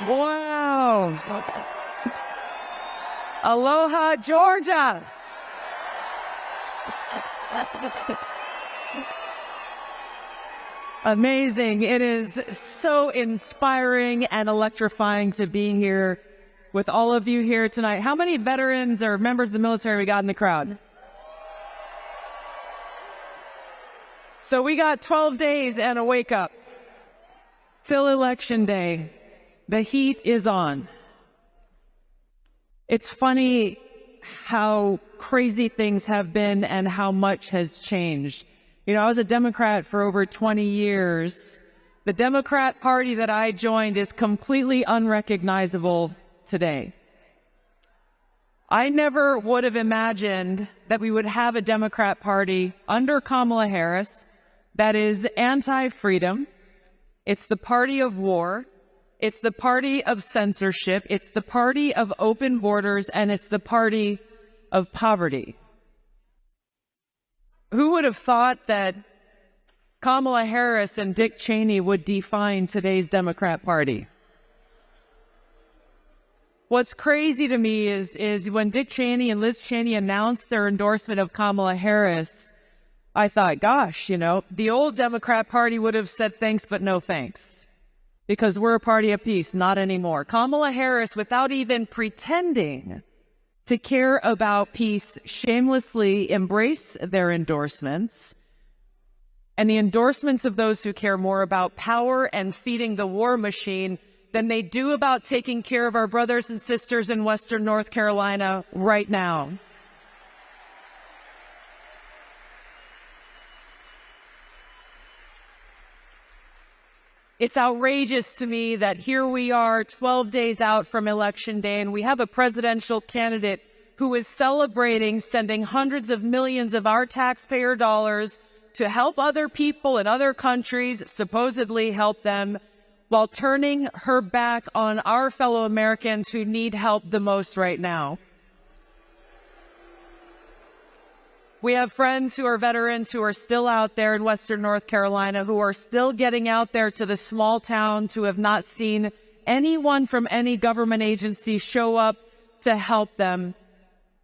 Wow. Aloha, Georgia. Amazing. It is so inspiring and electrifying to be here with all of you here tonight. How many veterans or members of the military we got in the crowd? So we got 12 days and a wake up till Election Day. The heat is on. It's funny how crazy things have been and how much has changed. You know, I was a Democrat for over 20 years. The Democrat Party that I joined is completely unrecognizable today. I never would have imagined that we would have a Democrat Party under Kamala Harris that is anti-freedom. It's the party of war. It's the party of censorship. It's the party of open borders, and it's the party of poverty. Who would have thought that Kamala Harris and Dick Cheney would define today's Democrat Party? What's crazy to me is when Dick Cheney and Liz Cheney announced their endorsement of Kamala Harris, I thought, gosh, you know, the old Democrat Party would have said thanks, but no thanks. Because we're a party of peace, not anymore. Kamala Harris, without even pretending to care about peace, shamelessly embrace their endorsements and the endorsements of those who care more about power and feeding the war machine than they do about taking care of our brothers and sisters in Western North Carolina right now. It's outrageous to me that here we are 12 days out from Election Day, and we have a presidential candidate who is celebrating sending hundreds of millions of our taxpayer dollars to help other people in other countries, supposedly help them, while turning her back on our fellow Americans who need help the most right now. We have friends who are veterans who are still out there in Western North Carolina, who are still getting out there to the small towns, who have not seen anyone from any government agency show up to help them.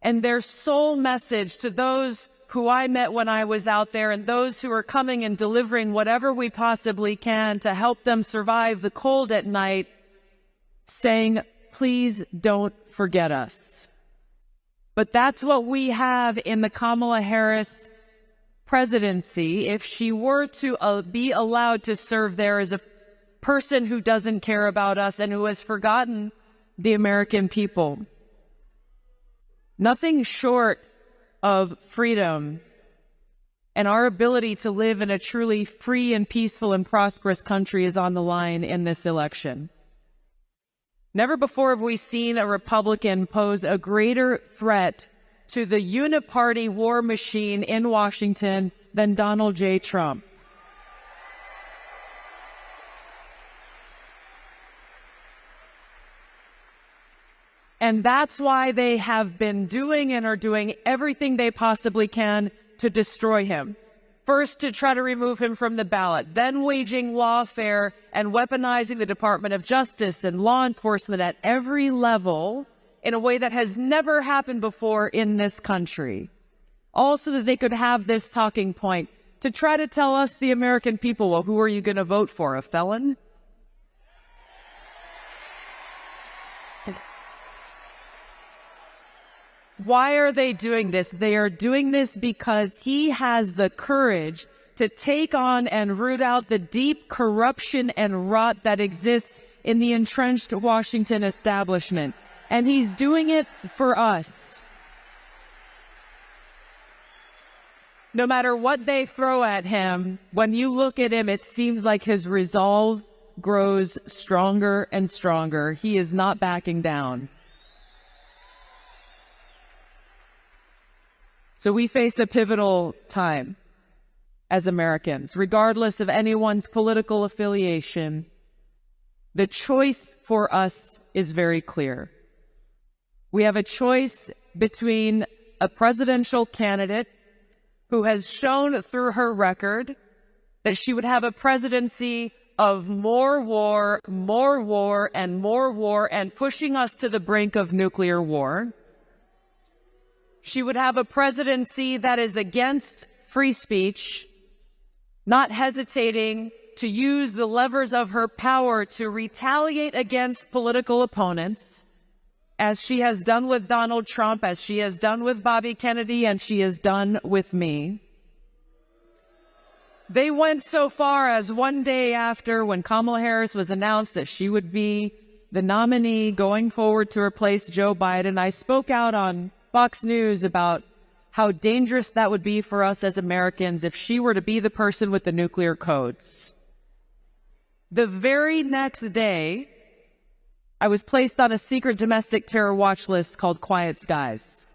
And their sole message to those who I met when I was out there and those who are coming and delivering whatever we possibly can to help them survive the cold at night, saying, please don't forget us. But that's what we have in the Kamala Harris presidency. If she were to be allowed to serve there as a person who doesn't care about us and who has forgotten the American people. Nothing short of freedom and our ability to live in a truly free and peaceful and prosperous country is on the line in this election. Never before have we seen a Republican pose a greater threat to the uniparty war machine in Washington than Donald J. Trump. And that's why they have been doing and are doing everything they possibly can to destroy him. First, to try to remove him from the ballot, then waging lawfare and weaponizing the Department of Justice and law enforcement at every level in a way that has never happened before in this country. All so that they could have this talking point to try to tell us, the American people, well, who are you going to vote for, a felon? Why are they doing this? They are doing this because he has the courage to take on and root out the deep corruption and rot that exists in the entrenched Washington establishment. And he's doing it for us. No matter what they throw at him, when you look at him, it seems like his resolve grows stronger and stronger. He is not backing down. So we face a pivotal time as Americans, regardless of anyone's political affiliation. The choice for us is very clear. We have a choice between a presidential candidate who has shown through her record that she would have a presidency of more war, and more war, and pushing us to the brink of nuclear war. She would have a presidency that is against free speech, not hesitating to use the levers of her power to retaliate against political opponents, as she has done with Donald Trump, as she has done with Bobby Kennedy, and she has done with me. They went so far as one day after, when Kamala Harris was announced that she would be the nominee going forward to replace Joe Biden, I spoke out on Fox News about how dangerous that would be for us as Americans if she were to be the person with the nuclear codes. The very next day, I was placed on a secret domestic terror watch list called Quiet Skies.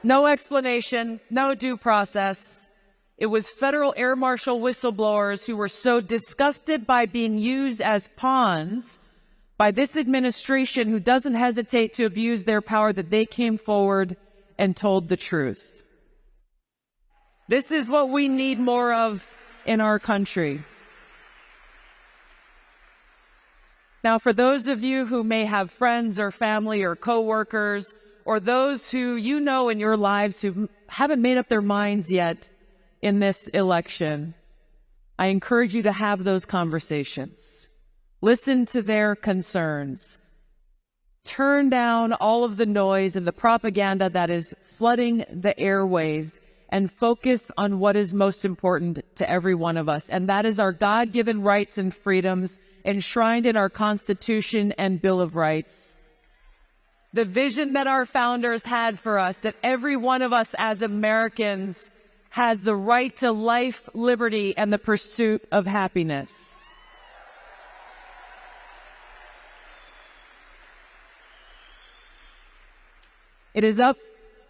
No explanation, no due process. It was federal air marshal whistleblowers who were so disgusted by being used as pawns by this administration, who doesn't hesitate to abuse their power, that they came forward and told the truth. This is what we need more of in our country. Now, for those of you who may have friends or family or coworkers, or those who you know in your lives who haven't made up their minds yet in this election, I encourage you to have those conversations. Listen to their concerns. Turn down all of the noise and the propaganda that is flooding the airwaves, and focus on what is most important to every one of us, and that is our God-given rights and freedoms enshrined in our Constitution and Bill of Rights. The vision that our founders had for us, that every one of us as Americans has the right to life, liberty, and the pursuit of happiness. It is up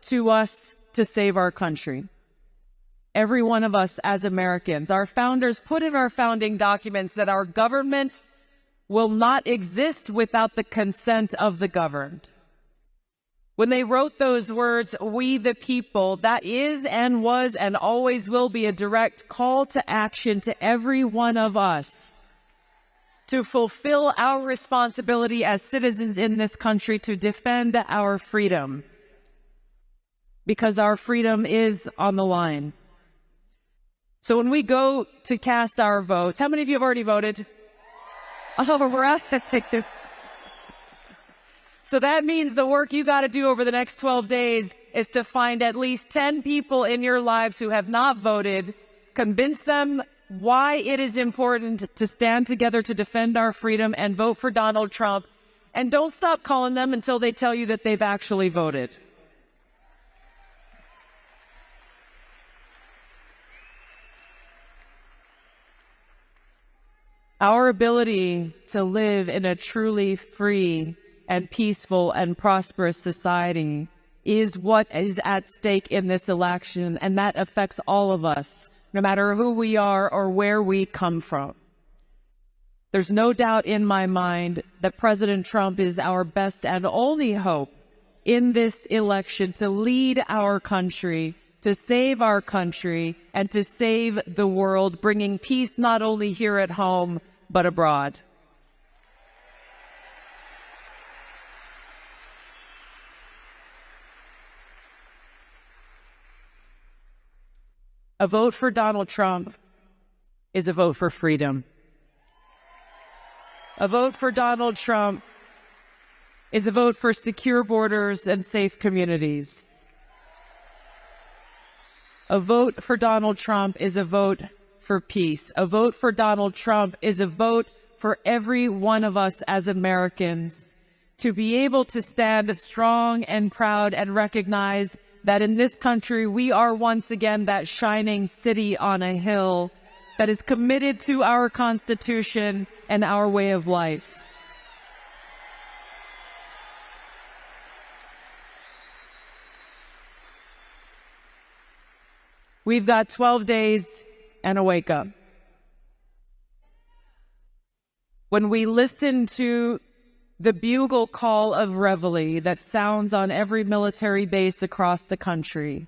to us to save our country. Every one of us as Americans. Our founders put in our founding documents that our government will not exist without the consent of the governed. When they wrote those words, "we the people," that is and was and always will be a direct call to action to every one of us to fulfill our responsibility as citizens in this country to defend our freedom, because our freedom is on the line. So when we go to cast our votes, how many of you have already voted? Oh, we're at the So that means the work you got to do over the next 12 days is to find at least 10 people in your lives who have not voted, convince them why it is important to stand together to defend our freedom and vote for Donald Trump, and don't stop calling them until they tell you that they've actually voted. Our ability to live in a truly free and peaceful and prosperous society is what is at stake in this election, and that affects all of us, no matter who we are or where we come from. There's no doubt in my mind that President Trump is our best and only hope in this election to lead our country, to save our country, and to save the world, bringing peace not only here at home, but abroad. A vote for Donald Trump is a vote for freedom. A vote for Donald Trump is a vote for secure borders and safe communities. A vote for Donald Trump is a vote for peace. A vote for Donald Trump is a vote for every one of us as Americans to be able to stand strong and proud and recognize that in this country we are once again that shining city on a hill that is committed to our Constitution and our way of life. We've got 12 days and a wake-up. When we listen to the bugle call of reveille that sounds on every military base across the country,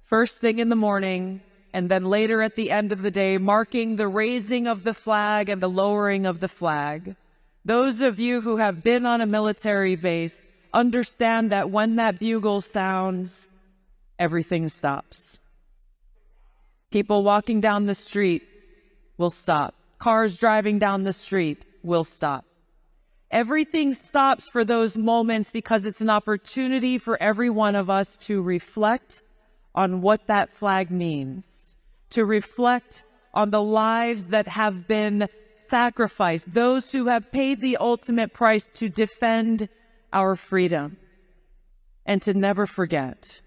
first thing in the morning, and then later at the end of the day, marking the raising of the flag and the lowering of the flag, those of you who have been on a military base understand that when that bugle sounds, everything stops. People walking down the street will stop. Cars driving down the street will stop. Everything stops for those moments because it's an opportunity for every one of us to reflect on what that flag means, to reflect on the lives that have been sacrificed, those who have paid the ultimate price to defend our freedom, and to never forget.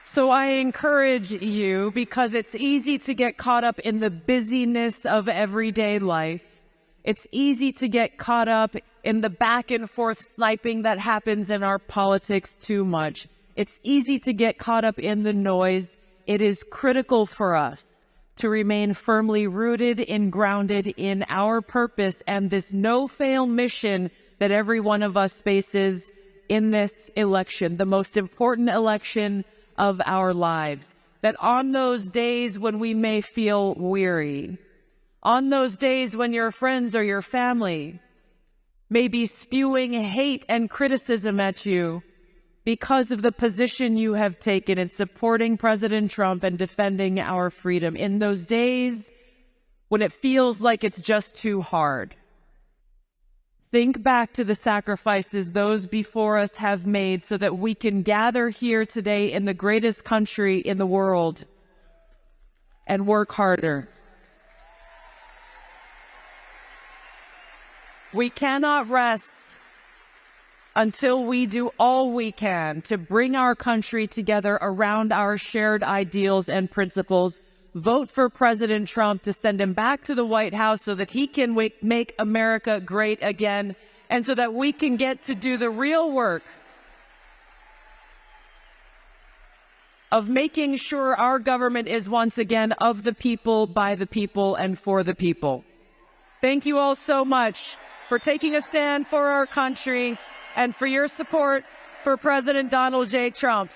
So I encourage you, because it's easy to get caught up in the busyness of everyday life. It's easy to get caught up in the back and forth sniping that happens in our politics too much. It's easy to get caught up in the noise. It is critical for us to remain firmly rooted and grounded in our purpose and this no-fail mission that every one of us faces in this election, the most important election of our lives. That on those days when we may feel weary, on those days when your friends or your family may be spewing hate and criticism at you because of the position you have taken in supporting President Trump and defending our freedom, in those days when it feels like it's just too hard, think back to the sacrifices those before us have made so that we can gather here today in the greatest country in the world and work harder. We cannot rest until we do all we can to bring our country together around our shared ideals and principles. Vote for President Trump to send him back to the White House so that he can make America great again, and so that we can get to do the real work of making sure our government is once again of the people, by the people, and for the people. Thank you all so much for taking a stand for our country and for your support for President Donald J. Trump.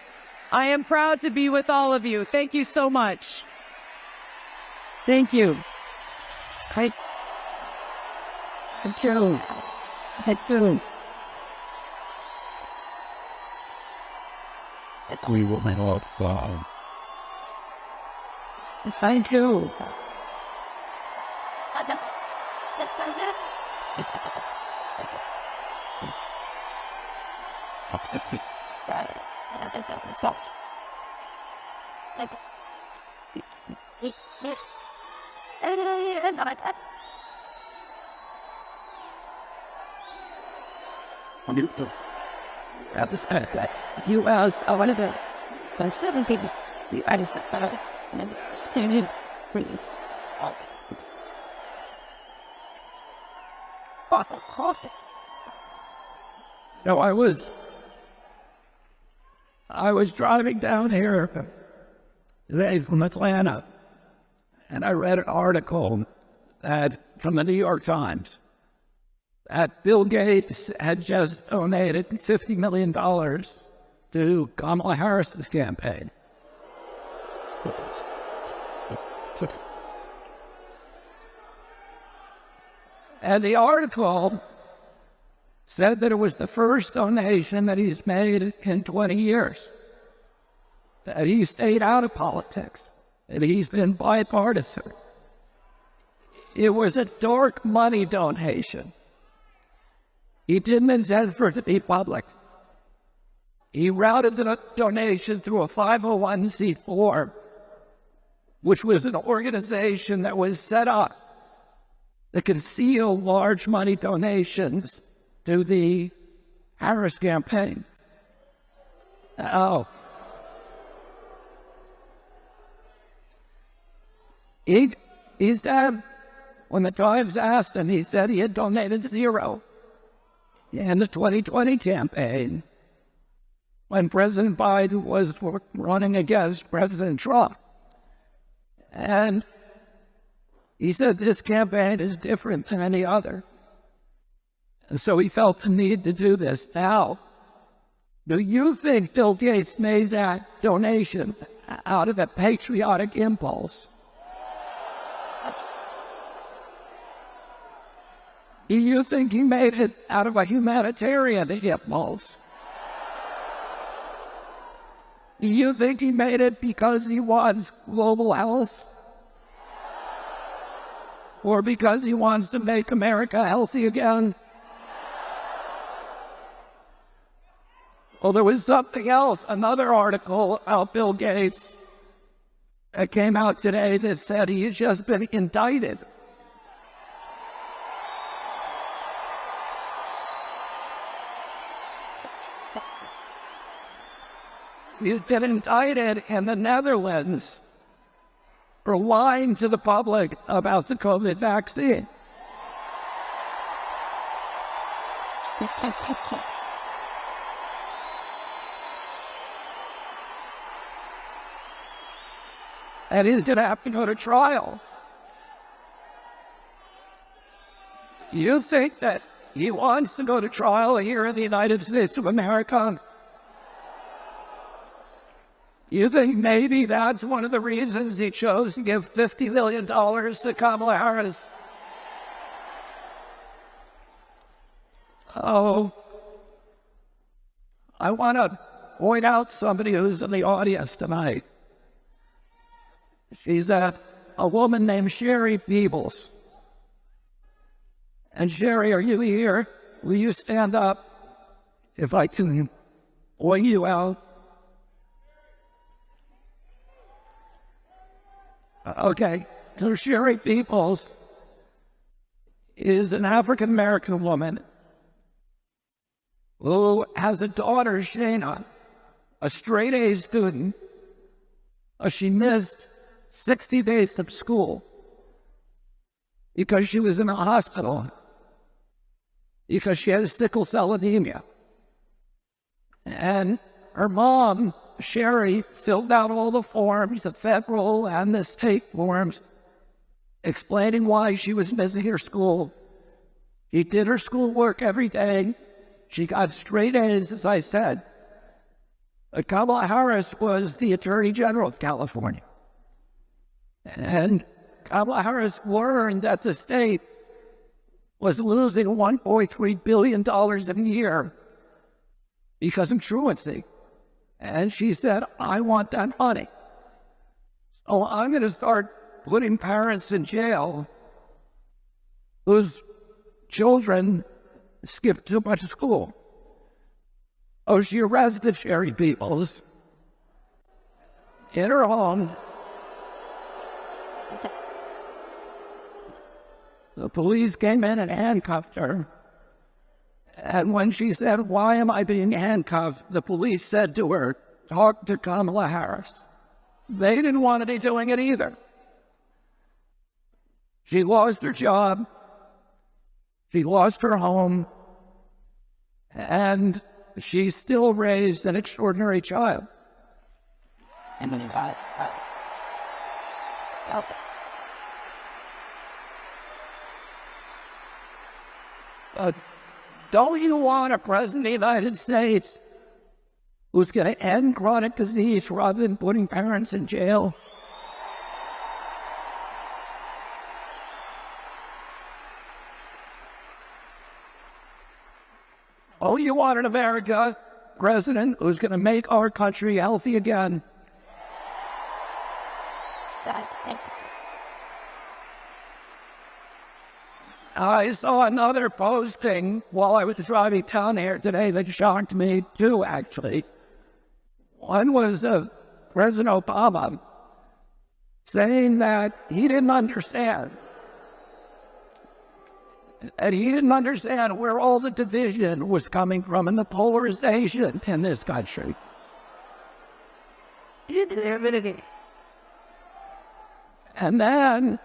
I am proud to be with all of you. Thank you so much. Thank you. Thank you. Thank you. We will not fall. Thank you. At the start, U.S. I wanted to. By 7 people, I just and standing. No, I was driving down here today from Atlanta, and I read an article from the New York Times that Bill Gates had just donated $50 million to Kamala Harris's campaign. And the article said that it was the first donation that he's made in 20 years, that he stayed out of politics, that he's been bipartisan. It was a dark money donation. He didn't intend for it to be public. He routed the donation through a 501c4, which was an organization that was set up to conceal large money donations to the Harris campaign. Now, he said, when the Times asked him, he said he had donated zero in the 2020 campaign when President Biden was running against President Trump. And he said this campaign is different than any other. And so he felt the need to do this. Now, do you think Bill Gates made that donation out of a patriotic impulse? Do you think he made it out of a humanitarian impulse? Do you think he made it because he wants global health? Or because he wants to make America healthy again? Well, there was something else, another article about Bill Gates that came out today that said he had just been indicted. He's been indicted in the Netherlands for lying to the public about the COVID vaccine. And he's going to have to go to trial. You think that he wants to go to trial here in the United States of America? You think maybe that's one of the reasons he chose to give $50 million to Kamala Harris? Oh, I want to point out somebody who's in the audience tonight. She's a woman named Sherry Peebles. And Sherry, are you here? Will you stand up if I can point you out? Okay, so Sherry Peebles is an African-American woman who has a daughter, Shayna, a straight-A student. She missed 60 days of school because she was in a hospital because she had sickle cell anemia. And her mom, Sherry, filled out all the forms, the federal and the state forms, explaining why she was missing her school. She did her schoolwork every day. She got straight A's, as I said. But Kamala Harris was the Attorney General of California. And Kamala Harris learned that the state was losing $1.3 billion a year because of truancy. And she said, I want that money. So I'm going to start putting parents in jail whose children skipped too much school. Oh, she arrested Sherry Peebles in her home. The police came in and handcuffed her. And when she said, why am I being handcuffed? The police said to her, talk to Kamala Harris. They didn't want to be doing it either. She lost her job. She lost her home. And she still raised an extraordinary child. Don't you want a president of the United States who's going to end chronic disease rather than putting parents in jail? Oh, you want an America president who's going to make our country healthy again? I saw another posting while I was driving down here today that shocked me too, actually. One was of President Obama saying that he didn't understand And he didn't understand where all the division was coming from and the polarization in this country. And then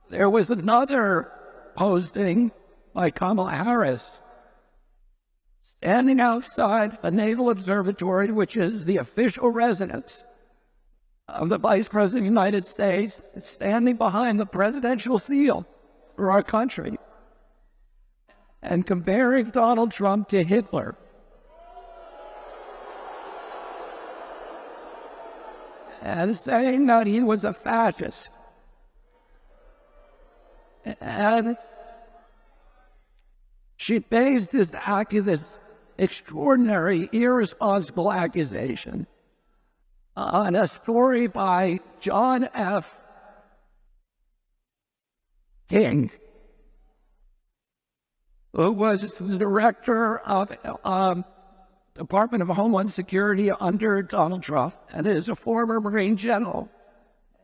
there was another posting by Kamala Harris standing outside a naval observatory, which is the official residence of the Vice President of the United States, standing behind the presidential seal for our country, and comparing Donald Trump to Hitler. And saying that he was a fascist. And she based this extraordinary, irresponsible accusation on a story by John F. King, who was the director of Department of Homeland Security under Donald Trump, and is a former Marine general,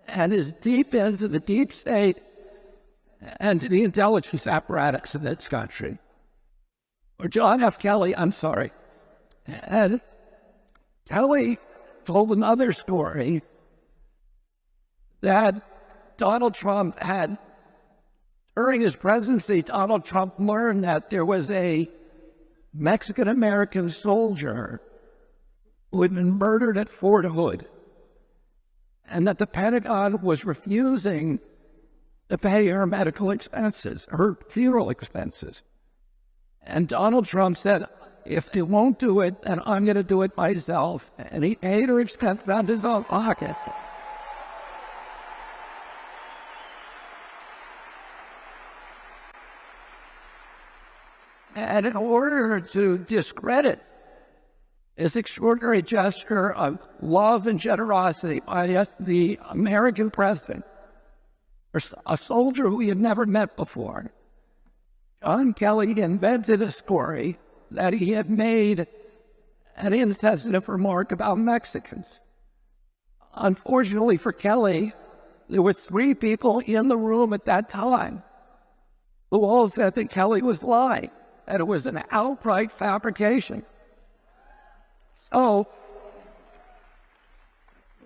and is deep into the deep state and to the intelligence apparatus of this country. Or John F. Kelly, I'm sorry. And Kelly told another story that Donald Trump had, during his presidency, Donald Trump learned that there was a Mexican-American soldier who had been murdered at Fort Hood, and that the Pentagon was refusing to pay her medical expenses, her funeral expenses. And Donald Trump said, if they won't do it, then I'm going to do it myself. And he paid her expenses out of his own pockets. And in order to discredit this extraordinary gesture of love and generosity by the American president, a soldier who he had never met before, John Kelly invented a story that he had made an insensitive remark about Mexicans. Unfortunately for Kelly, there were 3 people in the room at that time who all said that Kelly was lying, that it was an outright fabrication. So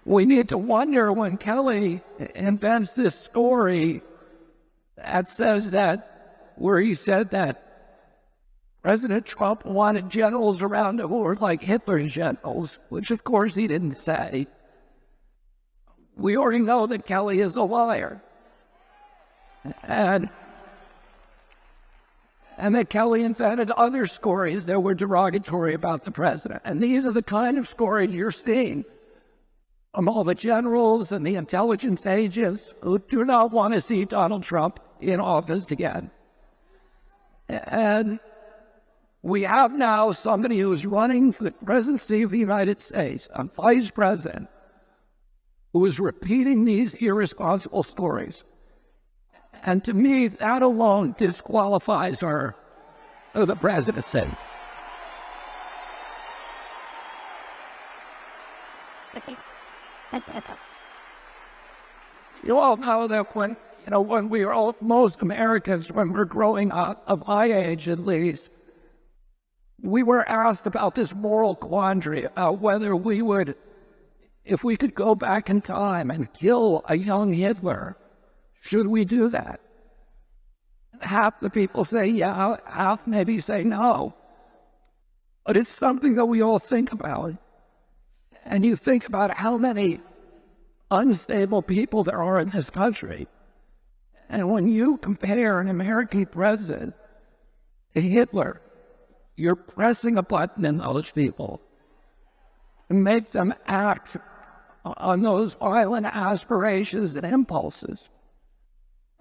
we need to wonder, when Kelly invents this story that says that, where he said that President Trump wanted generals around him who were like Hitler's generals, which of course he didn't say. We already know that Kelly is a liar. And that Kelly invented other stories that were derogatory about the president. And these are the kind of stories you're seeing from all the generals and the intelligence agents who do not want to see Donald Trump in office again. And we have now somebody who's running for the presidency of the United States, a vice president, who is repeating these irresponsible stories. And to me, that alone disqualifies her of the presidency. You all know that when we were all, most Americans, when we're growing up, of my age at least, we were asked about this moral quandary about whether we would, if we could go back in time and kill a young Hitler, should we do that? Half the people say yeah, half maybe say no. But it's something that we all think about. And you think about how many unstable people there are in this country. And when you compare an American president to Hitler, you're pressing a button in those people and make them act on those violent aspirations and impulses.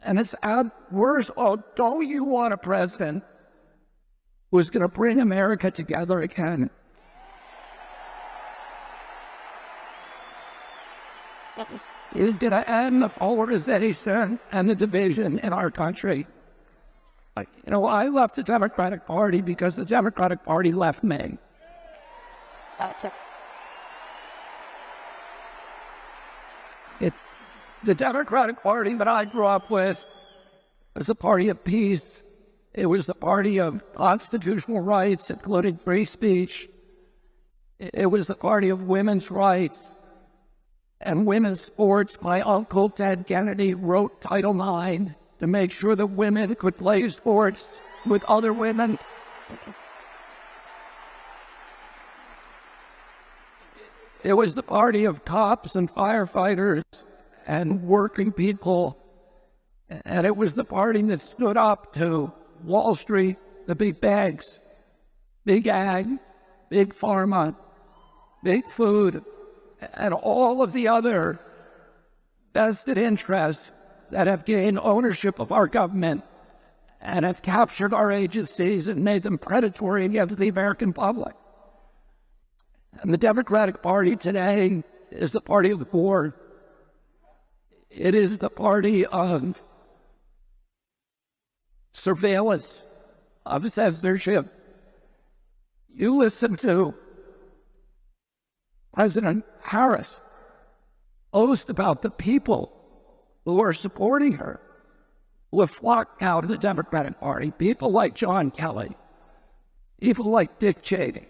And it's at worst, oh, don't you want a president who's going to bring America together again? Is going to end the polarization and the division in our country. I left the Democratic Party because the Democratic Party left me. The Democratic Party that I grew up with was the party of peace. It was the party of constitutional rights, including free speech. It was the party of women's rights and women's sports. My uncle, Ted Kennedy, wrote Title IX to make sure that women could play sports with other women. It was the party of cops and firefighters and working people. And it was the party that stood up to Wall Street, the big banks, big ag, big pharma, big food, and all of the other vested interests that have gained ownership of our government and have captured our agencies and made them predatory against the American public. And the Democratic Party today is the party of the poor. It is the party of surveillance, of censorship. You listen to President Harris boast about the people who are supporting her, who have flocked out of the Democratic Party, people like John Kelly, people like Dick Cheney.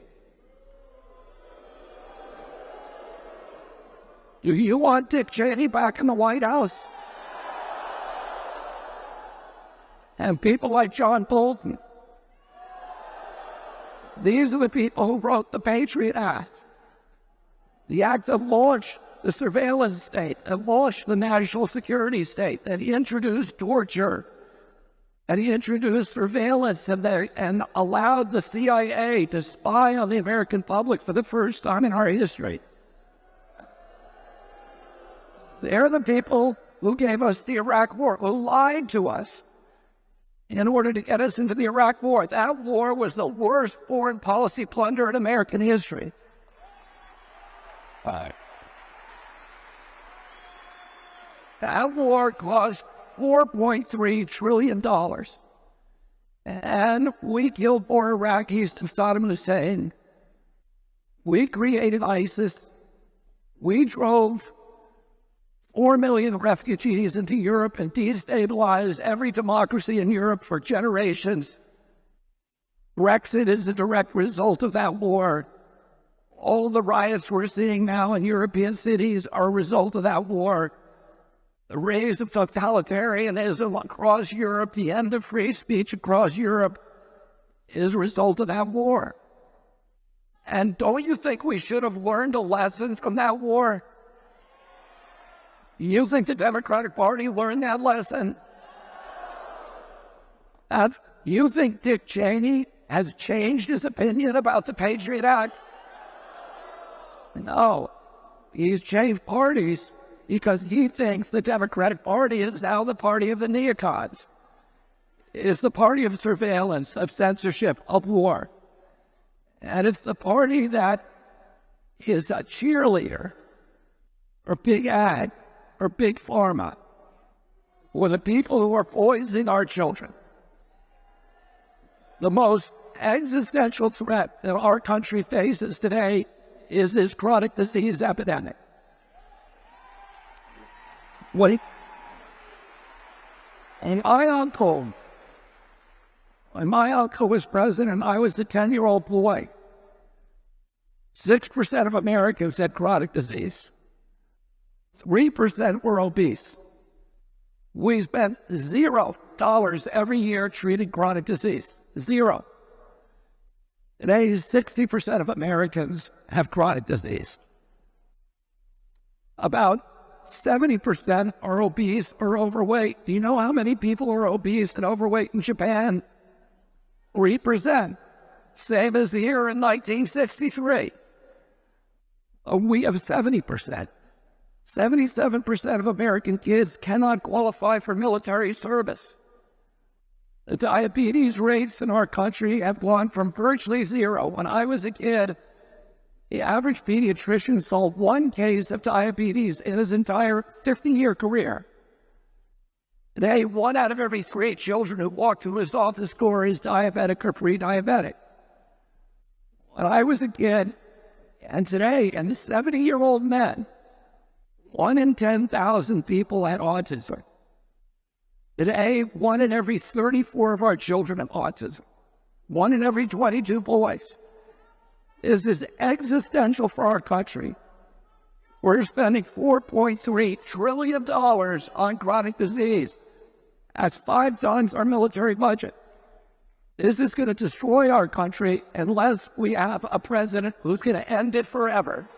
Do you want Dick Cheney back in the White House? And people like John Bolton. These are the people who wrote the Patriot Act. The act that launched the surveillance state, that launched the national security state, that introduced torture, and he introduced surveillance and allowed the CIA to spy on the American public for the first time in our history. They're the people who gave us the Iraq War, who lied to us in order to get us into the Iraq War. That war was the worst foreign policy blunder in American history. That war cost $4.3 trillion. And we killed more Iraqis than Saddam Hussein. We created ISIS. We drove 4 million refugees into Europe and destabilized every democracy in Europe for generations. Brexit is a direct result of that war. All the riots we're seeing now in European cities are a result of that war. The rise of totalitarianism across Europe, the end of free speech across Europe, is a result of that war. And don't you think we should have learned a lesson from that war? You think the Democratic Party learned that lesson? You think Dick Cheney has changed his opinion about the Patriot Act? No. He's changed parties because he thinks the Democratic Party is now the party of the neocons. It's the party of surveillance, of censorship, of war. And it's the party that is a cheerleader for big ag, or big pharma, or the people who are poisoning our children. The most existential threat that our country faces today is this chronic disease epidemic. When my uncle was president, I was a 10-year-old boy. 6% of Americans had chronic disease. 3% were obese. We spent $0 every year treating chronic disease. Zero. Today, 60% of Americans have chronic disease. About 70% are obese or overweight. Do you know how many people are obese and overweight in Japan? 3%. Same as here in 1963. We have 70%. 77% of American kids cannot qualify for military service. The diabetes rates in our country have gone from virtually zero. When I was a kid, the average pediatrician saw 1 case of diabetes in his entire 50-year career. Today, 1 out of every 3 children who walk through his office door is diabetic or pre-diabetic. When I was a kid, and today, and 70-year-old men, 1 in 10,000 people had autism. Today, 1 in every 34 of our children have autism. 1 in every 22 boys. This is existential for our country. We're spending $4.3 trillion on chronic disease. That's 5 times our military budget. This is going to destroy our country unless we have a president who's going to end it forever.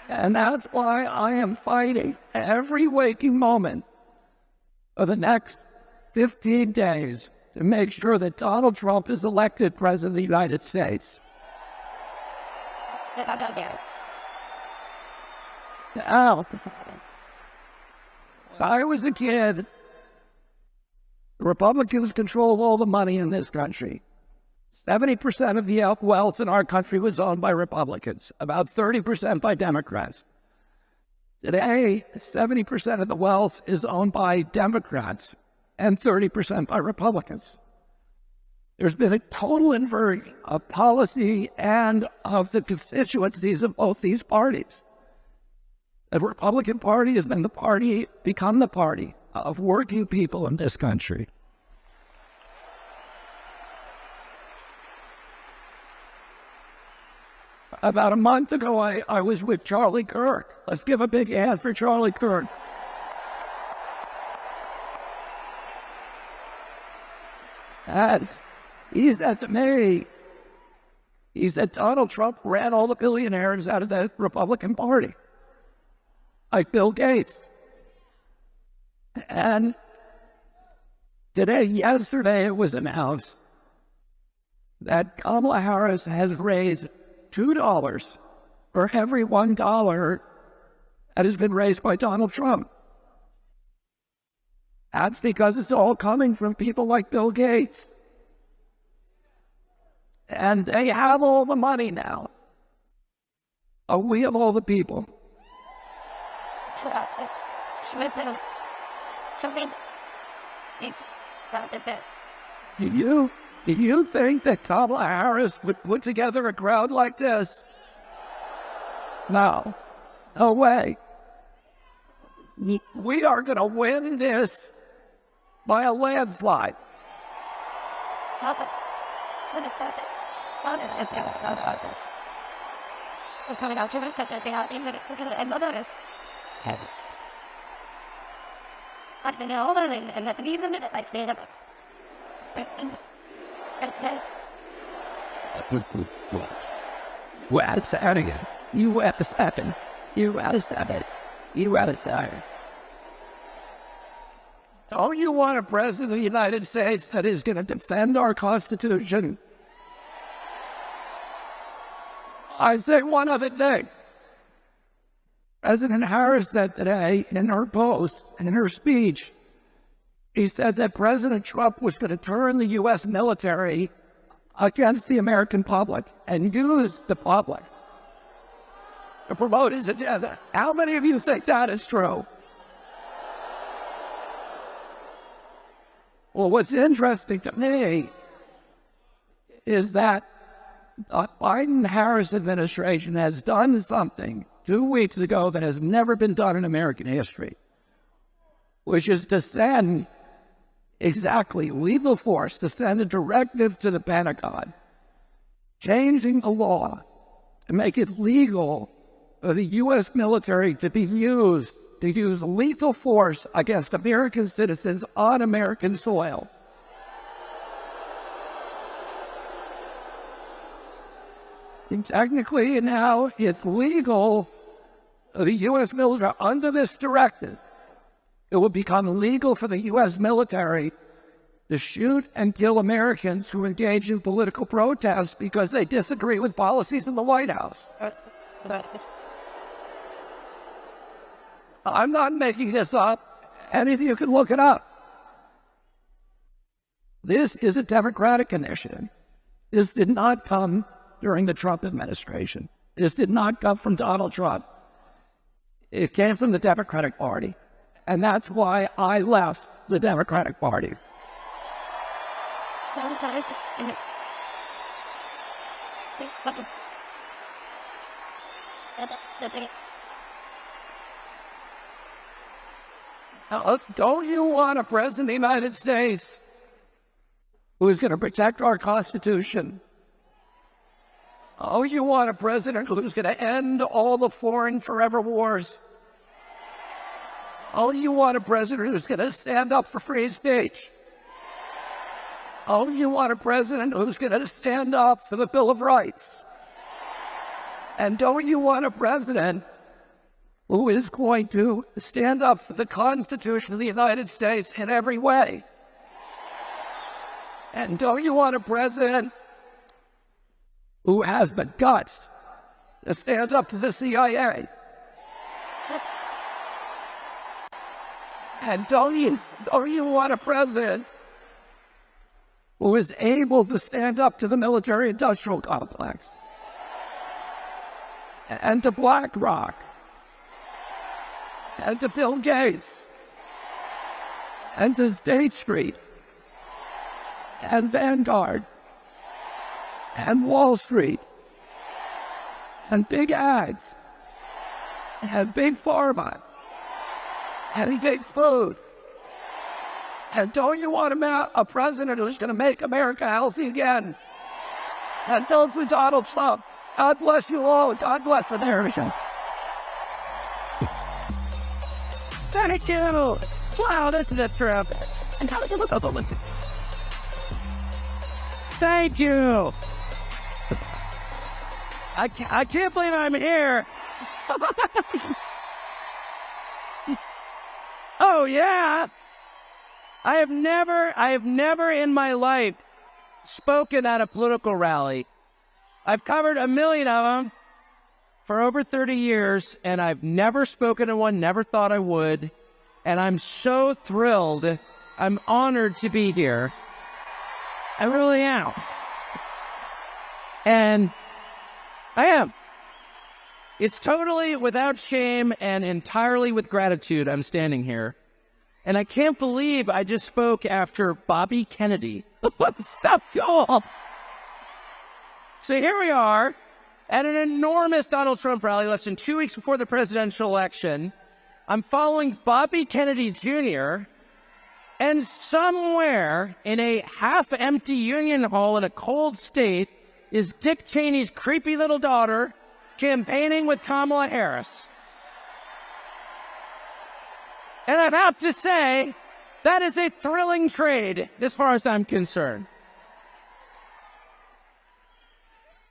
And that's why I am fighting every waking moment of the next 15 days to make sure that Donald Trump is elected President of the United States. Now, when I was a kid, the Republicans controlled all the money in this country. 70% of the wealth in our country was owned by Republicans, about 30% by Democrats. Today, 70% of the wealth is owned by Democrats and 30% by Republicans. There's been a total inversion of policy and of the constituencies of both these parties. The Republican Party has been become the party of working people in this country. About a month ago, I was with Charlie Kirk. Let's give a big hand for Charlie Kirk. And he said to me, he said, Donald Trump ran all the billionaires out of the Republican Party, like Bill Gates. And yesterday, it was announced that Kamala Harris has raised $2 for every $1 that has been raised by Donald Trump. That's because it's all coming from people like Bill Gates. And they have all the money now. We have all the people. Do you think that Kamala Harris would put together a crowd like this? No. No way. We are going to win this by a landslide. What's happening? You have to happen. You have to happen. You have to happen. Don't you want a president of the United States that is going to defend our Constitution? I say one other thing. President Harris said today in her post, in her speech, he said that President Trump was going to turn the U.S. military against the American public and use the public to promote his agenda. How many of you think that is true? Well, what's interesting to me is that the Biden-Harris administration has done something 2 weeks ago that has never been done in American history, which is to send exactly legal force, to send a directive to the Pentagon, changing the law to make it legal for the U.S. military to use lethal force against American citizens on American soil. And technically now it's legal for the U.S. military under this directive. It will become legal for the U.S. military to shoot and kill Americans who engage in political protest because they disagree with policies in the White House. I'm not making this up. Any of you can look it up. This is a Democratic initiative. This did not come during the Trump administration. This did not come from Donald Trump. It came from the Democratic Party. And that's why I left the Democratic Party. Don't you want a president of the United States who is going to protect our Constitution? Oh, you want a president who's going to end all the foreign forever wars? Oh, you want a president who's going to stand up for free speech? Oh, you want a president who's going to stand up for the Bill of Rights? And don't you want a president who is going to stand up for the Constitution of the United States in every way? And don't you want a president who has the guts to stand up to the CIA? And don't you want a president who is able to stand up to the military-industrial complex and to BlackRock and to Bill Gates and to State Street and Vanguard and Wall Street and big ads and big pharma and big food? And don't you want a president who's going to make America healthy again? And vote for Donald Trump. God bless you all. God bless America. Thank you. Wow, that's the Trump. And how did you look at the Thank you. I can't believe I'm here. Oh, yeah. I have never in my life spoken at a political rally. I've covered a million of them for over 30 years, and I've never spoken at one, never thought I would. And I'm so thrilled. I'm honored to be here. I really am. And I am. It's totally without shame and entirely with gratitude I'm standing here. And I can't believe I just spoke after Bobby Kennedy. What's up, y'all? So here we are at an enormous Donald Trump rally less than 2 weeks before the presidential election. I'm following Bobby Kennedy Jr., and somewhere in a half-empty Union Hall in a cold state is Dick Cheney's creepy little daughter campaigning with Kamala Harris. And I have to say, that is a thrilling trade as far as I'm concerned.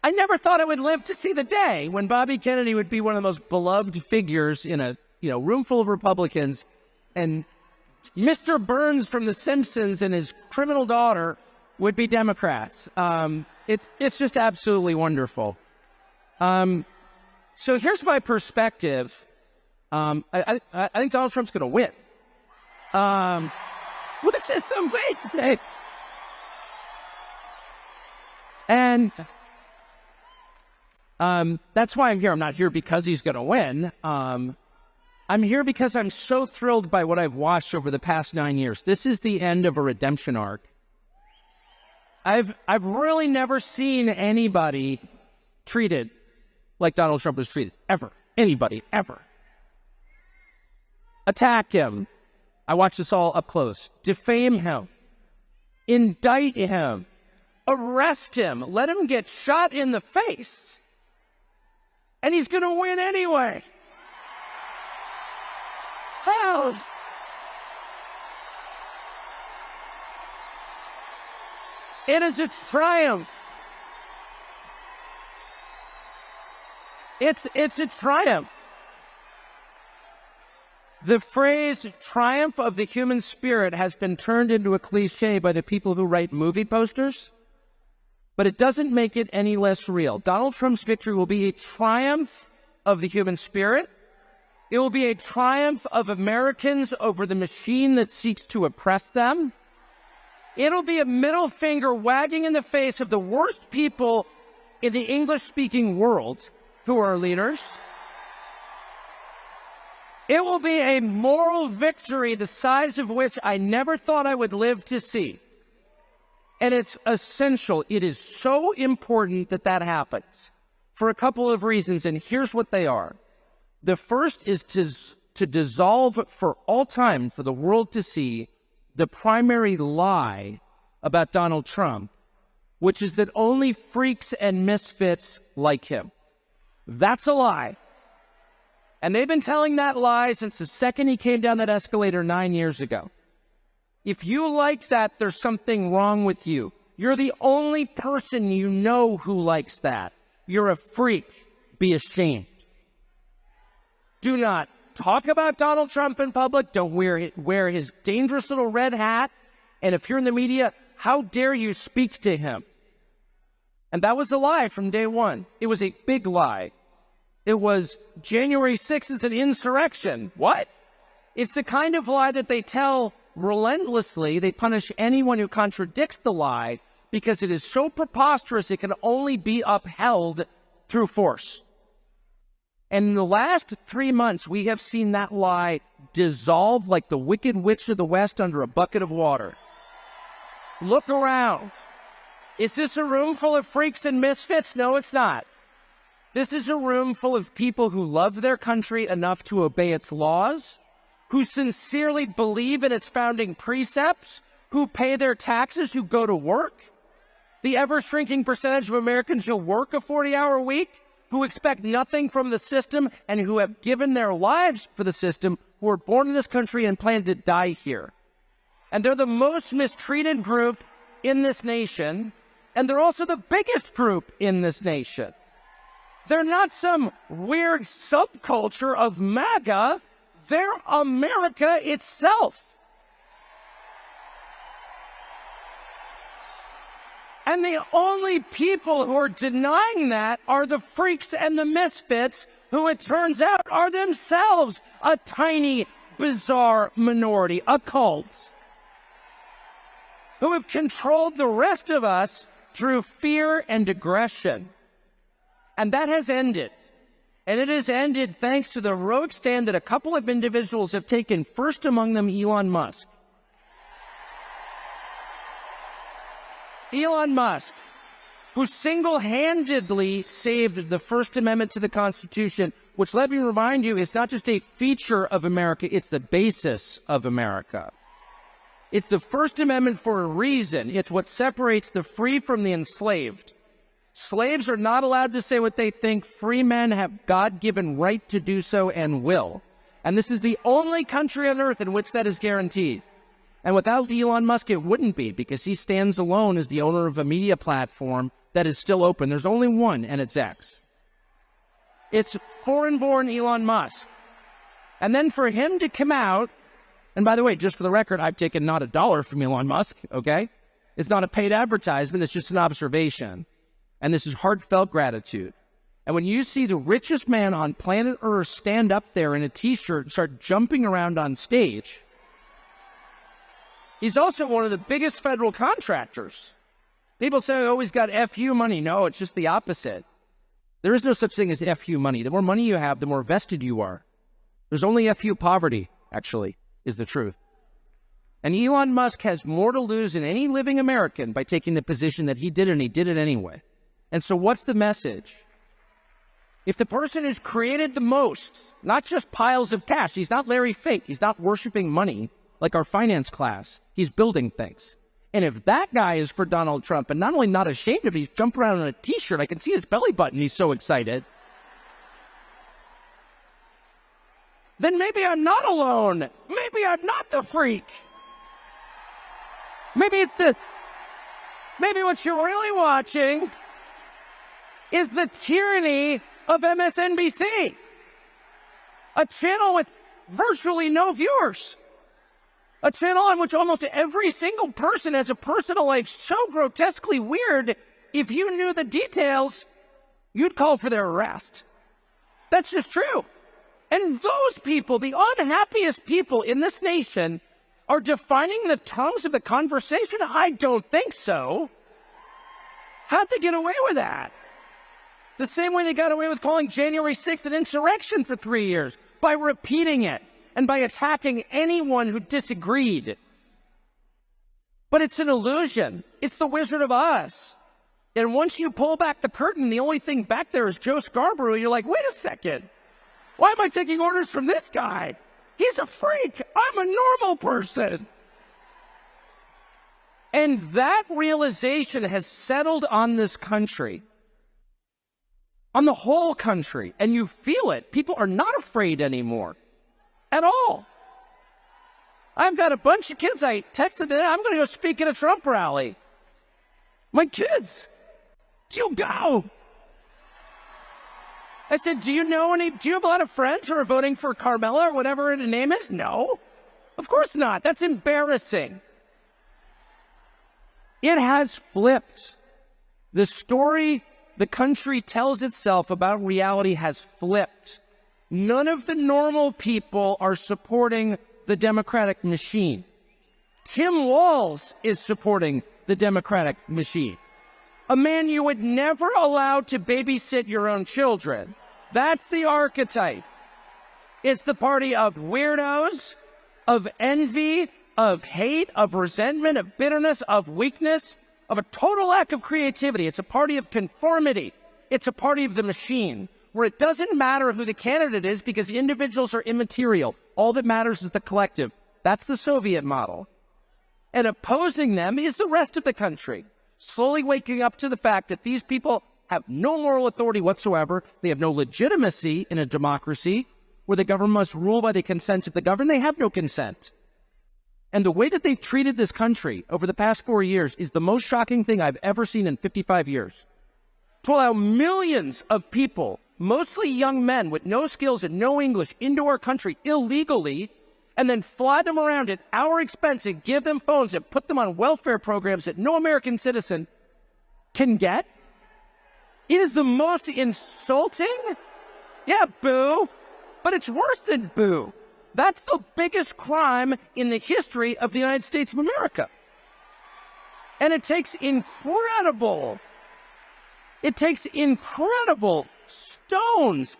I never thought I would live to see the day when Bobby Kennedy would be one of the most beloved figures in a room full of Republicans, and Mr. Burns from The Simpsons and his criminal daughter would be Democrats. It's just absolutely wonderful. So here's my perspective. I think Donald Trump's going to win. Which is some way to say. And that's why I'm here. I'm not here because he's going to win. I'm here because I'm so thrilled by what I've watched over the past 9 years. This is the end of a redemption arc. I've really never seen anybody treated like Donald Trump was treated, ever. Anybody, ever. Attack him. I watched this all up close. Defame him. Indict him. Arrest him. Let him get shot in the face. And he's going to win anyway. How? It is a triumph. It's a triumph. The phrase triumph of the human spirit has been turned into a cliche by the people who write movie posters, but it doesn't make it any less real. Donald Trump's victory will be a triumph of the human spirit. It will be a triumph of Americans over the machine that seeks to oppress them. It'll be a middle finger wagging in the face of the worst people in the English-speaking world who are leaders. It will be a moral victory the size of which I never thought I would live to see. And it's essential. It is so important that that happens for a couple of reasons, and here's what they are. The first is to dissolve for all time, for the world to see, the primary lie about Donald Trump, which is that only freaks and misfits like him. That's a lie. And they've been telling that lie since the second he came down that escalator 9 years ago. If you like that, there's something wrong with you. You're the only person you know who likes that. You're a freak. Be ashamed. Do not talk about Donald Trump in public. Don't wear his dangerous little red hat. And if you're in the media, how dare you speak to him? And that was a lie from day one. It was a big lie. It was January 6th is an insurrection. What? It's the kind of lie that they tell relentlessly. They punish anyone who contradicts the lie because it is so preposterous it can only be upheld through force. And in the last 3 months, we have seen that lie dissolve like the Wicked Witch of the West under a bucket of water. Look around. Is this a room full of freaks and misfits? No, it's not. This is a room full of people who love their country enough to obey its laws, who sincerely believe in its founding precepts, who pay their taxes, who go to work. The ever-shrinking percentage of Americans who work a 40-hour week, who expect nothing from the system, and who have given their lives for the system, who were born in this country and plan to die here. And they're the most mistreated group in this nation, and they're also the biggest group in this nation. They're not some weird subculture of MAGA. They're America itself. And the only people who are denying that are the freaks and the misfits, who it turns out are themselves a tiny, bizarre minority, a cult, who have controlled the rest of us through fear and aggression. And that has ended. And it has ended thanks to the heroic stand that a couple of individuals have taken, first among them Elon Musk. Elon Musk, who single-handedly saved the First Amendment to the Constitution, which, let me remind you, is not just a feature of America, it's the basis of America. It's the First Amendment for a reason. It's what separates the free from the enslaved. Slaves are not allowed to say what they think. Free men have God-given right to do so and will. And this is the only country on earth in which that is guaranteed. And without Elon Musk, it wouldn't be, because he stands alone as the owner of a media platform that is still open. There's only one, and it's X. It's foreign-born Elon Musk. And then for him to come out, and by the way, just for the record, I've taken not a dollar from Elon Musk, okay? It's not a paid advertisement, it's just an observation. And this is heartfelt gratitude. And when you see the richest man on planet Earth stand up there in a t-shirt and start jumping around on stage, he's also one of the biggest federal contractors. People say, oh, he's got FU money. No, it's just the opposite. There is no such thing as FU money. The more money you have, the more vested you are. There's only FU poverty, actually, is the truth. And Elon Musk has more to lose than any living American by taking the position that he did, and he did it anyway. And so what's the message? If the person who's created the most, not just piles of cash, he's not Larry Fink, he's not worshiping money like our finance class, he's building things. And if that guy is for Donald Trump, and not only not ashamed of it, he's jumping around in a t-shirt, I can see his belly button, he's so excited, then maybe I'm not alone. Maybe I'm not the freak. Maybe what you're really watching is the tyranny of MSNBC, a channel with virtually no viewers, a channel on which almost every single person has a personal life so grotesquely weird, if you knew the details, you'd call for their arrest. That's just true. And those people, the unhappiest people in this nation, are defining the terms of the conversation? I don't think so. How'd they get away with that? The same way they got away with calling January 6th an insurrection for 3 years, by repeating it and by attacking anyone who disagreed. But it's an illusion. It's the Wizard of Oz. And once you pull back the curtain, the only thing back there is Joe Scarborough. You're like, wait a second. Why am I taking orders from this guy? He's a freak. I'm a normal person. And that realization has settled on this country, on the whole country. And you feel it. People are not afraid anymore at all. I've got a bunch of kids. I texted them, I'm going to go speak at a Trump rally. My kids, you go. I said, do you have a lot of friends who are voting for Carmela or whatever her name is? No, of course not. That's embarrassing. It has flipped. The story the country tells itself about reality has flipped. None of the normal people are supporting the Democratic machine. Tim Walz is supporting the Democratic machine. A man you would never allow to babysit your own children. That's the archetype. It's the party of weirdos, of envy, of hate, of resentment, of bitterness, of weakness, of a total lack of creativity. It's a party of conformity. It's a party of the machine, where it doesn't matter who the candidate is because individuals are immaterial. All that matters is the collective. That's the Soviet model. And opposing them is the rest of the country, slowly waking up to the fact that these people have no moral authority whatsoever. They have no legitimacy in a democracy where the government must rule by the consent of the governed. They have no consent. And the way that they've treated this country over the past 4 years is the most shocking thing I've ever seen in 55 years. To allow millions of people, mostly young men with no skills and no English, into our country illegally, and then fly them around at our expense and give them phones and put them on welfare programs that no American citizen can get. It is the most insulting. Yeah, boo. But it's worse than boo. That's the biggest crime in the history of the United States of America. And it takes incredible stones,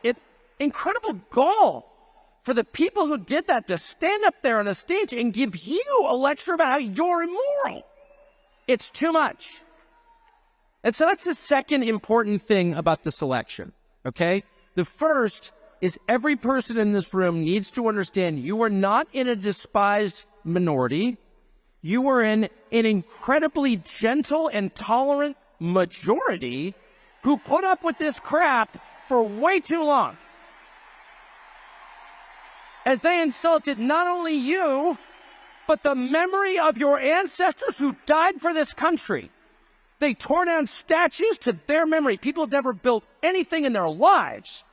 incredible gall for the people who did that to stand up there on a stage and give you a lecture about how you're immoral. It's too much. And so that's the second important thing about this election, okay? The first is every person in this room needs to understand you are not in a despised minority. You are in an incredibly gentle and tolerant majority who put up with this crap for way too long. As they insulted not only you, but the memory of your ancestors who died for this country. They tore down statues to their memory. People have never built anything in their lives.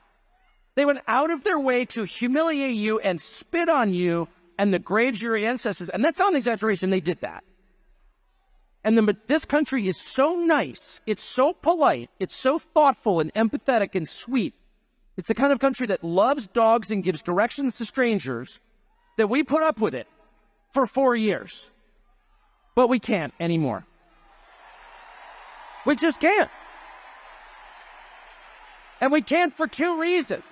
They went out of their way to humiliate you and spit on you and the graves of your ancestors. And that's not an exaggeration. They did that. And this country is so nice. It's so polite. It's so thoughtful and empathetic and sweet. It's the kind of country that loves dogs and gives directions to strangers that we put up with it for 4 years. But we can't anymore. We just can't. And we can't for two reasons.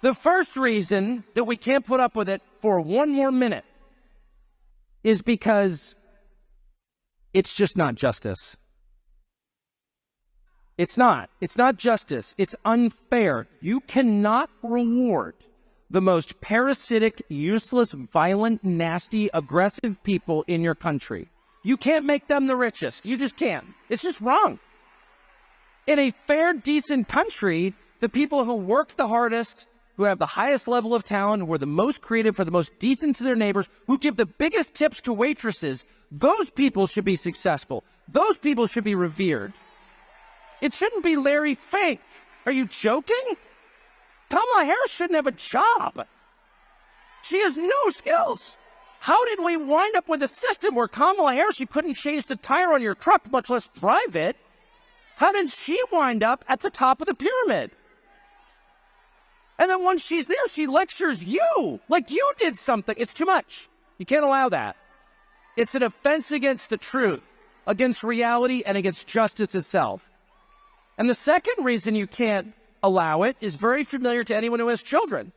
The first reason that we can't put up with it for one more minute is because it's just not justice. It's not. It's not justice. It's unfair. You cannot reward the most parasitic, useless, violent, nasty, aggressive people in your country. You can't make them the richest. You just can't. It's just wrong. In a fair, decent country, the people who work the hardest, who have the highest level of talent, who are the most creative, who are the most decent to their neighbors, who give the biggest tips to waitresses, those people should be successful. Those people should be revered. It shouldn't be Larry Fink. Are you joking? Kamala Harris shouldn't have a job. She has no skills. How did we wind up with a system where Kamala Harris, you couldn't change the tire on your truck, much less drive it? How did she wind up at the top of the pyramid? And then once she's there, she lectures you like you did something. It's too much. You can't allow that. It's an offense against the truth, against reality, and against justice itself. And the second reason you can't allow it is very familiar to anyone who has children.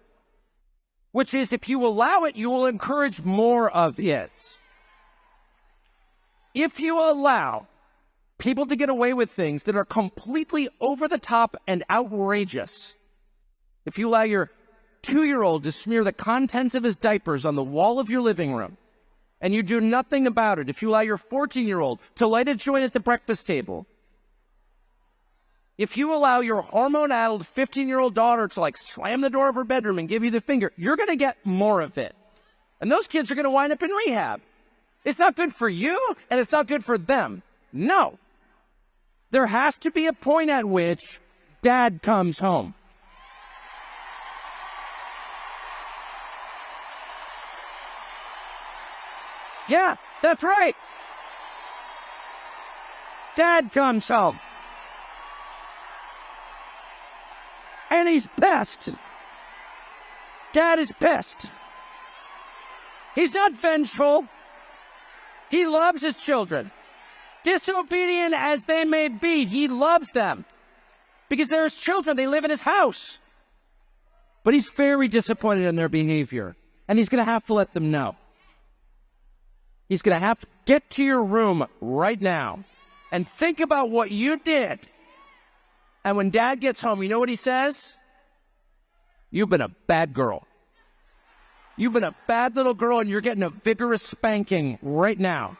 which is if you allow it, you will encourage more of it. If you allow people to get away with things that are completely over the top and outrageous, if you allow your 2-year-old to smear the contents of his diapers on the wall of your living room, and you do nothing about it, if you allow your 14-year-old to light a joint at the breakfast table, if you allow your hormone-addled 15-year-old daughter to slam the door of her bedroom and give you the finger, you're going to get more of it. And those kids are going to wind up in rehab. It's not good for you, and it's not good for them. No. There has to be a point at which dad comes home. Yeah, that's right. Dad comes home. And he's pissed. Dad is pissed. He's not vengeful. He loves his children. Disobedient as they may be, he loves them. Because they're his children, they live in his house. But he's very disappointed in their behavior. And he's going to have to let them know. He's going to have to get to your room right now and think about what you did. And when dad gets home, you know what he says? You've been a bad girl. You've been a bad little girl, and you're getting a vigorous spanking right now.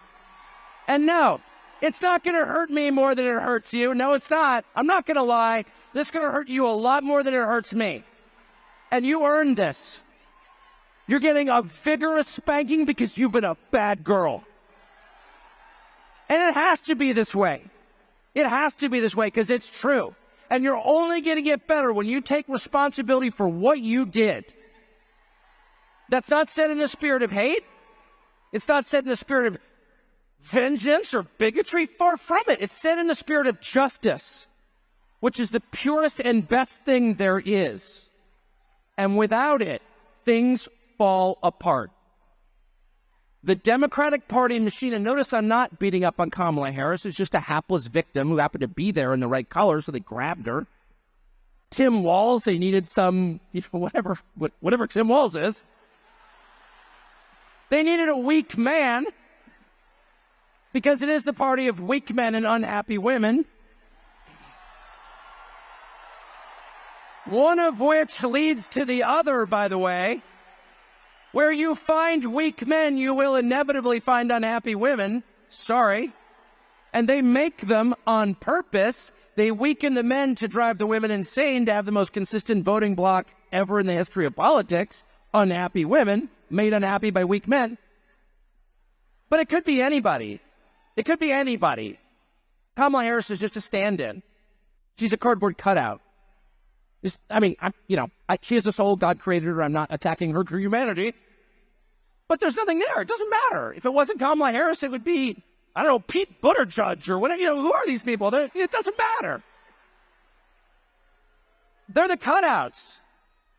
And no, it's not going to hurt me more than it hurts you. No, it's not. I'm not going to lie. This is going to hurt you a lot more than it hurts me. And you earned this. You're getting a vigorous spanking because you've been a bad girl. And it has to be this way. It has to be this way because it's true. And you're only going to get better when you take responsibility for what you did. That's not said in the spirit of hate. It's not said in the spirit of vengeance or bigotry. Far from it. It's said in the spirit of justice, which is the purest and best thing there is. And without it, things fall apart. The Democratic Party machine, and notice I'm not beating up on Kamala Harris, who's just a hapless victim who happened to be there in the right color, so they grabbed her. Tim Walz, they needed some, whatever Tim Walz is. They needed a weak man, because it is the party of weak men and unhappy women. One of which leads to the other, by the way. Where you find weak men, you will inevitably find unhappy women. Sorry. And they make them on purpose. They weaken the men to drive the women insane, to have the most consistent voting bloc ever in the history of politics. Unhappy women, made unhappy by weak men. But it could be anybody. It could be anybody. Kamala Harris is just a stand-in. She's a cardboard cutout. She has a soul. God created her. I'm not attacking her true humanity. But there's nothing there. It doesn't matter. If it wasn't Kamala Harris, it would be, I don't know, Pete Buttigieg or whatever. Who are these people? It doesn't matter. They're the cutouts.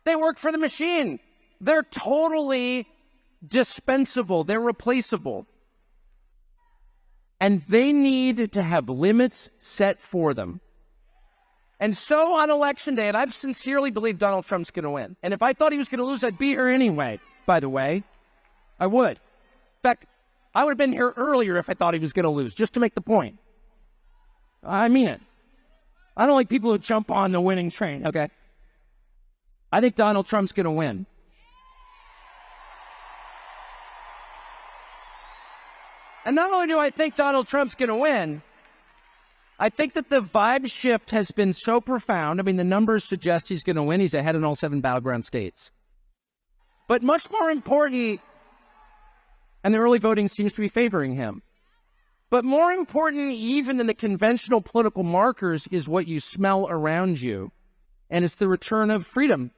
They work for the machine. They're totally dispensable. They're replaceable. And they need to have limits set for them. And so on Election Day, and I sincerely believe Donald Trump's going to win. And if I thought he was going to lose, I'd be here anyway, by the way. I would. In fact, I would have been here earlier if I thought he was going to lose, just to make the point. I mean it. I don't like people who jump on the winning train, okay? I think Donald Trump's going to win. And not only do I think Donald Trump's going to win, I think that the vibe shift has been so profound. I mean, the numbers suggest he's going to win. He's ahead in all 7 battleground states. But much more important, and the early voting seems to be favoring him. But more important even than the conventional political markers is what you smell around you. And it's the return of freedom.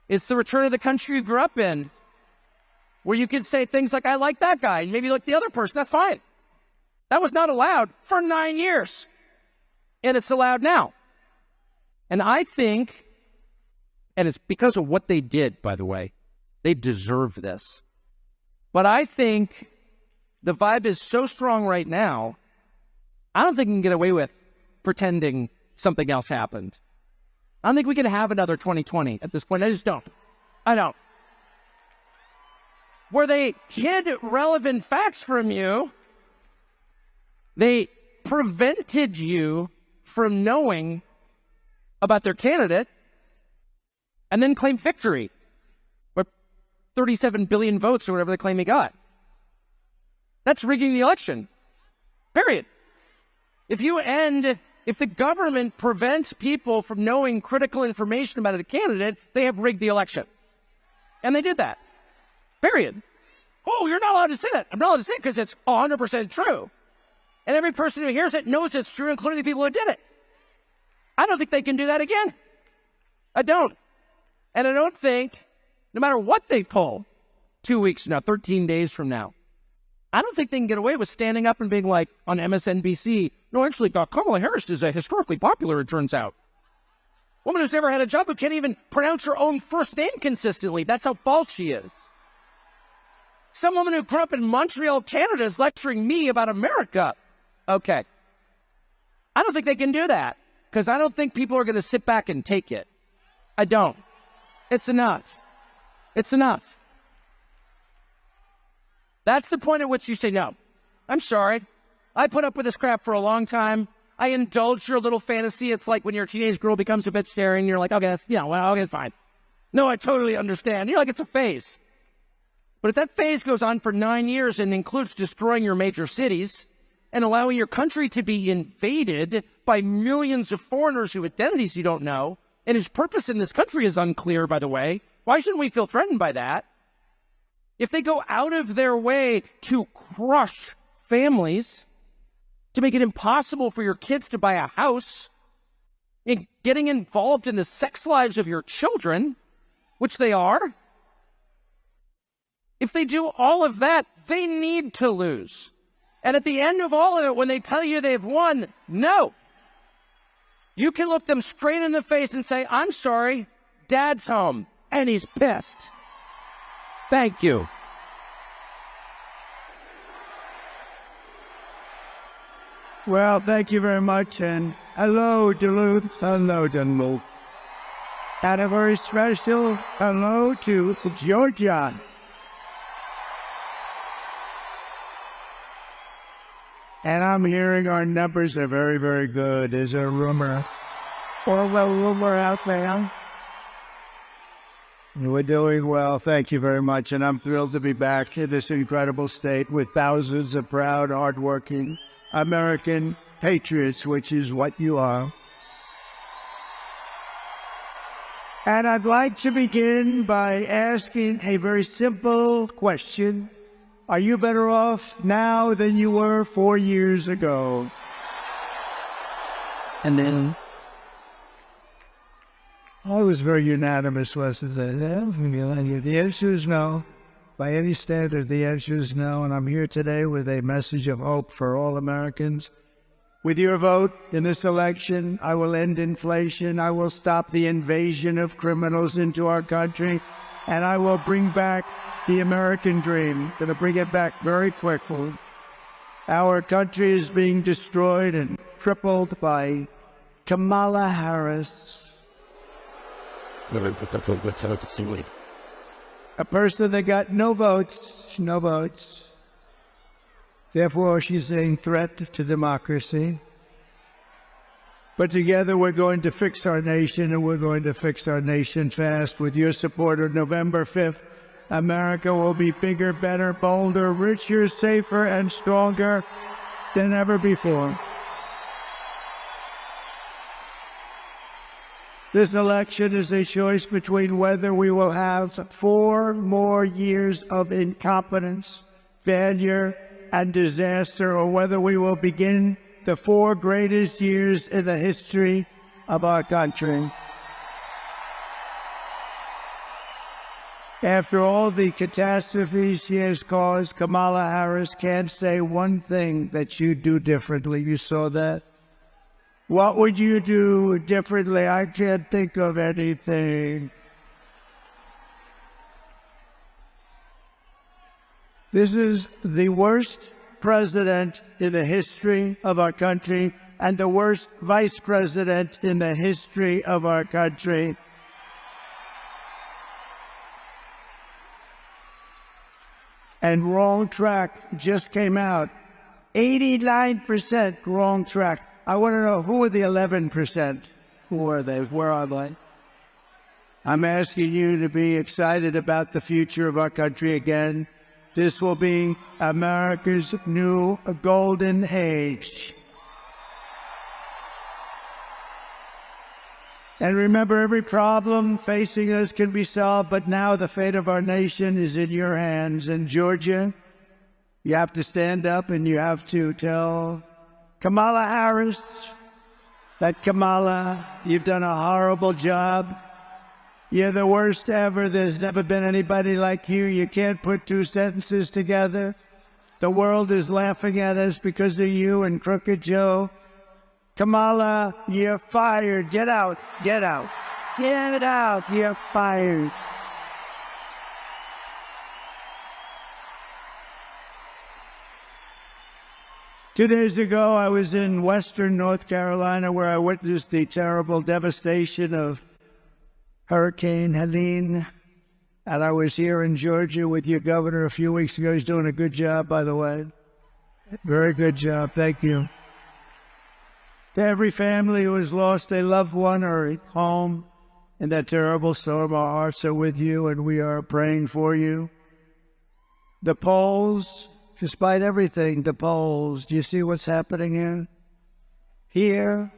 It's the return of the country you grew up in, where you can say things like, I like that guy, and maybe you like the other person. That's fine. That was not allowed for 9 years. And it's allowed now. And I think, and it's because of what they did, by the way, they deserve this. But I think the vibe is so strong right now, I don't think we can get away with pretending something else happened. I don't think we can have another 2020 at this point. I just don't. I don't. Where they hid relevant facts from you, they prevented you from knowing about their candidate, and then claimed victory. Or 37 billion votes or whatever they claim he got. That's rigging the election. Period. If the government prevents people from knowing critical information about a candidate, they have rigged the election. And they did that. Period. Oh, you're not allowed to say that. I'm not allowed to say it because it's 100% true. And every person who hears it knows it's true, including the people who did it. I don't think they can do that again. I don't. And I don't think, no matter what they pull, 2 weeks from now, 13 days from now, I don't think they can get away with standing up and being like on MSNBC, no, actually, Kamala Harris is historically popular, it turns out. Woman who's never had a job who can't even pronounce her own first name consistently. That's how false she is. Some woman who grew up in Montreal, Canada is lecturing me about America. Okay. I don't think they can do that because I don't think people are going to sit back and take it. I don't. It's enough. It's enough. That's the point at which you say, no, I'm sorry. I put up with this crap for a long time. I indulge your little fantasy. It's like when your teenage girl becomes a bit staring, you're like, okay, that's, okay, it's fine. No, I totally understand. You're like, it's a phase. But if that phase goes on for 9 years and includes destroying your major cities and allowing your country to be invaded by millions of foreigners whose identities you don't know, and whose purpose in this country is unclear, by the way, why shouldn't we feel threatened by that? If they go out of their way to crush families, to make it impossible for your kids to buy a house, and getting involved in the sex lives of your children, which they are, if they do all of that, they need to lose. And at the end of all of it, when they tell you they've won, no. You can look them straight in the face and say, I'm sorry, Dad's home, and he's pissed. Thank you. Well, thank you very much, and hello, Duluth. Hello, Duluth. And a very special hello to Georgia. And I'm hearing our numbers are very, very good. There's a rumor. Or a rumor out there. We're doing well. Thank you very much. And I'm thrilled to be back in this incredible state with thousands of proud, hardworking American patriots, which is what you are. And I'd like to begin by asking a very simple question. Are you better off now than you were 4 years ago? And then I was very unanimous, wasn't it? The answer is no. By any standard, the answer is no. And I'm here today with a message of hope for all Americans. With your vote in this election, I will end inflation. I will stop the invasion of criminals into our country. And I will bring back the American dream. Going to bring it back very quickly. Our country is being destroyed and crippled by Kamala Harris. A person that got no votes. Therefore, she's a threat to democracy. But together we're going to fix our nation, and we're going to fix our nation fast. With your support on November 5th, America will be bigger, better, bolder, richer, safer, and stronger than ever before. This election is a choice between whether we will have 4 more years of incompetence, failure, and disaster, or whether we will begin the 4 greatest years in the history of our country. After all the catastrophes she has caused, Kamala Harris can't say one thing that you'd do differently. You saw that? What would you do differently? I can't think of anything. This is the worst president in the history of our country and the worst vice president in the history of our country. And wrong track just came out. 89% wrong track. I want to know, who are the 11%? Who are they? Where are they? I'm asking you to be excited about the future of our country again. This will be America's new golden age. And remember, every problem facing us can be solved, but now the fate of our nation is in your hands. In Georgia, you have to stand up and you have to tell Kamala Harris that, Kamala, you've done a horrible job. You're the worst ever. There's never been anybody like you. You can't put two sentences together. The world is laughing at us because of you and Crooked Joe. Kamala, you're fired. Get out. Get out. Get out. You're fired. Two days ago, I was in western North Carolina where I witnessed the terrible devastation of Hurricane Helene. And I was here in Georgia with your governor a few weeks ago. He's doing a good job, by the way. Very good job. Thank you. To every family who has lost a loved one or a home in that terrible storm, our hearts are with you and we are praying for you. The polls, despite everything, the polls, do you see what's happening here? Here,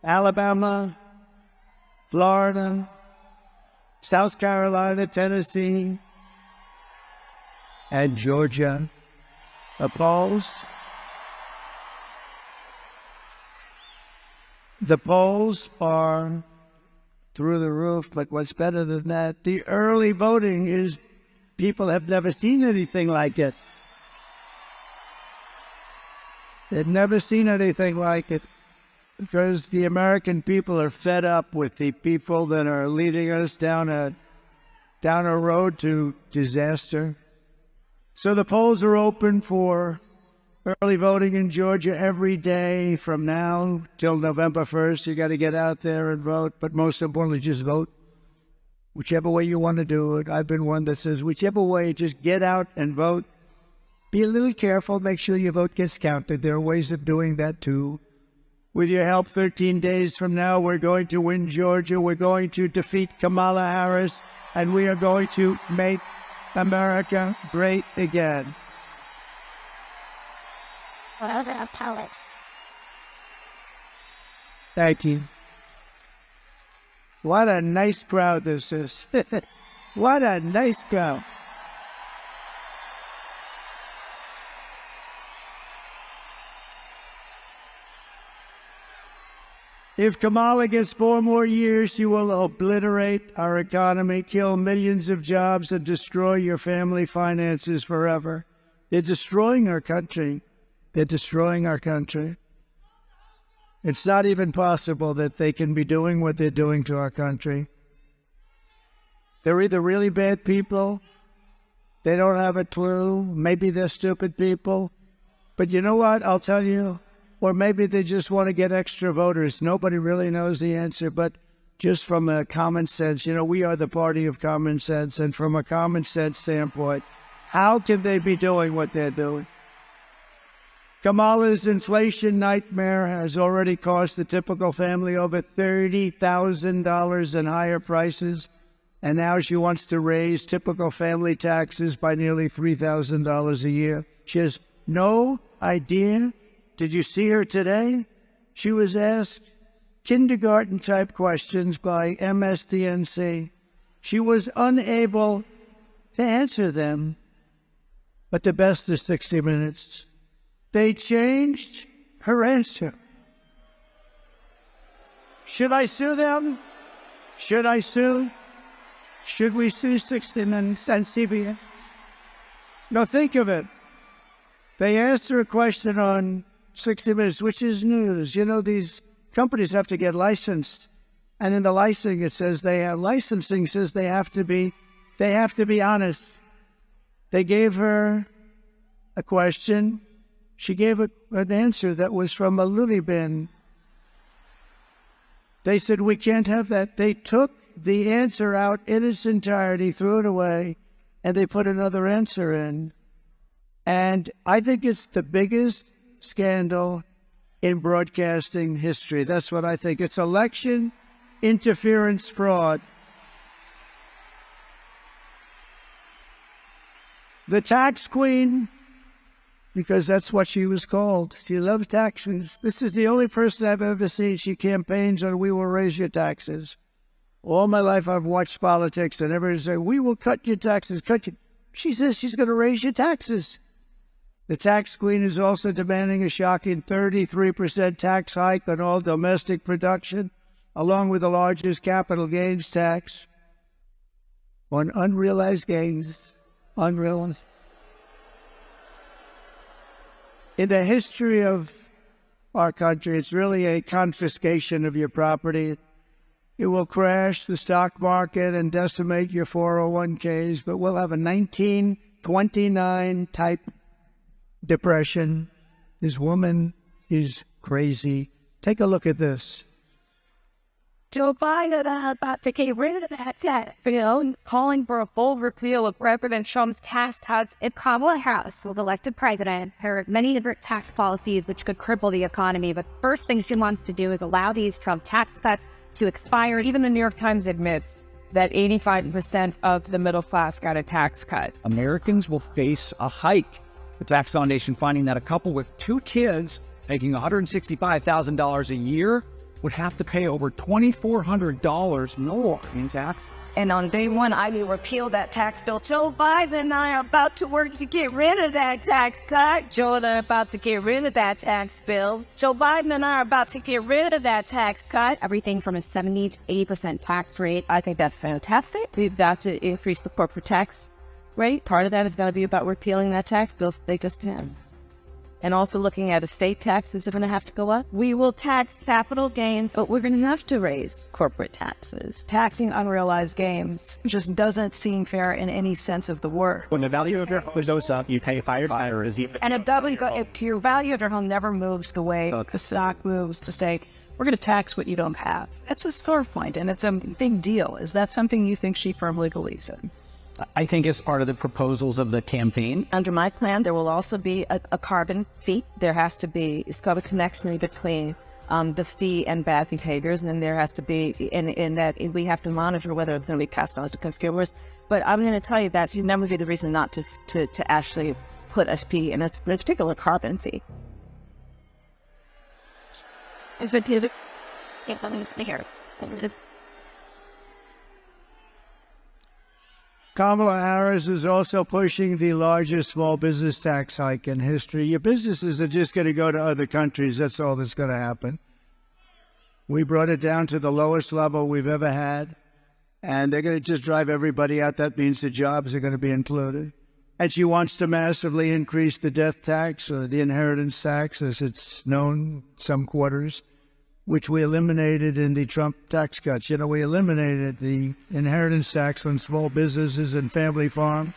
Alabama, Florida, South Carolina, Tennessee, and Georgia. The polls are through the roof, but what's better than that, the early voting is, people have never seen anything like it. They've never seen anything like it because the American people are fed up with the people that are leading us down a road to disaster. So the polls are open for early voting in Georgia every day from now till November 1st. You got to get out there and vote, but most importantly, just vote. Whichever way you want to do it. I've been one that says, whichever way, just get out and vote. Be a little careful. Make sure your vote gets counted. There are ways of doing that too. With your help, 13 days from now, we're going to win Georgia. We're going to defeat Kamala Harris, and we are going to make America great again. Thank you. What a nice crowd this is. What a nice crowd. If Kamala gets 4 more years, she will obliterate our economy, kill millions of jobs, and destroy your family finances forever. They're destroying our country. They're destroying our country. It's not even possible that they can be doing what they're doing to our country. They're either really bad people, they don't have a clue, maybe they're stupid people. But you know what? I'll tell you, or maybe they just want to get extra voters. Nobody really knows the answer, but just from a common sense, we are the party of common sense, and from a common sense standpoint, how can they be doing what they're doing? Kamala's inflation nightmare has already cost the typical family over $30,000 in higher prices, and now she wants to raise typical family taxes by nearly $3,000 a year. She has no idea. Did you see her today? She was asked kindergarten-type questions by MSDNC. She was unable to answer them. But the best is 60 Minutes. They changed her answer. Should I sue them? Should I sue? Should we sue 60 Minutes and CBS? No, think of it. They asked her a question on 60 Minutes, which is news. These companies have to get licensed. And in the licensing, it says they have to be honest. They gave her a question. She gave an answer that was from a lily bin. They said, we can't have that. They took the answer out in its entirety, threw it away, and they put another answer in. And I think it's the biggest scandal in broadcasting history. That's what I think. It's election interference fraud. The tax queen, because that's what she was called. She loves taxes. This is the only person I've ever seen. She campaigns on we will raise your taxes. All my life I've watched politics and everybody say, we will cut your taxes, cut you. She says she's going to raise your taxes. The tax queen is also demanding a shocking 33% tax hike on all domestic production, along with the largest capital gains tax on unrealized gains. Unrealized. In the history of our country, it's really a confiscation of your property. It will crash the stock market and decimate your 401ks, but we'll have a 1929 type depression. This woman is crazy. Take a look at this. Joe Biden about to get rid of that tax bill, calling for a full repeal of President Trump's tax cuts. If Kamala Harris was elected president, there are many different tax policies which could cripple the economy. But the first thing she wants to do is allow these Trump tax cuts to expire. Even the New York Times admits that 85% of the middle class got a tax cut. Americans will face a hike. The Tax Foundation finding that a couple with 2 kids making $165,000 a year would have to pay over $2,400 more in tax. And on day one, I will repeal that tax bill. Joe Biden and I are about to work to get rid of that tax cut. Joe and I are about to get rid of that tax bill. Joe Biden and I are about to get rid of that tax cut. Everything from a 70 to 80% tax rate. I think that's fantastic. We've got to increase the corporate tax rate. Part of that is going to be about repealing that tax bill if they just can. And also looking at estate taxes are going to have to go up. We will tax capital gains, but we're going to have to raise corporate taxes. Taxing unrealized gains just doesn't seem fair in any sense of the word. When the value of your home goes up, you pay higher taxes. And it doesn't go, if your value of your home never moves the way the stock moves to say, we're going to tax what you don't have. That's a sore point, and it's a big deal. Is that something you think she firmly believes in? I think it's part of the proposals of the campaign. Under my plan, there will also be a carbon fee. There has to be, it's got a connection between the fee and bad behaviors, and then there has to be, in that we have to monitor whether it's going to be passed on to consumers. But I'm going to tell you that that would be the reason not to actually put a fee in a particular carbon fee. Kamala Harris is also pushing the largest small business tax hike in history. Your businesses are just going to go to other countries. That's all that's going to happen. We brought it down to the lowest level we've ever had, and they're going to just drive everybody out. That means the jobs are going to be included. And she wants to massively increase the death tax, or the inheritance tax, as it's known, some quarters, which we eliminated in the Trump tax cuts. You know, we eliminated the inheritance tax on small businesses and family farms.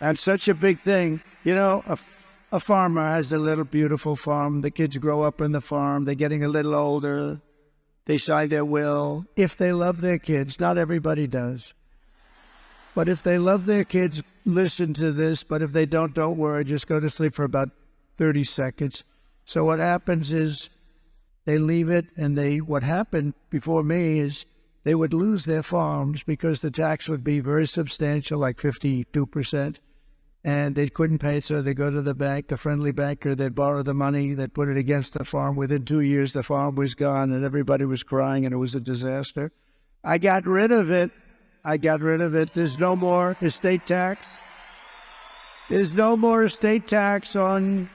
That's such a big thing. You know, a farmer has a little beautiful farm. The kids grow up in the farm. They're getting a little older. They sign their will. If they love their kids, not everybody does. But if they love their kids, listen to this. But if they don't worry. Just go to sleep for about 30 seconds. So what happens is, they leave it, and what happened before me is they would lose their farms because the tax would be very substantial, like 52%, and they couldn't pay, so they go to the bank, the friendly banker, they'd borrow the money, they'd put it against the farm. Within 2 years, the farm was gone, and everybody was crying, and it was a disaster. I got rid of it. There's no more estate tax. There's no more estate tax on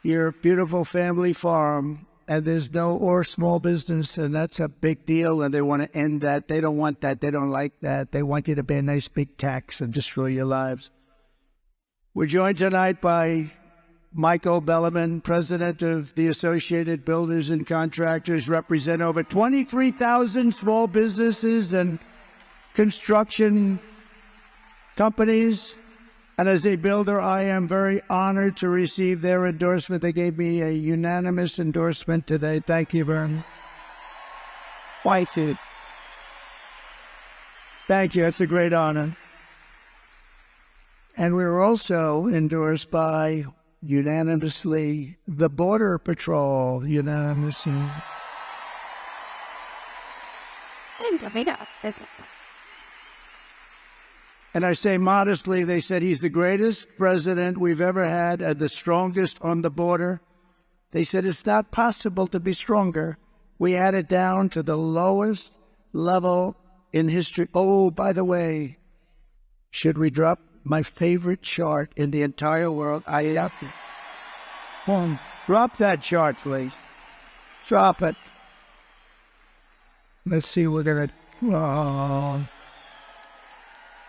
your beautiful family farm, and there's no or small business, and that's a big deal, and they want to end that. They don't want that. They don't like that. They want you to pay a nice big tax and destroy your lives. We're joined tonight by Michael Belliman, president of the Associated Builders and Contractors, represent over 23,000 small businesses and construction companies. And as a builder, I am very honored to receive their endorsement. They gave me a unanimous endorsement today. Thank you very much. Thank you. It's a great honor. And we were also endorsed by, unanimously, the Border Patrol, unanimously. And I say modestly, they said he's the greatest president we've ever had and the strongest on the border. They said it's not possible to be stronger. We had it down to the lowest level in history. Oh, by the way, should we drop my favorite chart in the entire world? I have to. Drop that chart, please. Drop it. Let's see, we're going to... Oh.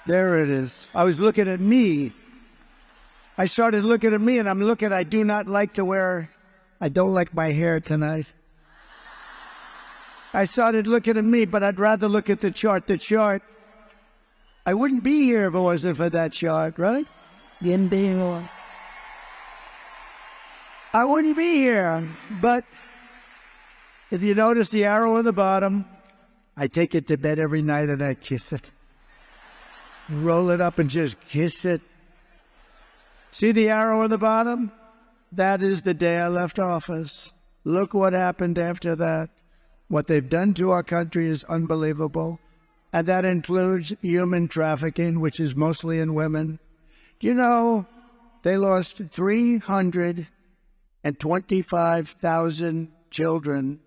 There it is. I was looking at me. I started looking at me, and I'm looking, I do not like to wear... I don't like my hair tonight. I started looking at me, but I'd rather look at the chart. The chart. I wouldn't be here if it wasn't for that chart, right? I wouldn't be here. But if you notice the arrow on the bottom, I take it to bed every night and I kiss it. Roll it up and just kiss it. See the arrow on the bottom? That is the day I left office. Look what happened after that. What they've done to our country is unbelievable. And that includes human trafficking, which is mostly in women. You know, they lost 325,000 children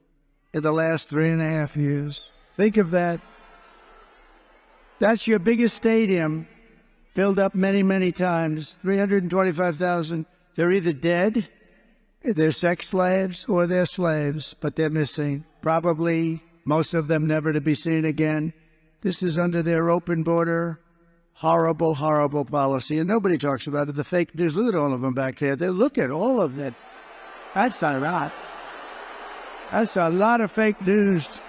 in the last 3.5 years. Think of that. That's your biggest stadium, filled up many, many times. 325,000. They're either dead, they're sex slaves, or they're slaves, but they're missing. Probably most of them never to be seen again. This is under their open border, horrible, horrible policy. And nobody talks about it. The fake news, look at all of them back there. They look at all of that. That's a lot. That's a lot of fake news.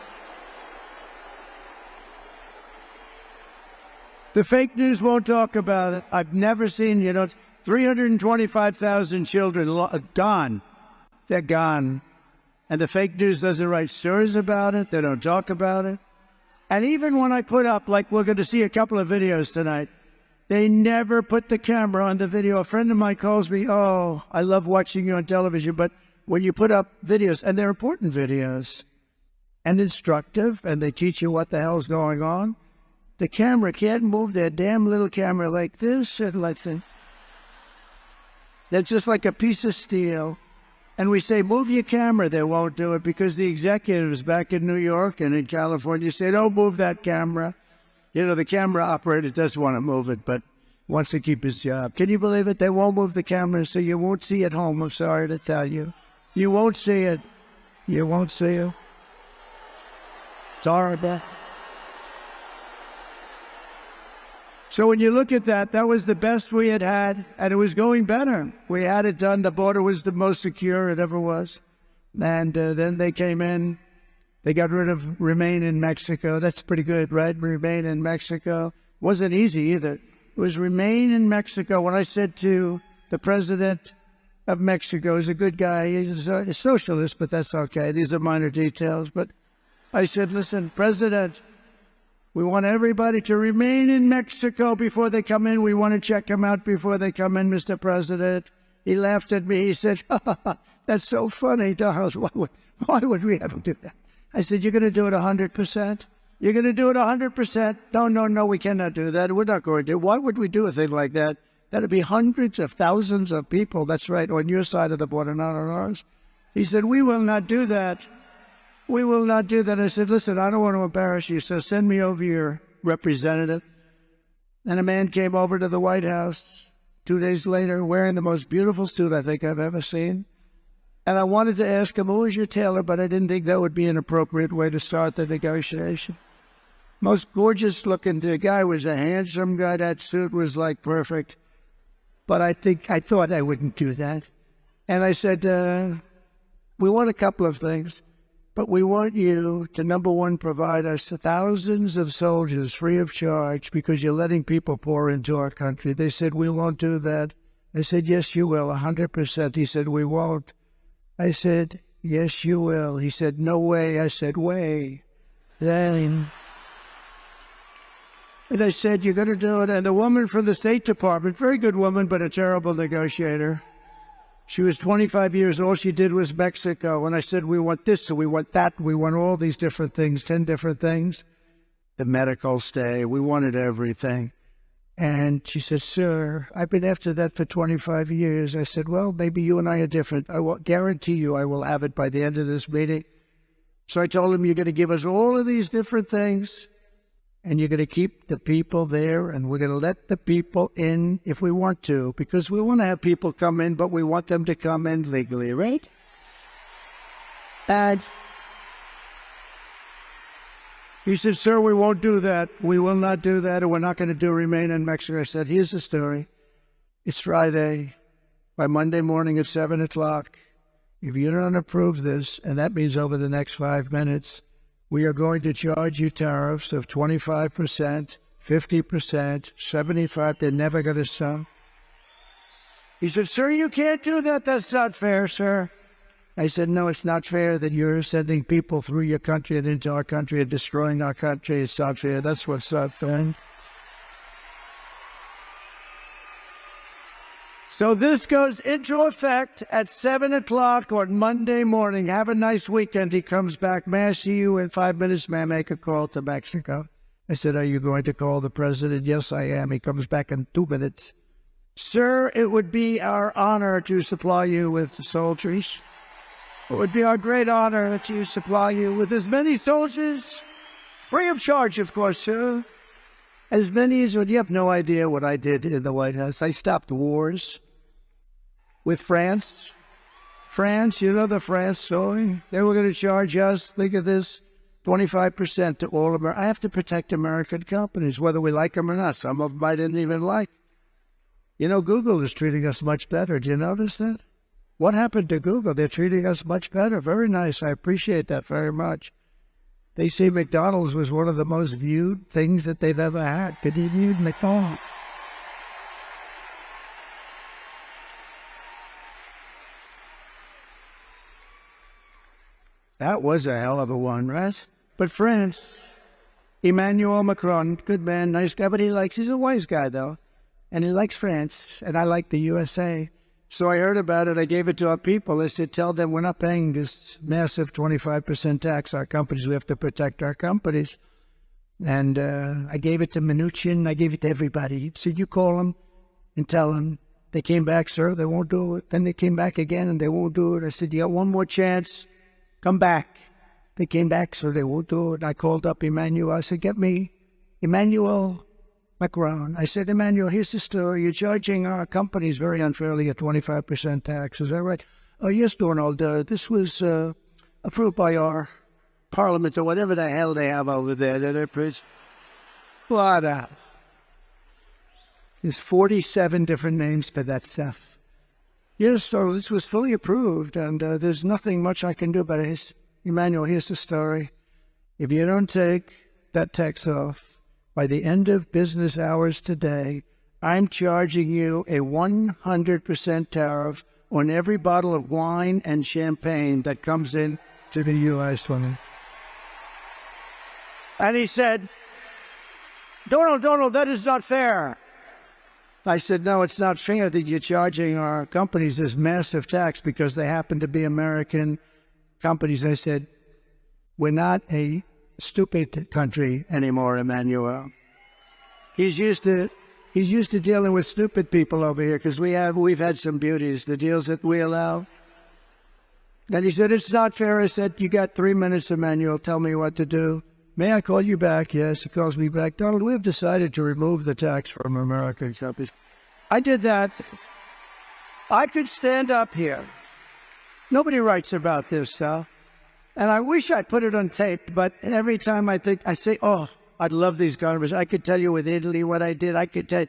The fake news won't talk about it. I've never seen, 325,000 children gone. They're gone. And the fake news doesn't write stories about it. They don't talk about it. And even when I put up, like we're going to see a couple of videos tonight, they never put the camera on the video. A friend of mine calls me, oh, I love watching you on television, but when you put up videos, and they're important videos, and instructive, and they teach you what the hell's going on, the camera can't move their damn little camera like this and like that. They're just like a piece of steel. And we say, move your camera. They won't do it because the executives back in New York and in California say, don't move that camera. The camera operator does want to move it, but wants to keep his job. Can you believe it? They won't move the camera, so you won't see it at home. I'm sorry to tell you. You won't see it. You won't see it. Sorry about that. So when you look at that, that was the best we had, and it was going better. We had it done. The border was the most secure it ever was. And then they came in. They got rid of Remain in Mexico. That's pretty good, right? Remain in Mexico. Wasn't easy either. It was Remain in Mexico. When I said to the president of Mexico, he's a good guy. He's a socialist, but that's okay. These are minor details. But I said, listen, President, we want everybody to remain in Mexico before they come in. We want to check them out before they come in, Mr. President. He laughed at me. He said, that's so funny, Donald. Why would we ever do that? I said, you're going to do it 100%? You're going to do it 100%? No, we cannot do that. We're not going to. Why would we do a thing like that? That would be hundreds of thousands of people. That's right, on your side of the border, not on ours. He said, we will not do that. We will not do that. I said, listen, I don't want to embarrass you, so send me over your representative. And a man came over to the White House 2 days later wearing the most beautiful suit I think I've ever seen. And I wanted to ask him, who is your tailor? But I didn't think that would be an appropriate way to start the negotiation. Most gorgeous looking guy, was a handsome guy. That suit was like perfect. But I thought I wouldn't do that. And I said, we want a couple of things. But we want you to, number one, provide us thousands of soldiers free of charge because you're letting people pour into our country. They said, we won't do that. I said, yes, you will, 100%. He said, we won't. I said, yes, you will. He said, no way. I said, way. Then And I said, you're going to do it. And the woman from the State Department, very good woman, but a terrible negotiator. She was 25 years old. All she did was Mexico. And I said, we want this, and we want that. We want all these different things, 10 different things. The medical stay. We wanted everything. And she said, sir, I've been after that for 25 years. I said, well, maybe you and I are different. I will guarantee you I will have it by the end of this meeting. So I told him, you're going to give us all of these different things, and you're going to keep the people there, and we're going to let the people in if we want to, because we want to have people come in, but we want them to come in legally, right? And he said, sir, we won't do that. We will not do that, and we're not going to do remain in Mexico. I said, here's the story. It's Friday. By Monday morning at 7 o'clock, if you don't approve this, and that means over the next 5 minutes, we are going to charge you tariffs of 25%, 50%, 75%. They're never going to stop. He said, sir, you can't do that. That's not fair, sir. I said, no, it's not fair that you're sending people through your country and into our country and destroying our country. It's not fair. That's what's not fair. So this goes into effect at 7 o'clock on Monday morning. Have a nice weekend. He comes back. May I see you in 5 minutes? May I make a call to Mexico? I said, are you going to call the president? Yes, I am. He comes back in 2 minutes. Sir, it would be our honor to supply you with soldiers. It would be our great honor to supply you with as many soldiers, free of charge, of course, sir. As many as you have no idea what I did in the White House. I stopped wars with France. France, you know the France story? They were going to charge us, think of this, 25% to all America. I have to protect American companies, whether we like them or not. Some of them I didn't even like. You know, Google is treating us much better. Do you notice that? What happened to Google? They're treating us much better. Very nice. I appreciate that very much. They say McDonald's was one of the most viewed things that they've ever had. Could you view McDonald's? That was a hell of a one, right? But France, Emmanuel Macron, good man, nice guy, but he's a wise guy, though. And he likes France, and I like the USA. So I heard about it. I gave it to our people. I said, tell them we're not paying this massive 25% tax. Our companies, we have to protect our companies. And I gave it to Mnuchin. I gave it to everybody. So you call them and tell them. They came back, sir, they won't do it. Then they came back again, and they won't do it. I said, you got one more chance. Come back. They came back, so they won't do it. I called up Emmanuel. I said, get me Emmanuel Macron. I said, Emmanuel, here's the story. You're charging our companies very unfairly a 25% tax. Is that right? Oh, yes, Donald. This was approved by our parliament or whatever the hell they have over there. What? There's 47 different names for that stuff. Yes, so this was fully approved, and there's nothing much I can do about it. Emmanuel, here's the story. If you don't take that tax off, by the end of business hours today, I'm charging you a 100% tariff on every bottle of wine and champagne that comes in to the U.S. And he said, Donald, that is not fair. I said, no, it's not fair that you're charging our companies this massive tax because they happen to be American companies. I said, we're not a stupid country anymore, Emmanuel. He's used to dealing with stupid people over here because we've had some beauties, the deals that we allow. And he said, it's not fair. I said, you got 3 minutes, Emmanuel. Tell me what to do. May I call you back? Yes, he calls me back. Donald, we have decided to remove the tax from American companies. I did that. I could stand up here. Nobody writes about this, Sal. And I wish I put it on tape, but every time I say, oh, I'd love these conversations. I could tell you with Italy what I did. I could tell you.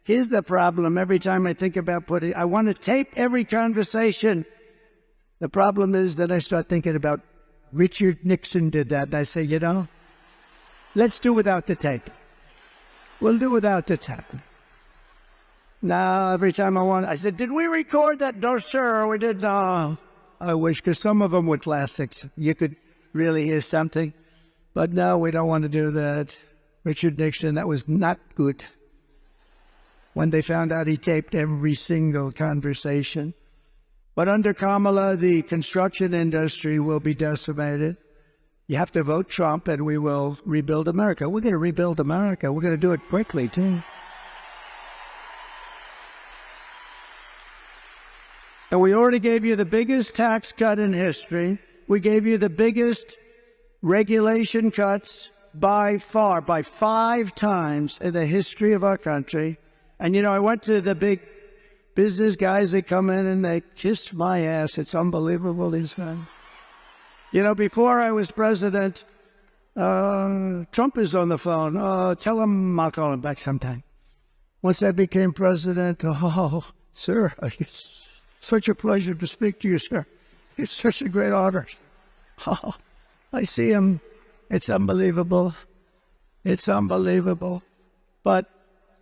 Here's the problem. Every time I think about I want to tape every conversation. The problem is that I start thinking about Richard Nixon did that. And I say, let's do without the tape. We'll do without the tape. Now, every time I said, did we record that? No, sir, we did not. I wish, because some of them were classics. You could really hear something. But no, we don't want to do that. Richard Nixon. That was not good. When they found out he taped every single conversation. But under Kamala, the construction industry will be decimated. You have to vote Trump and we will rebuild America. We're going to rebuild America. We're going to do it quickly, too. And we already gave you the biggest tax cut in history. We gave you the biggest regulation cuts by far, by 5 times in the history of our country. And, you know, I went to the big business guys that come in and they kissed my ass. It's unbelievable, these guys. You know, before I was president, Trump is on the phone. Tell him I'll call him back sometime. Once I became president, oh, sir, it's such a pleasure to speak to you, sir. It's such a great honor. Oh, I see him. It's unbelievable. It's unbelievable. But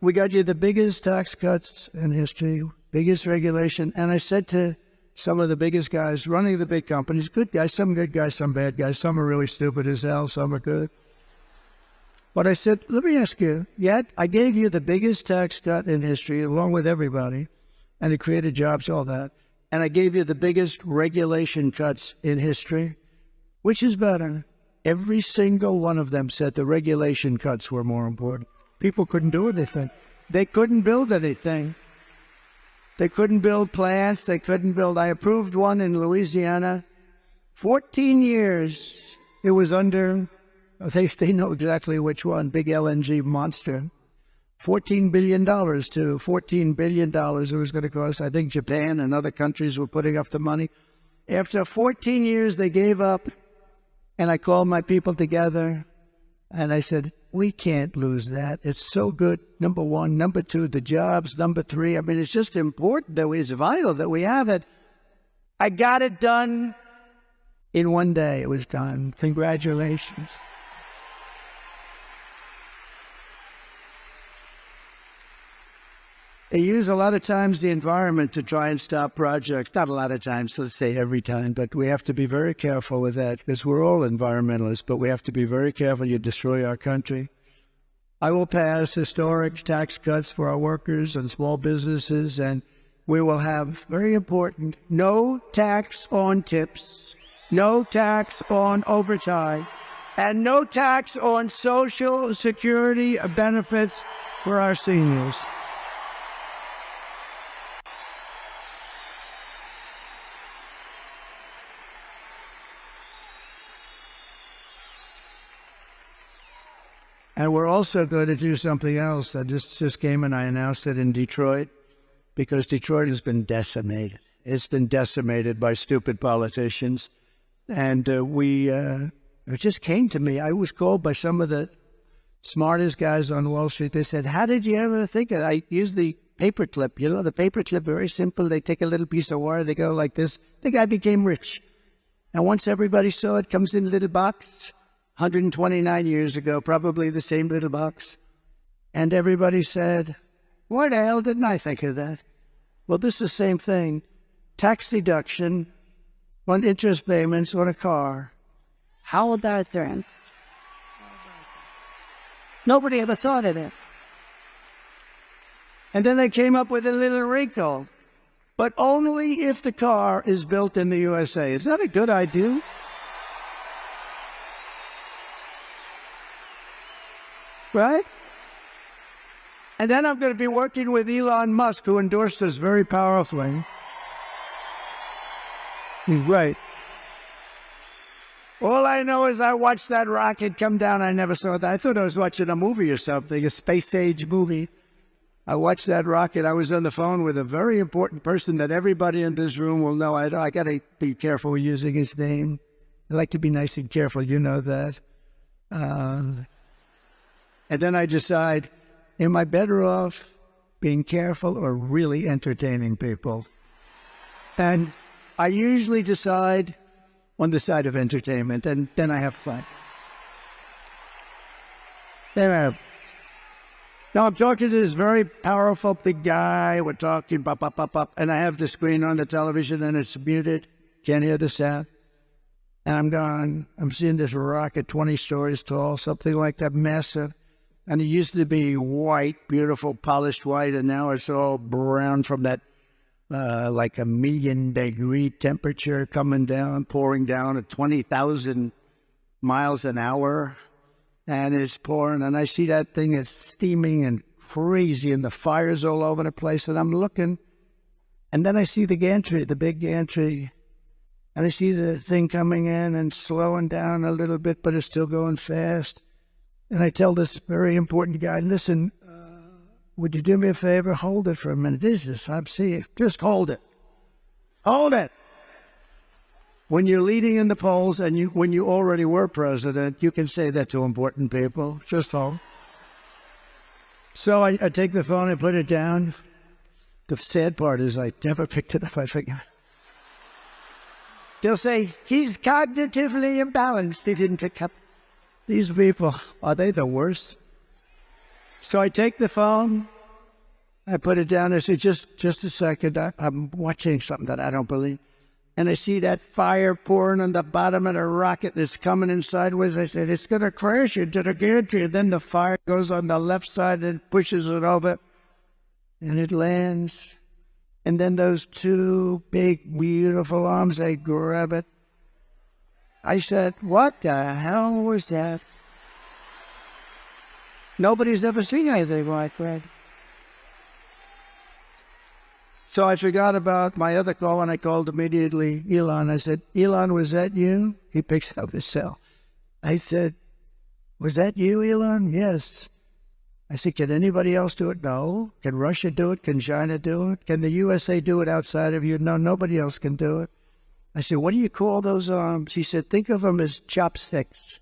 we got you the biggest tax cuts in history, biggest regulation. And I said to some of the biggest guys running the big companies, good guys, some good guys, some bad guys, some are really stupid as hell, some are good. But I said, let me ask you, I gave you the biggest tax cut in history, along with everybody, and it created jobs, all that. And I gave you the biggest regulation cuts in history. Which is better? Every single one of them said the regulation cuts were more important. People couldn't do anything. They couldn't build anything. They couldn't build plants. They couldn't build. I approved one in Louisiana. 14 years it was under, they know exactly which one, big LNG monster. $14 billion to $14 billion it was going to cost. I think Japan and other countries were putting up the money. After 14 years, they gave up. And I called my people together. And I said, we can't lose that. It's so good, number one. Number two, the jobs. Number three, I mean, it's just important that it's vital that we have it. I got it done in one day. It was done. Congratulations. They use a lot of times the environment to try and stop projects. Not a lot of times, let's say every time, but we have to be very careful with that because we're all environmentalists, but we have to be very careful you destroy our country. I will pass historic tax cuts for our workers and small businesses, and we will have, very important, no tax on tips, no tax on overtime, and no tax on Social Security benefits for our seniors. And we're also going to do something else that just came and I announced it in Detroit, because Detroit has been decimated. It's been decimated by stupid politicians. And it just came to me. I was called by some of the smartest guys on Wall Street. They said, how did you ever think of it? I use the paper clip. You know, the paper clip, very simple. They take a little piece of wire, they go like this. The guy became rich. And once everybody saw it, comes in a little box. 129 years ago, probably the same little box. And everybody said, why the hell didn't I think of that? Well, this is the same thing. Tax deduction on interest payments on a car. How would that sound? Nobody ever thought of it. And then they came up with a little wrinkle. But only if the car is built in the USA. Is that a good idea? Right? And then I'm going to be working with Elon Musk, who endorsed us very powerfully. He's great. All I know is I watched that rocket come down. I never saw that. I thought I was watching a movie or something, a space-age movie. I watched that rocket. I was on the phone with a very important person that everybody in this room will know. I got to be careful using his name. I like to be nice and careful. You know that. And then I decide, am I better off being careful or really entertaining people? And I usually decide on the side of entertainment, and then I have fun. Now I'm talking to this very powerful big guy. We're talking, pop, pop, pop, pop, and I have the screen on the television, and it's muted. Can't hear the sound. And I'm seeing this rocket 20 stories tall, something like that, massive. And it used to be white, beautiful, polished white, and now it's all brown from that like 1,000,000-degree temperature coming down, pouring down at 20,000 miles an hour. And it's pouring, and I see that thing is steaming and crazy, and the fire's all over the place, and I'm looking, and then I see the gantry, the big gantry, and I see the thing coming in and slowing down a little bit, but it's still going fast. And I tell this very important guy, listen, would you do me a favor? Hold it for a minute. I'm seeing, just hold it. Hold it. When you're leading in the polls and when you already were president, you can say that to important people. Just hold. So I take the phone and put it down. The sad part is I never picked it up. I forgot. They'll say, he's cognitively imbalanced. He didn't pick up. These people, are they the worst? So I take the phone, I put it down, I say, just a second, I'm watching something that I don't believe. And I see that fire pouring on the bottom of the rocket that's coming in sideways. I said, it's going to crash into the gantry. And then the fire goes on the left side and pushes it over. And it lands. And then those two big, beautiful arms, they grab it. I said, what the hell was that? Nobody's ever seen anything like that. So I forgot about my other call, and I called immediately Elon. I said, Elon, was that you? He picks up his cell. I said, was that you, Elon? Yes. I said, can anybody else do it? No. Can Russia do it? Can China do it? Can the USA do it outside of you? No, nobody else can do it. I said, what do you call those arms? He said, think of them as chopsticks.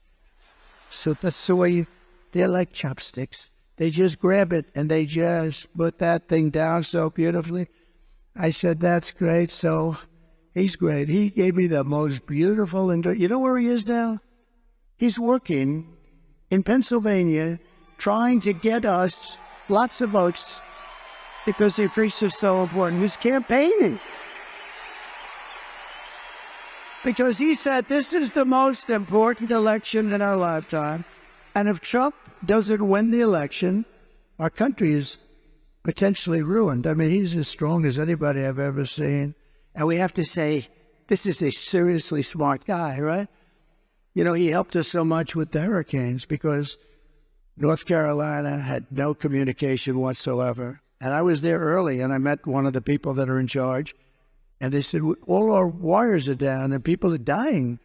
So that's the way they're like chopsticks. They just grab it and they just put that thing down so beautifully. I said, that's great. So he's great. He gave me the most beautiful, you know where he is now? He's working in Pennsylvania trying to get us lots of votes because the priests are so important. He's campaigning. Because he said this is the most important election in our lifetime. And if Trump doesn't win the election, our country is potentially ruined. I mean, he's as strong as anybody I've ever seen. And we have to say, this is a seriously smart guy, right? You know, he helped us so much with the hurricanes because North Carolina had no communication whatsoever. And I was there early, and I met one of the people that are in charge. And they said, all our wires are down and people are dying.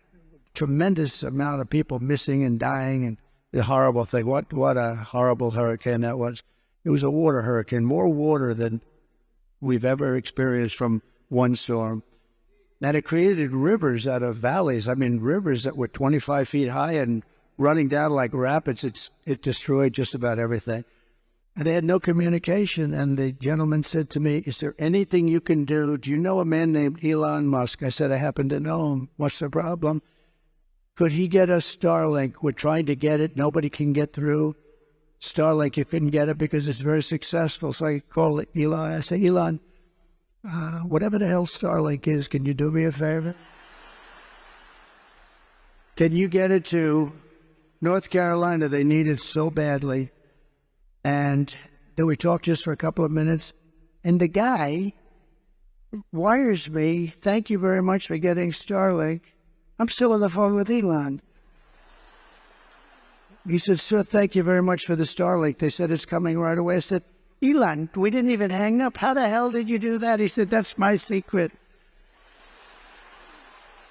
Tremendous amount of people missing and dying, and the horrible thing. What a horrible hurricane that was. It was a water hurricane, more water than we've ever experienced from one storm. And it created rivers out of valleys. I mean, rivers that were 25 feet high and running down like rapids. It destroyed just about everything. And they had no communication. And the gentleman said to me, is there anything you can do? Do you know a man named Elon Musk? I said, I happen to know him. What's the problem? Could he get us Starlink? We're trying to get it. Nobody can get through. Starlink, you couldn't get it because it's very successful. So I called Elon. I said, Elon, whatever the hell Starlink is, can you do me a favor? Can you get it to North Carolina? They need it so badly. And then we talked just for a couple of minutes. And the guy wires me, thank you very much for getting Starlink. I'm still on the phone with Elon. He said, sir, thank you very much for the Starlink. They said it's coming right away. I said, Elon, we didn't even hang up. How the hell did you do that? He said, that's my secret.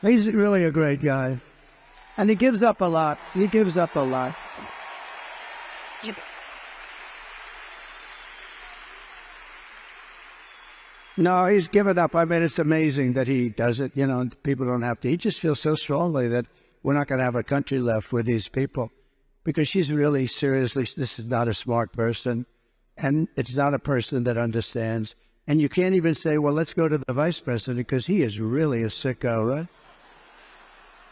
He's really a great guy. And he gives up a lot. He gives up a lot. No, he's given up. I mean, it's amazing that he does it. You know, people don't have to. He just feels so strongly that we're not going to have a country left with these people. Because she's really seriously, this is not a smart person. And it's not a person that understands. And you can't even say, well, let's go to the vice president because he is really a sicko, right?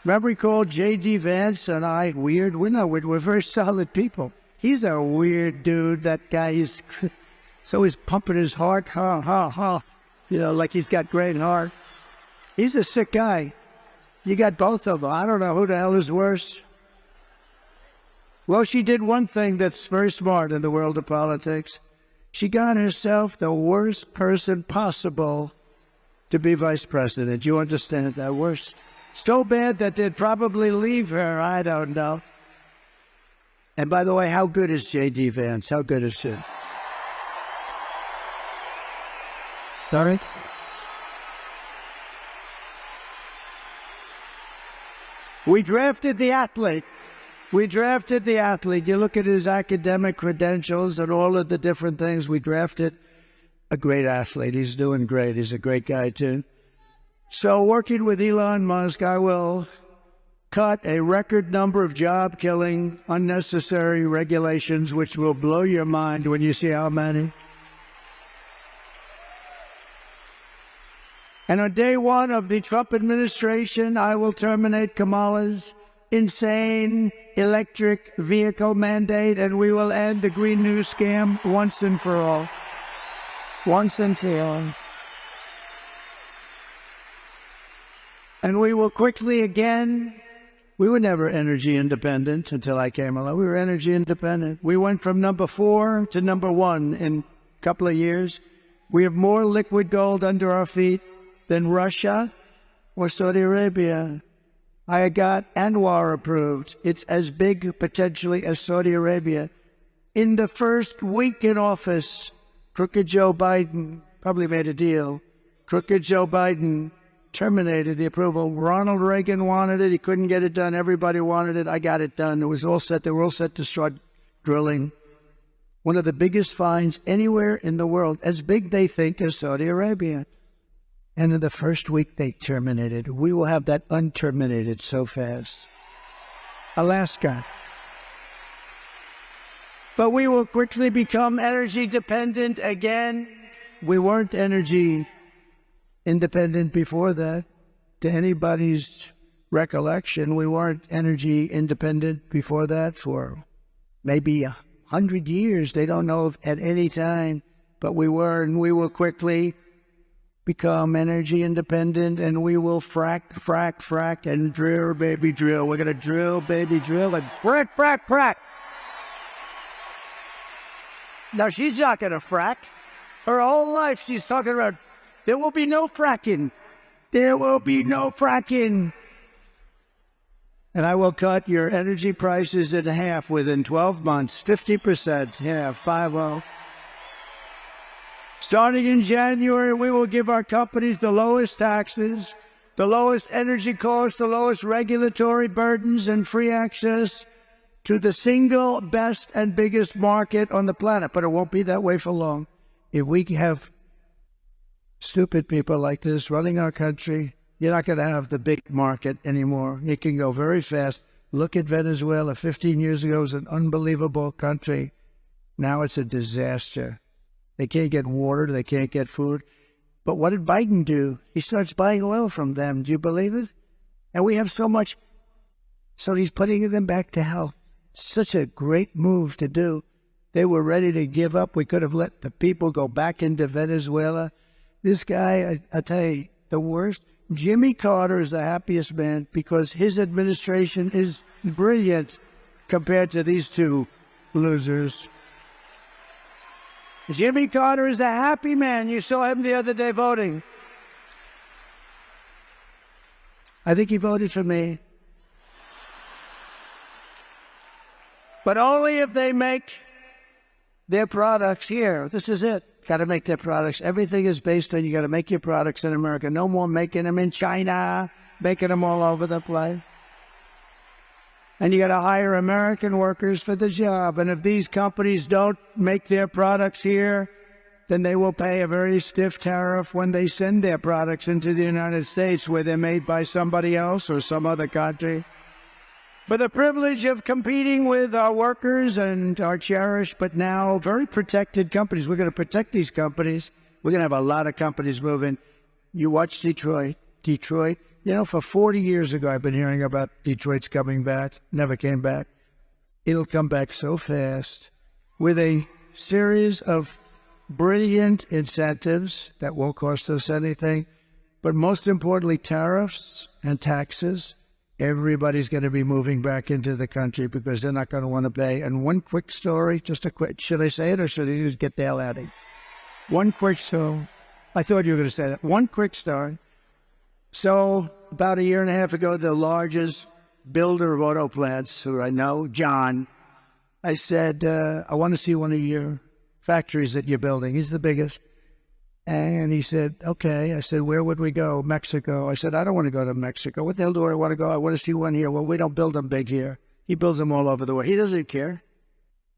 Remember he called J.D. Vance and I weird? We're very solid people. He's a weird dude, that guy. He's pumping his heart, you know, like he's got great heart. He's a sick guy. You got both of them. I don't know who the hell is worse. Well, she did one thing that's very smart in the world of politics. She got herself the worst person possible to be vice president. You understand that? Worst. So bad that they'd probably leave her. I don't know. And by the way, how good is J.D. Vance? How good is she? Sorry? We drafted the athlete. We drafted the athlete. You look at his academic credentials and all of the different things. We drafted a great athlete. He's doing great. He's a great guy, too. So working with Elon Musk, I will cut a record number of job-killing, unnecessary regulations, which will blow your mind when you see how many. And on day one of the Trump administration, I will terminate Kamala's insane electric vehicle mandate, and we will end the Green New scam once and for all. Once and for all. And we will quickly again, we were never energy independent until I came along. We were energy independent. We went from number 4 to number 1 in a couple of years. We have more liquid gold under our feet than Russia or Saudi Arabia. I got Anwar approved. It's as big potentially as Saudi Arabia. In the first week in office, crooked Joe Biden probably made a deal. Crooked Joe Biden terminated the approval. Ronald Reagan wanted it. He couldn't get it done. Everybody wanted it. I got it done. It was all set. They were all set to start drilling. One of the biggest finds anywhere in the world, as big they think as Saudi Arabia. And in the first week, they terminated. We will have that unterminated so fast. Alaska. But we will quickly become energy dependent again. We weren't energy independent before that. To anybody's recollection, we weren't energy independent before that for maybe 100 years. They don't know if at any time, but we were, and we will quickly become energy independent, and we will frack, and drill, baby, drill. We're going to drill, baby, drill, and frack. Now, she's not going to frack. Her whole life, she's talking about, there will be no fracking. There will be no fracking. And I will cut your energy prices in half within 12 months, 50%, yeah, 50. Starting in January, we will give our companies the lowest taxes, the lowest energy costs, the lowest regulatory burdens, and free access to the single best and biggest market on the planet. But it won't be that way for long. If we have stupid people like this running our country, you're not going to have the big market anymore. It can go very fast. Look at Venezuela. 15 years ago, it was an unbelievable country. Now it's a disaster. They can't get water. They can't get food. But what did Biden do? He starts buying oil from them. Do you believe it? And we have so much. So he's putting them back to health. Such a great move to do. They were ready to give up. We could have let the people go back into Venezuela. This guy, I tell you, the worst. Jimmy Carter is the happiest man because his administration is brilliant compared to these two losers. Jimmy Carter is a happy man. You saw him the other day voting. I think he voted for me. But only if they make their products here. This is it. Got to make their products. Everything is based on you got to make your products in America. No more making them in China, making them all over the place. And you got to hire American workers for the job. And if these companies don't make their products here, then they will pay a very stiff tariff when they send their products into the United States where they're made by somebody else or some other country. For the privilege of competing with our workers and our cherished but now very protected companies. We're going to protect these companies. We're going to have a lot of companies moving. You watch Detroit. You know, for 40 years ago, I've been hearing about Detroit's coming back. Never came back. It'll come back so fast with a series of brilliant incentives that won't cost us anything. But most importantly, tariffs and taxes everybody's going to be moving back into the country because they're not going to want to pay. And one quick story, just a quick, should I say it or should I just get the hell out of here? One quick story. I thought you were going to say that. One quick story. So about a year and a half ago, the largest builder of auto plants, who I know, John, I said, I want to see one of your factories that you're building. He's the biggest. And he said, okay. I said, where would we go? Mexico. I said, I don't want to go to Mexico. What the hell do I want to go? I want to see one here. Well, we don't build them big here. He builds them all over the world. He doesn't care.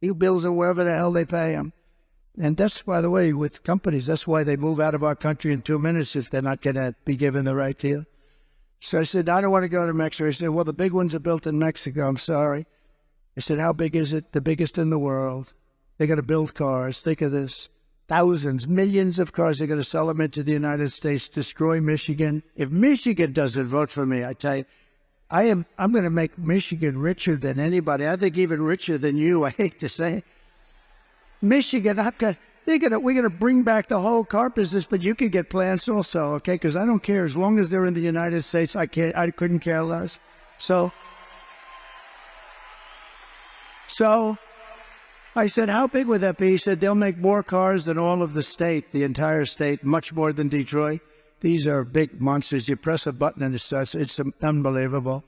He builds them wherever the hell they pay him. And that's, by the way, with companies, that's why they move out of our country in 2 minutes if they're not going to be given the right deal. So I said, I don't want to go to Mexico. He said, well, the big ones are built in Mexico. I'm sorry. I said, how big is it? The biggest in the world. They're going to build cars. Think of this. Thousands, millions of cars. They're going to sell them into the United States, destroy Michigan. If Michigan doesn't vote for me, I tell you, I'm going to make Michigan richer than anybody. I think even richer than you. I hate to say it. Michigan, we're going to bring back the whole car business, but you can get plants also, okay? Because I don't care. As long as they're in the United States, I couldn't care less. So I said, how big would that be? He said, they'll make more cars than all of the state, the entire state, much more than Detroit. These are big monsters. You press a button and it's unbelievable.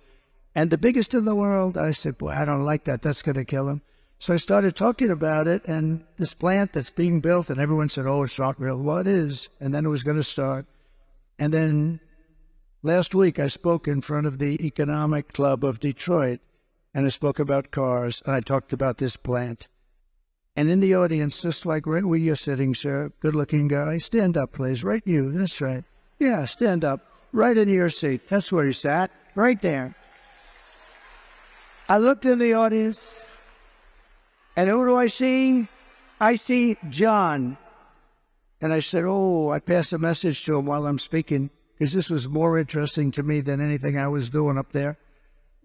And the biggest in the world. I said, boy, I don't like that. That's going to kill them. So I started talking about it, and this plant that's being built, and everyone said, oh, it's not real. Well, it is. And then it was going to start. And then last week I spoke in front of the Economic Club of Detroit, and I spoke about cars, and I talked about this plant. And in the audience, just like right where you're sitting, sir, good-looking guy, stand up, please. Right you, that's right. Yeah, stand up. Right in your seat. That's where you sat, right there. I looked in the audience, and who do I see? I see John. And I said, oh, I passed a message to him while I'm speaking, because this was more interesting to me than anything I was doing up there.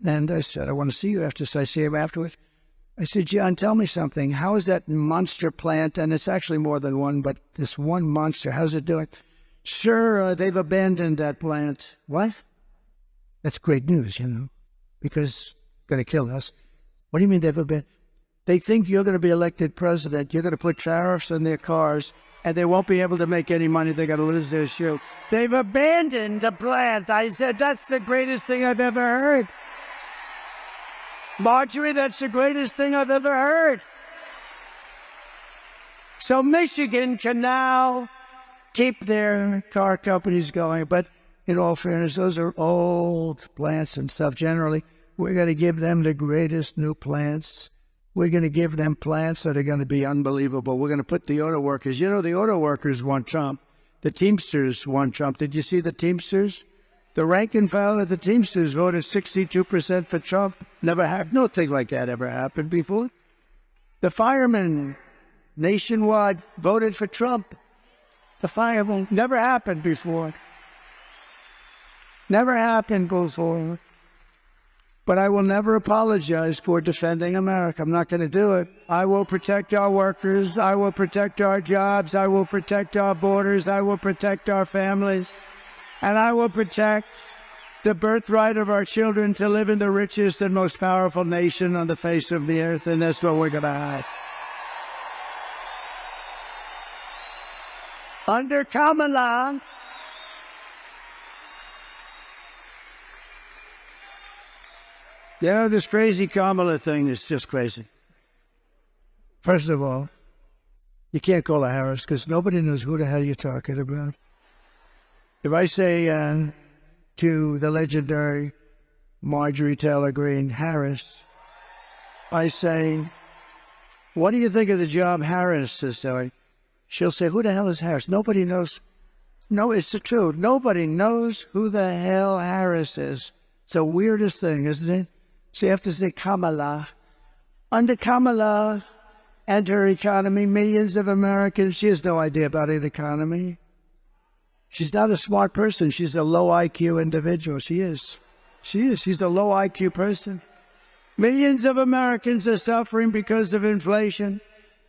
And I said, I want to see you after. So I see him afterwards. I said, John, tell me something. How is that monster plant? And it's actually more than one, but this one monster, how's it doing? Sure, they've abandoned that plant. What? That's great news, because it's going to kill us. What do you mean they've abandoned? They think you're going to be elected president. You're going to put tariffs on their cars, and they won't be able to make any money. They're going to lose their shoe. They've abandoned the plant. I said, that's the greatest thing I've ever heard. Marjorie, that's the greatest thing I've ever heard. So Michigan can now keep their car companies going. But in all fairness, those are old plants and stuff. Generally, we're going to give them the greatest new plants. We're going to give them plants that are going to be unbelievable. We're going to put the auto workers. The auto workers want Trump. The Teamsters want Trump. Did you see the Teamsters? The rank and file of the Teamsters voted 62% for Trump. Never happened. Nothing like that ever happened before. The firemen nationwide voted for Trump. The firemen never happened before. Never happened before. But I will never apologize for defending America. I'm not going to do it. I will protect our workers. I will protect our jobs. I will protect our borders. I will protect our families. And I will protect the birthright of our children to live in the richest and most powerful nation on the face of the earth, and that's what we're going to have. Under Kamala, this crazy Kamala thing is just crazy. First of all, you can't call her Harris because nobody knows who the hell you're talking about. If I say to the legendary Marjorie Taylor Greene Harris, I say, what do you think of the job Harris is doing? She'll say, who the hell is Harris? Nobody knows. No, it's the truth. Nobody knows who the hell Harris is. It's the weirdest thing, isn't it? So you have to say Kamala. Under Kamala and her economy, millions of Americans, she has no idea about an economy. She's not a smart person. She's a low IQ individual. She is. She's a low IQ person. Millions of Americans are suffering because of inflation.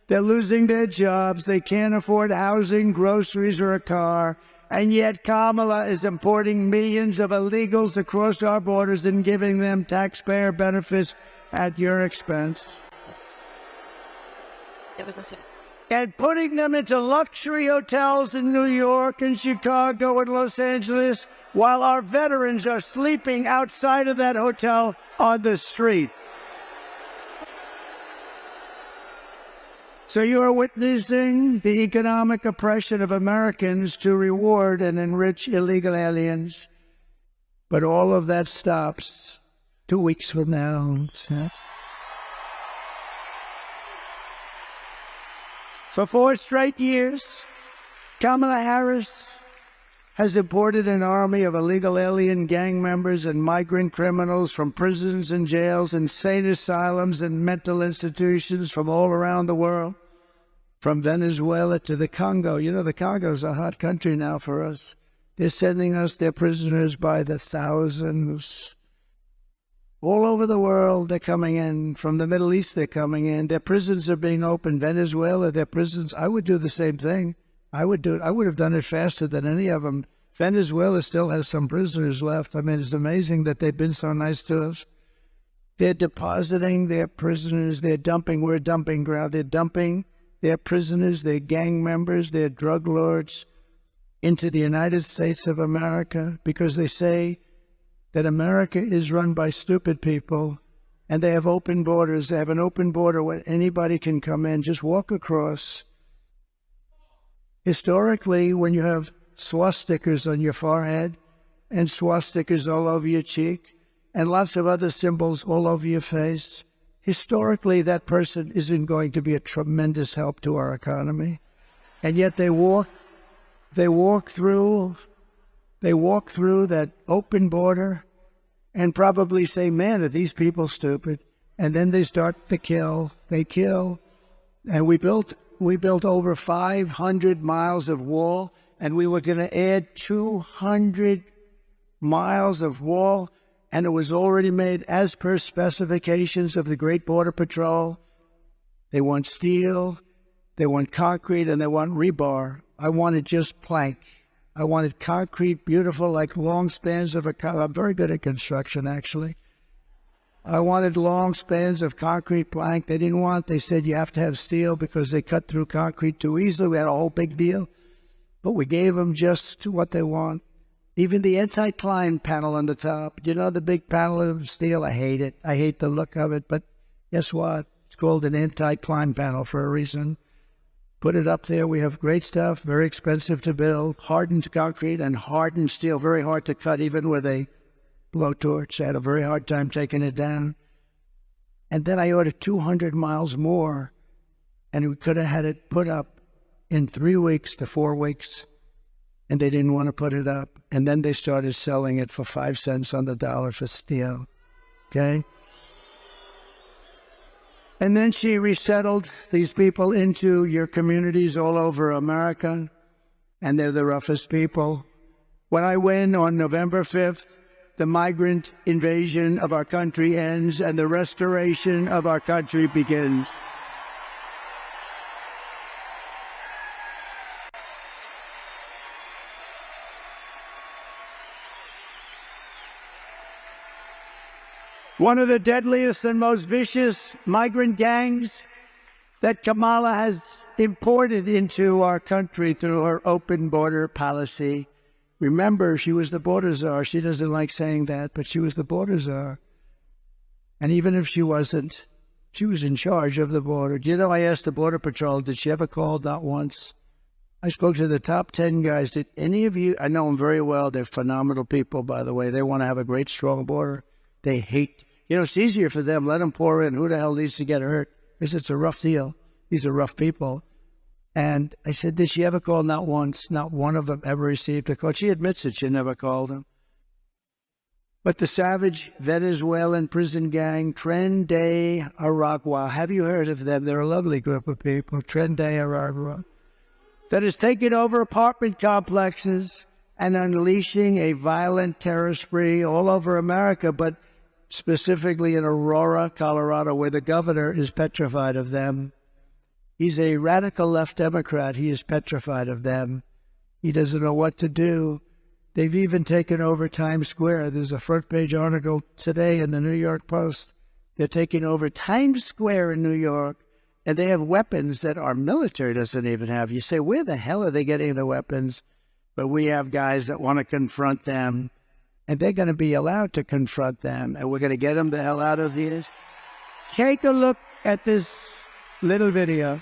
They're losing their jobs. They can't afford housing, groceries, or a car. And yet Kamala is importing millions of illegals across our borders and giving them taxpayer benefits at your expense. And putting them into luxury hotels in New York and Chicago and Los Angeles while our veterans are sleeping outside of that hotel on the street. So you are witnessing the economic oppression of Americans to reward and enrich illegal aliens. But all of that stops 2 weeks from now. For 4 straight years, Kamala Harris has imported an army of illegal alien gang members and migrant criminals from prisons and jails, insane asylums and mental institutions from all around the world, from Venezuela to the Congo. You know, the Congo is a hot country now for us. They're sending us their prisoners by the thousands. All over the world, they're coming in. From the Middle East, they're coming in. Their prisons are being opened. Venezuela, their prisons. I would do the same thing. I would do it. I would have done it faster than any of them. Venezuela still has some prisoners left. I mean, it's amazing that they've been so nice to us. They're depositing their prisoners. They're dumping. We're a dumping ground. They're dumping their prisoners, their gang members, their drug lords into the United States of America because they say that America is run by stupid people and they have open borders. They have an open border where anybody can come in, just walk across. Historically, when you have swastikas on your forehead and swastikas all over your cheek and lots of other symbols all over your face, historically that person isn't going to be a tremendous help to our economy. And yet they walk through that open border and probably say, man, are these people stupid? And then they start to kill. They kill. And we built over 500 miles of wall, and we were going to add 200 miles of wall, and it was already made as per specifications of the Great Border Patrol. They want steel, they want concrete, and they want rebar. I wanted just plank. I wanted concrete, beautiful, like long spans of I'm very good at construction, actually. I wanted long spans of concrete plank. They said you have to have steel because they cut through concrete too easily. We had a whole big deal. But we gave them just what they want. Even the anti-climb panel on the top. You know, the big panel of steel, I hate it. I hate the look of it. But guess what? It's called an anti-climb panel for a reason. Put it up there. We have great stuff, very expensive to build, hardened concrete and hardened steel, very hard to cut even with a blowtorch. I had a very hard time taking it down. And then I ordered 200 miles more, and we could have had it put up in 3 weeks to 4 weeks, and they didn't want to put it up. And then they started selling it for 5 cents on the dollar for steel, okay? And then she resettled these people into your communities all over America, and they're the roughest people. When I win on November 5th, the migrant invasion of our country ends and the restoration of our country begins. One of the deadliest and most vicious migrant gangs that Kamala has imported into our country through her open border policy. Remember, she was the border czar. She doesn't like saying that, but she was the border czar. And even if she wasn't, she was in charge of the border. Do you know, I asked the Border Patrol, did she ever call? Not once. I spoke to the top 10 guys. Did any of you, I know them very well. They're phenomenal people, by the way. They want to have a great, strong border. They hate, you know, it's easier for them. Let them pour in. Who the hell needs to get hurt? Because it's a rough deal. These are rough people. And I said, did she ever call? Not once. Not one of them ever received a call. She admits that she never called them. But the savage Venezuelan prison gang, Tren de Aragua, have you heard of them? They're a lovely group of people, Tren de Aragua, that is taking over apartment complexes and unleashing a violent terror spree all over America, but specifically in Aurora, Colorado, where the governor is petrified of them. He's a radical left Democrat. He is petrified of them. He doesn't know what to do. They've even taken over Times Square. There's a front page article today in the New York Post. They're taking over Times Square in New York, and they have weapons that our military doesn't even have. You say, where the hell are they getting the weapons? But we have guys that want to confront them, and they're going to be allowed to confront them, and we're going to get them the hell out of these. Take a look at this little video.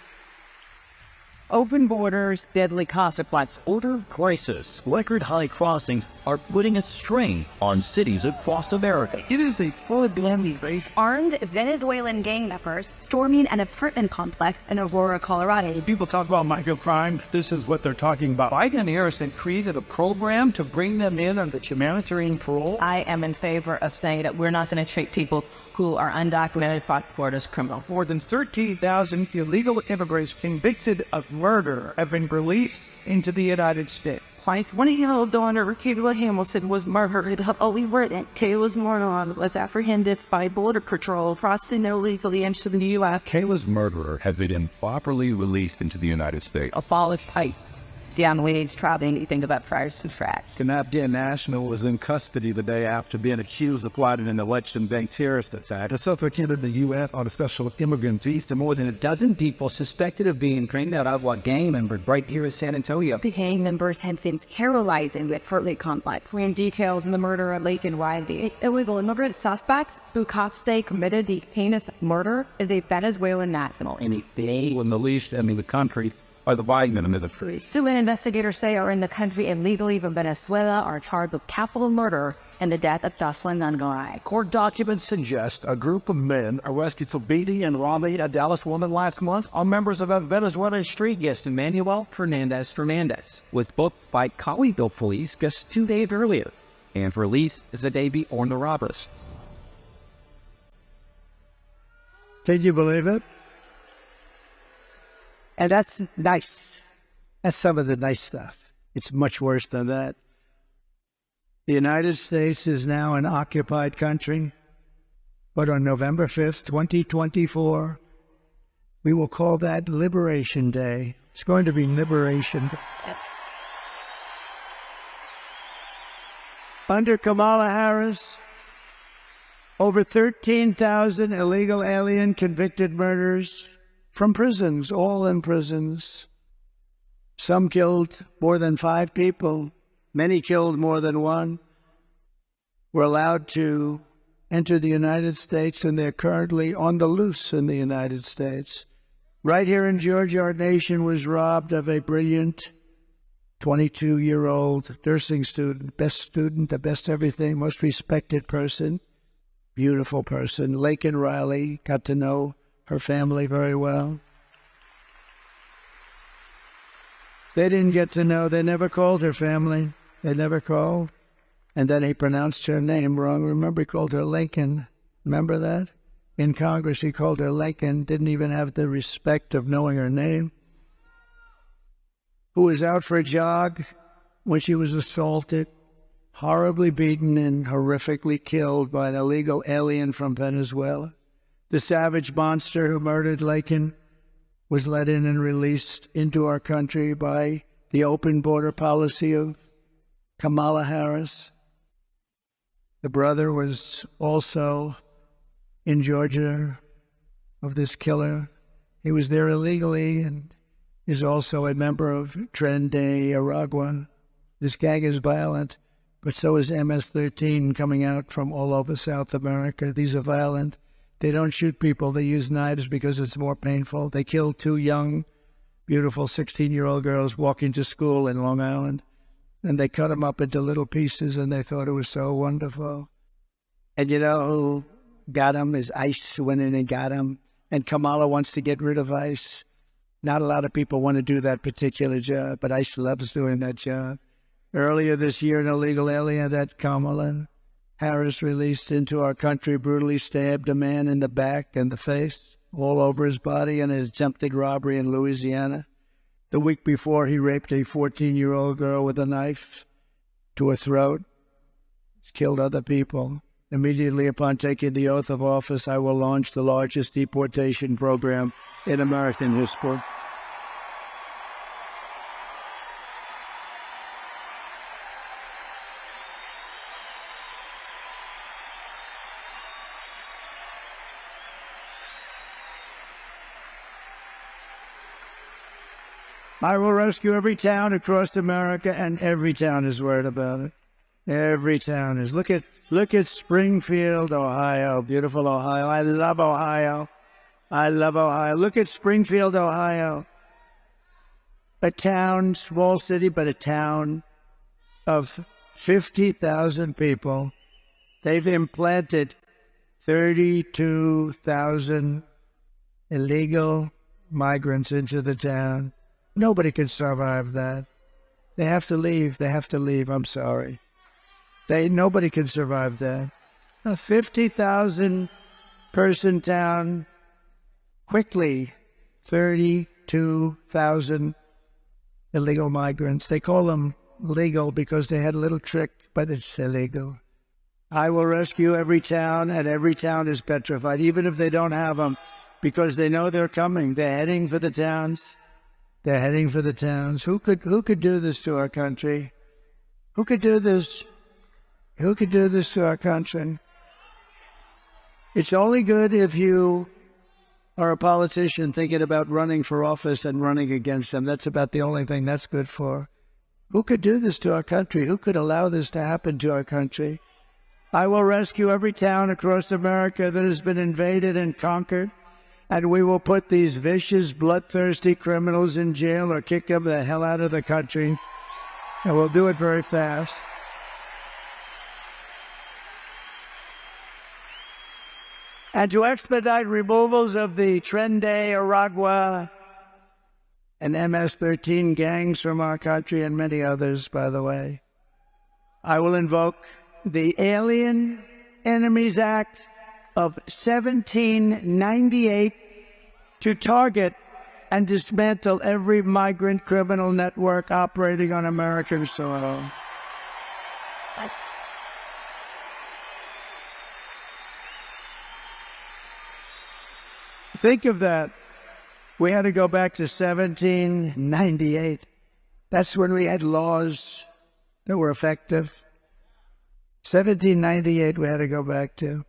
Open borders, deadly consequences. Border crisis, record high crossings are putting a strain on cities across America. It is a full-blown invasion. Armed Venezuelan gang members storming an apartment complex in Aurora, Colorado. People talk about microcrime. This is what they're talking about. Biden and Harris have created a program to bring them in on the humanitarian parole. I am in favor of saying that we're not going to treat people who are undocumented for as criminals. More than 13,000 illegal immigrants convicted of murder have been released into the United States. My 20-year-old daughter, Kayla Hamilton, was murdered. Only written, Kayla's murderer was apprehended by Border Patrol crossing illegally into the U.S. Kayla's murderer has been improperly released into the United States. A fallen pipe. Young ladies traveling anything about prior to track. An Afghan national was in custody the day after being accused of plotting an election-based terrorist attack. A suffragette in the U.S. on a special immigrant visa. More than a dozen people suspected of being trained out of what gang members right here in San Antonio. The gang members had been terrorizing the apartment complex. Ran details in the murder of Laken Riley. Illegal immigrant suspects who cops say committed the heinous murder is a Venezuelan national. And they were unleashed in the country by the Biden administration. Two investigators say are in the country illegally from Venezuela are charged with capital murder and the death of Jocelyn Nungaray. Court documents suggest a group of men arrested for beating and robbing a Dallas woman last month are members of a Venezuelan street gang, Emmanuel Fernandez, was booked by Colleyville police just 2 days earlier and released as a day before the robbers. Can you believe it? And that's nice. That's some of the nice stuff. It's much worse than that. The United States is now an occupied country, but on November 5th, 2024, we will call that Liberation Day. It's going to be Liberation Day. Under Kamala Harris, over 13,000 illegal alien convicted murders from prisons, all in prisons. Some killed more than 5 people. Many killed more than 1. Were allowed to enter the United States, and they're currently on the loose in the United States. Right here in Georgia, our nation was robbed of a brilliant 22-year-old nursing student, the best everything, most respected person, beautiful person. Laken Riley, got to know her family very well. They didn't get to know, they never called her family. They never called. And then he pronounced her name wrong. Remember, he called her Lincoln. Remember that? In Congress, he called her Lincoln, didn't even have the respect of knowing her name. Who was out for a jog when she was assaulted, horribly beaten and horrifically killed by an illegal alien from Venezuela. The savage monster who murdered Laken was let in and released into our country by the open border policy of Kamala Harris. The brother was also in Georgia of this killer. He was there illegally and is also a member of Tren de Aragua. This gang is violent, but so is MS-13 coming out from all over South America. These are violent. They don't shoot people. They use knives because it's more painful. They killed 2 young, beautiful 16-year-old girls walking to school in Long Island. And they cut them up into little pieces, and they thought it was so wonderful. And you know who got them is ICE went in and got them. And Kamala wants to get rid of ICE. Not a lot of people want to do that particular job, but ICE loves doing that job. Earlier this year, an illegal alien that Kamala Harris released into our country brutally stabbed a man in the back and the face, all over his body, in an attempted robbery in Louisiana. The week before, he raped a 14-year-old girl with a knife to her throat. He's killed other people. Immediately upon taking the oath of office, I will launch the largest deportation program in American history. I will rescue every town across America, and every town is worried about it. Every town is. Look at Springfield, Ohio. Beautiful Ohio. I love Ohio. I love Ohio. Look at Springfield, Ohio. A town, small city, but a town of 50,000 people. They've implanted 32,000 illegal migrants into the town. Nobody can survive that. They have to leave. They have to leave. I'm sorry. Nobody can survive that. A 50,000 person town, quickly 32,000 illegal migrants. They call them legal because they had a little trick, but it's illegal. I will rescue every town, and every town is petrified, even if they don't have them, because they know they're coming. They're heading for the towns. They're heading for the towns. Who could do this to our country? Who could do this? Who could do this to our country? It's only good if you are a politician thinking about running for office and running against them. That's about the only thing that's good for. Who could do this to our country? Who could allow this to happen to our country? I will rescue every town across America that has been invaded and conquered, and we will put these vicious, bloodthirsty criminals in jail or kick them the hell out of the country, and we'll do it very fast. And to expedite removals of the Trende, Aragua, and MS-13 gangs from our country, and many others, by the way, I will invoke the Alien Enemies Act of 1798 to target and dismantle every migrant criminal network operating on American soil. Think of that. We had to go back to 1798. That's when we had laws that were effective. 1798 we had to go back to.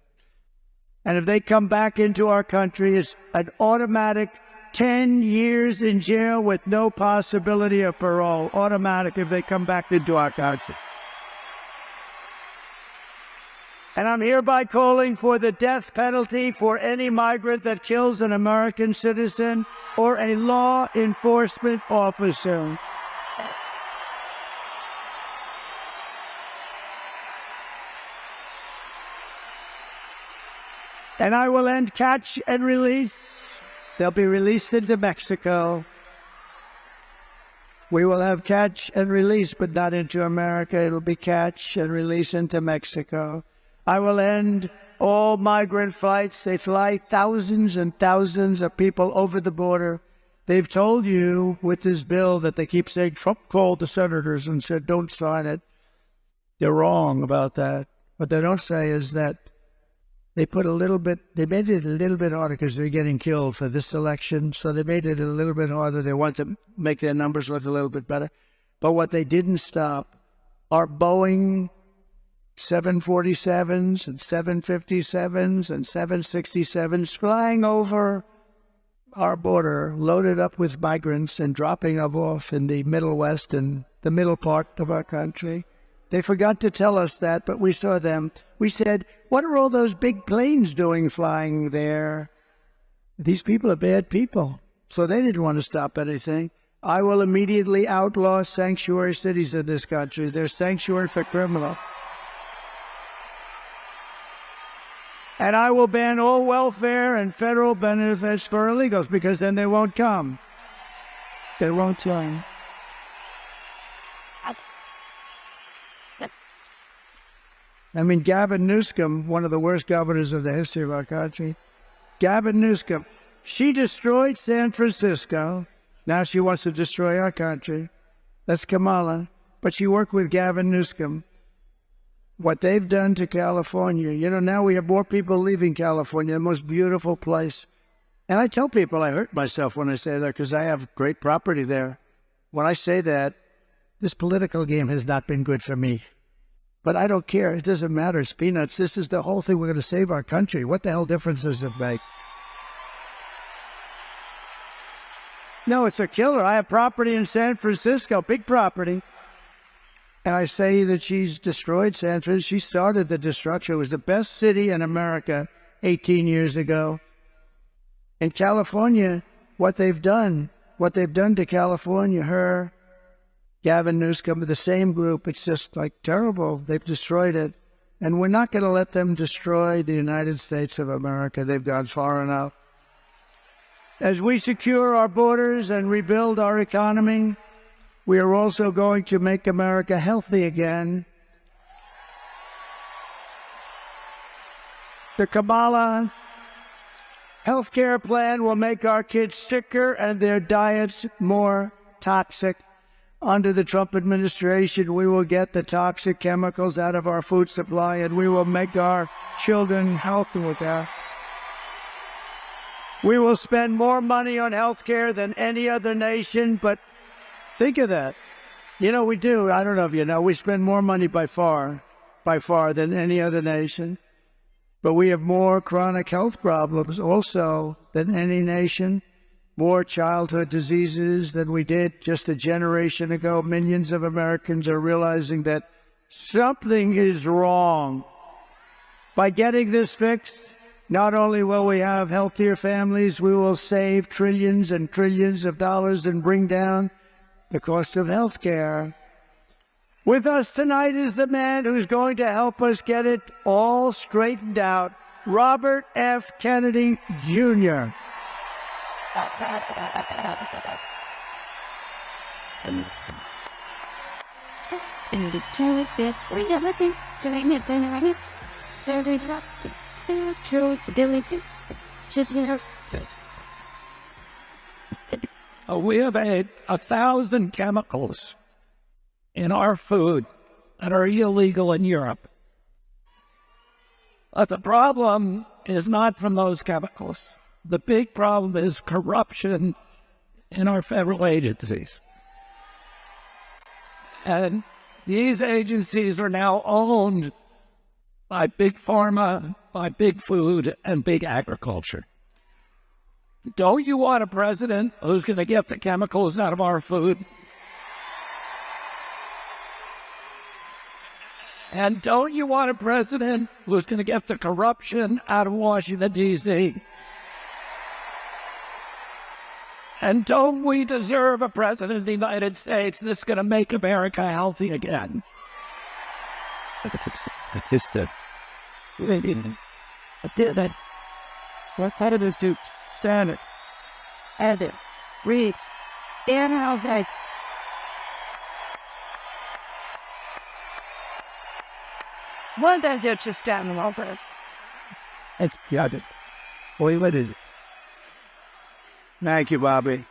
And if they come back into our country, it's an automatic 10 years in jail with no possibility of parole. Automatic if they come back into our country. And I'm hereby calling for the death penalty for any migrant that kills an American citizen or a law enforcement officer. And I will end catch and release. They'll be released into Mexico. We will have catch and release, but not into America. It'll be catch and release into Mexico. I will end all migrant flights. They fly thousands and thousands of people over the border. They've told you with this bill that they keep saying Trump called the senators and said, don't sign it. They're wrong about that. What they don't say is that they made it a little bit harder because they're getting killed for this election. So they made it a little bit harder. They want to make their numbers look a little bit better. But what they didn't stop are Boeing 747s and 757s and 767s flying over our border, loaded up with migrants and dropping them off in the Middle West and the middle part of our country. They forgot to tell us that, but we saw them. We said, what are all those big planes doing flying there? These people are bad people, so they didn't want to stop anything. I will immediately outlaw sanctuary cities in this country. They're sanctuary for criminals. And I will ban all welfare and federal benefits for illegals, because then they won't come. They won't come. I mean, Gavin Newsom, one of the worst governors of the history of our country. Gavin Newsom, she destroyed San Francisco. Now she wants to destroy our country. That's Kamala. But she worked with Gavin Newsom. What they've done to California, now we have more people leaving California, the most beautiful place. And I tell people I hurt myself when I say that because I have great property there. When I say that, this political game has not been good for me. But I don't care. It doesn't matter. It's peanuts. This is the whole thing. We're going to save our country. What the hell difference does it make? No, it's a killer. I have property in San Francisco, big property. And I say that she's destroyed San Francisco. She started the destruction. It was the best city in America 18 years ago. In California, what they've done to California, her, Gavin Newsom, the same group, it's just like terrible. They've destroyed it. And we're not going to let them destroy the United States of America. They've gone far enough. As we secure our borders and rebuild our economy, we are also going to make America healthy again. The Kamala healthcare plan will make our kids sicker and their diets more toxic. Under the Trump administration, we will get the toxic chemicals out of our food supply, and we will make our children healthy with that. We will spend more money on healthcare than any other nation, but think of that. You know, we do. I don't know if you know. We spend more money by far than any other nation. But we have more chronic health problems also than any nation. More childhood diseases than we did just a generation ago. Millions of Americans are realizing that something is wrong. By getting this fixed, not only will we have healthier families, we will save trillions and trillions of dollars and bring down the cost of health care. With us tonight is the man who's going to help us get it all straightened out, Robert F. Kennedy, Jr. We have 1,000 chemicals in our food that are illegal in Europe. But the problem is not from those chemicals. The big problem is corruption in our federal agencies. And these agencies are now owned by big pharma, by big food, and big agriculture. Don't you want a president who's going to get the chemicals out of our food? And don't you want a president who's going to get the corruption out of Washington, D.C.? And don't we deserve a president of the United States that's going to make America healthy again? What editors do? Stand it. Edit. Reads. Stand out, guys. What did you just stand over? It's got it. Boy, what is it? Thank you, Bobby.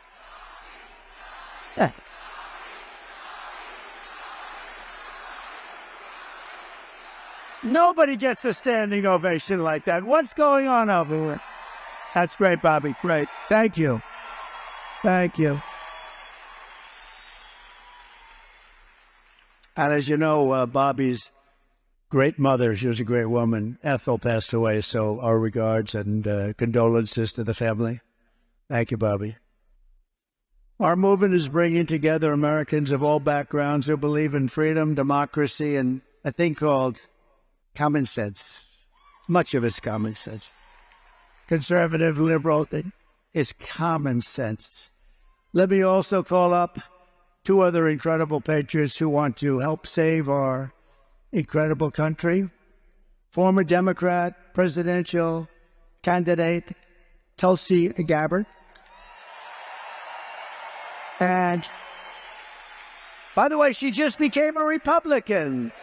Nobody gets a standing ovation like that. What's going on over here? That's great, Bobby. Great. Thank you. Thank you. And as you know, Bobby's great mother, she was a great woman, Ethel, passed away, so our regards and condolences to the family. Thank you, Bobby. Our movement is bringing together Americans of all backgrounds who believe in freedom, democracy, and a thing called common sense. Much of it's common sense. Conservative, liberal thing is common sense. Let me also call up two other incredible patriots who want to help save our incredible country. Former Democrat presidential candidate Tulsi Gabbard. And, by the way, she just became a Republican.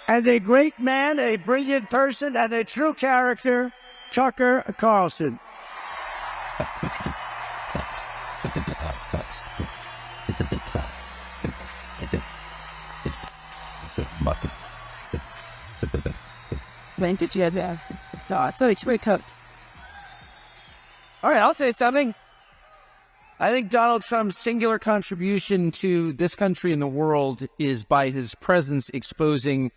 And a great man, a brilliant person, and a true character, Tucker Carlson. When did you have that? No, so it's very cooked. All right, I'll say something. I think Donald Trump's singular contribution to this country and the world is by his presence exposing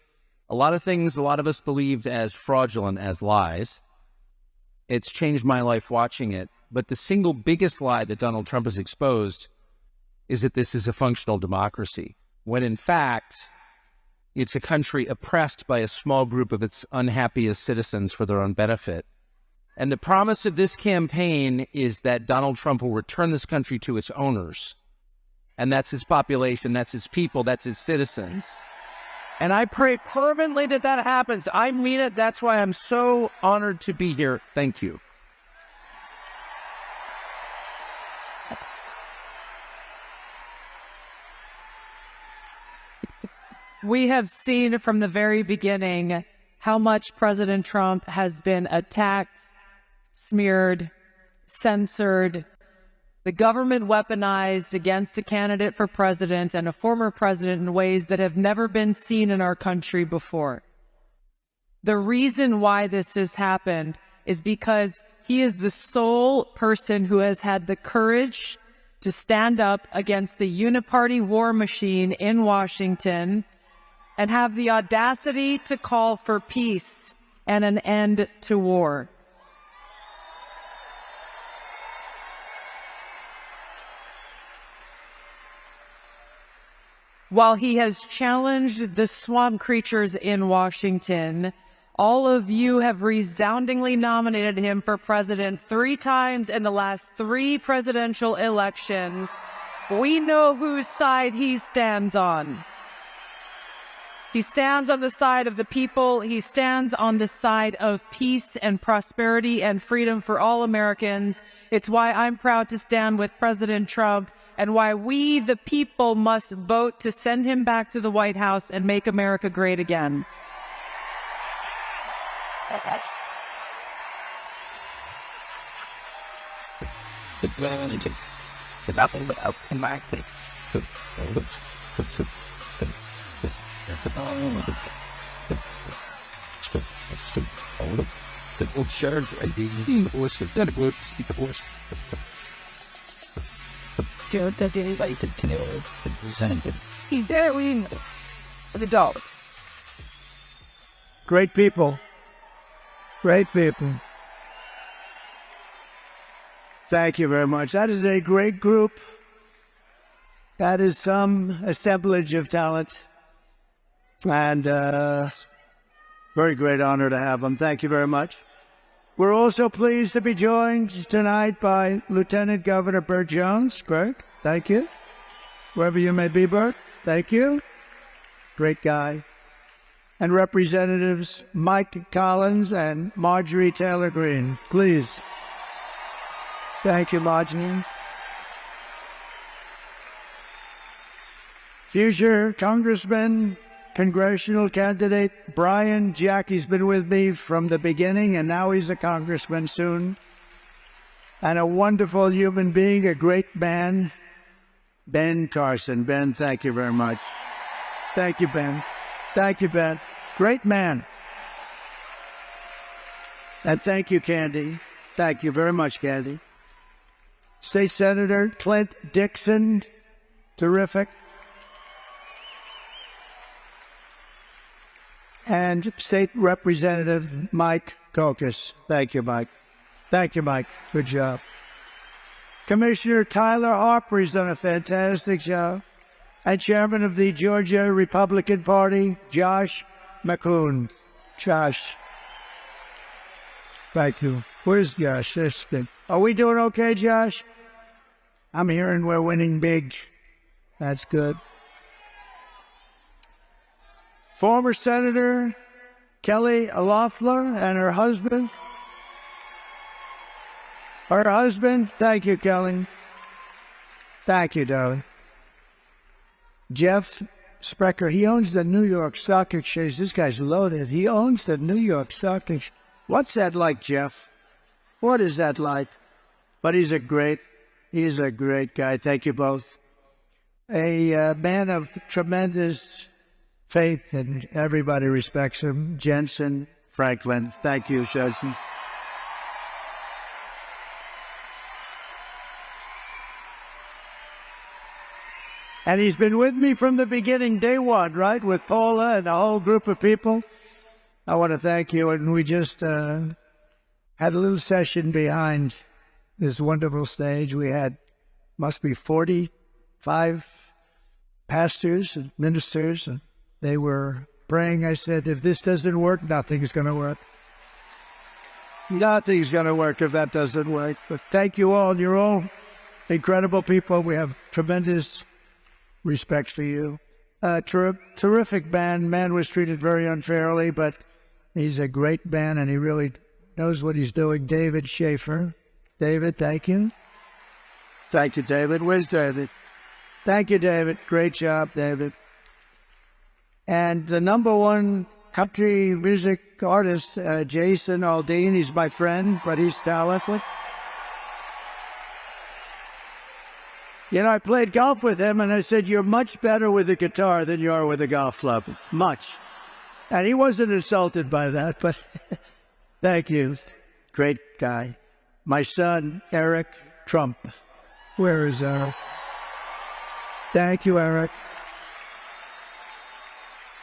a lot of things a lot of us believed as fraudulent, as lies. It's changed my life watching it. But the single biggest lie that Donald Trump has exposed is that this is a functional democracy, when in fact, it's a country oppressed by a small group of its unhappiest citizens for their own benefit. And the promise of this campaign is that Donald Trump will return this country to its owners. And that's his population, that's his people, that's his citizens. And I pray fervently that that happens. I mean it. That's why I'm so honored to be here. Thank you. We have seen from the very beginning how much President Trump has been attacked, smeared, censored, the government weaponized against a candidate for president and a former president in ways that have never been seen in our country before. The reason why this has happened is because he is the sole person who has had the courage to stand up against the uniparty war machine in Washington and have the audacity to call for peace and an end to war. While he has challenged the swamp creatures in Washington, all of you have resoundingly nominated him for president 3 times in the last 3 presidential elections. We know whose side he stands on. He stands on the side of the people. He stands on the side of peace and prosperity and freedom for all Americans. It's why I'm proud to stand with President Trump and why we, the people, must vote to send him back to the White House and make America great again. He's there with the dog. Great people. Great people. Thank you very much. That is a great group. That is some assemblage of talent. And very great honor to have them. Thank you very much. We're also pleased to be joined tonight by Lieutenant Governor Burt Jones. Burt, thank you. Wherever you may be, Burt, thank you. Great guy. And Representatives Mike Collins and Marjorie Taylor Greene, please. Thank you, Marjorie. Future Congressman, congressional candidate Brian Jackie's been with me from the beginning, and now he's a congressman soon. And a wonderful human being, a great man, Ben Carson. Ben, thank you very much. Thank you, Ben. Thank you, Ben. Great man. And thank you, Candy. Thank you very much, Candy. State Senator Clint Dixon, terrific. And State Representative Mike Kokas. Thank you, Mike. Thank you, Mike. Good job. Commissioner Tyler Harper has done a fantastic job. And Chairman of the Georgia Republican Party, Josh McCoon. Josh. Thank you. Where's Josh? Are we doing okay, Josh? I'm hearing we're winning big. That's good. Former Senator Kelly Loeffler and her husband. Her husband, thank you, Kelly. Thank you, darling. Jeff Sprecher, he owns the New York Stock Exchange. This guy's loaded. He owns the New York Stock Exchange. What's that like, Jeff? What is that like? But he's a great guy. Thank you both. A man of tremendous faith, and everybody respects him. Jensen Franklin. Thank you, Jensen. And he's been with me from the beginning, day one, right? With Paula and a whole group of people. I want to thank you. And we just had a little session behind this wonderful stage. We had, must be 45 pastors and ministers, and they were praying. I said, if this doesn't work, nothing's going to work. Nothing's going to work if that doesn't work. But thank you all. You're all incredible people. We have tremendous respect for you. Terrific band. Man was treated very unfairly, but he's a great band, and he really knows what he's doing. David Schaefer. David, thank you. Thank you, David. Where's David? Thank you, David. Great job, David. And the #1 country music artist, Jason Aldean. He's my friend, but he's talented. You know, I played golf with him, and I said, you're much better with the guitar than you are with a golf club. Much. And he wasn't insulted by that, but thank you. Great guy. My son, Eric Trump. Where is Eric? Thank you, Eric.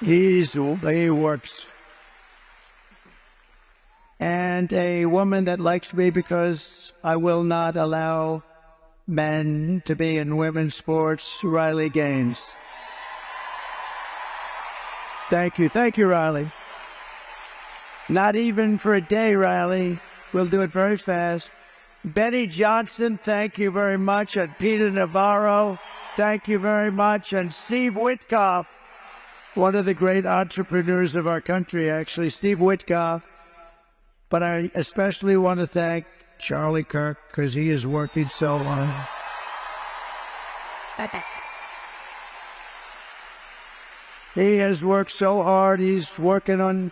He works. And a woman that likes me because I will not allow men to be in women's sports, Riley Gaines. Thank you. Thank you, Riley. Not even for a day, Riley. We'll do it very fast. Betty Johnson, thank you very much. And Peter Navarro, thank you very much. And Steve Witkoff, one of the great entrepreneurs of our country, actually, Steve Witkoff. But I especially want to thank Charlie Kirk, because he is working so hard. He has worked so hard. He's working on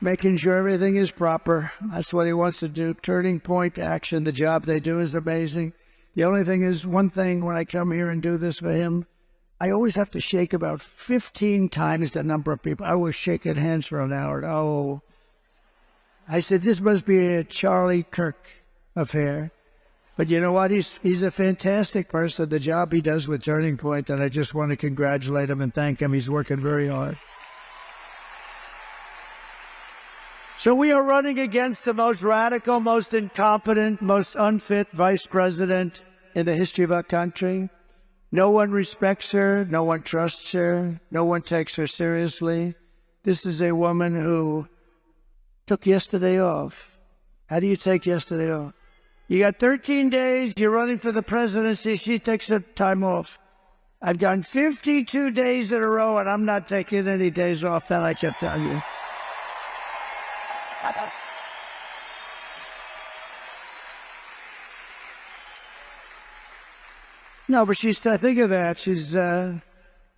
making sure everything is proper. That's what he wants to do. Turning Point Action, the job they do is amazing. The only thing is, one thing when I come here and do this for him, I always have to shake about 15 times the number of people. I was shaking hands for an hour. Oh, I said, this must be a Charlie Kirk affair. But you know what? He's a fantastic person. The job he does with Turning Point, and I just want to congratulate him and thank him. He's working very hard. So we are running against the most radical, most incompetent, most unfit vice president in the history of our country. No one respects her. No one trusts her. No one takes her seriously. This is a woman who took yesterday off. How do you take yesterday off? You got 13 days, you're running for the presidency, she takes the time off. I've gone 52 days in a row, and I'm not taking any days off, that I can tell you. No, but she's, think of that, she's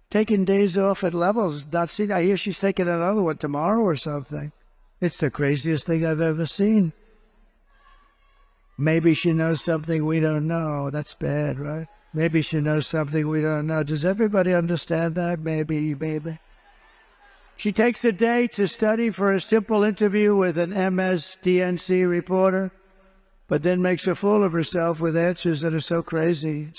taking days off at levels. Not seen. I hear she's taking another one tomorrow or something. It's the craziest thing I've ever seen. Maybe she knows something we don't know. That's bad, right? Maybe she knows something we don't know. Does everybody understand that? Maybe. She takes a day to study for a simple interview with an MSDNC reporter, but then makes a fool of herself with answers that are so crazy.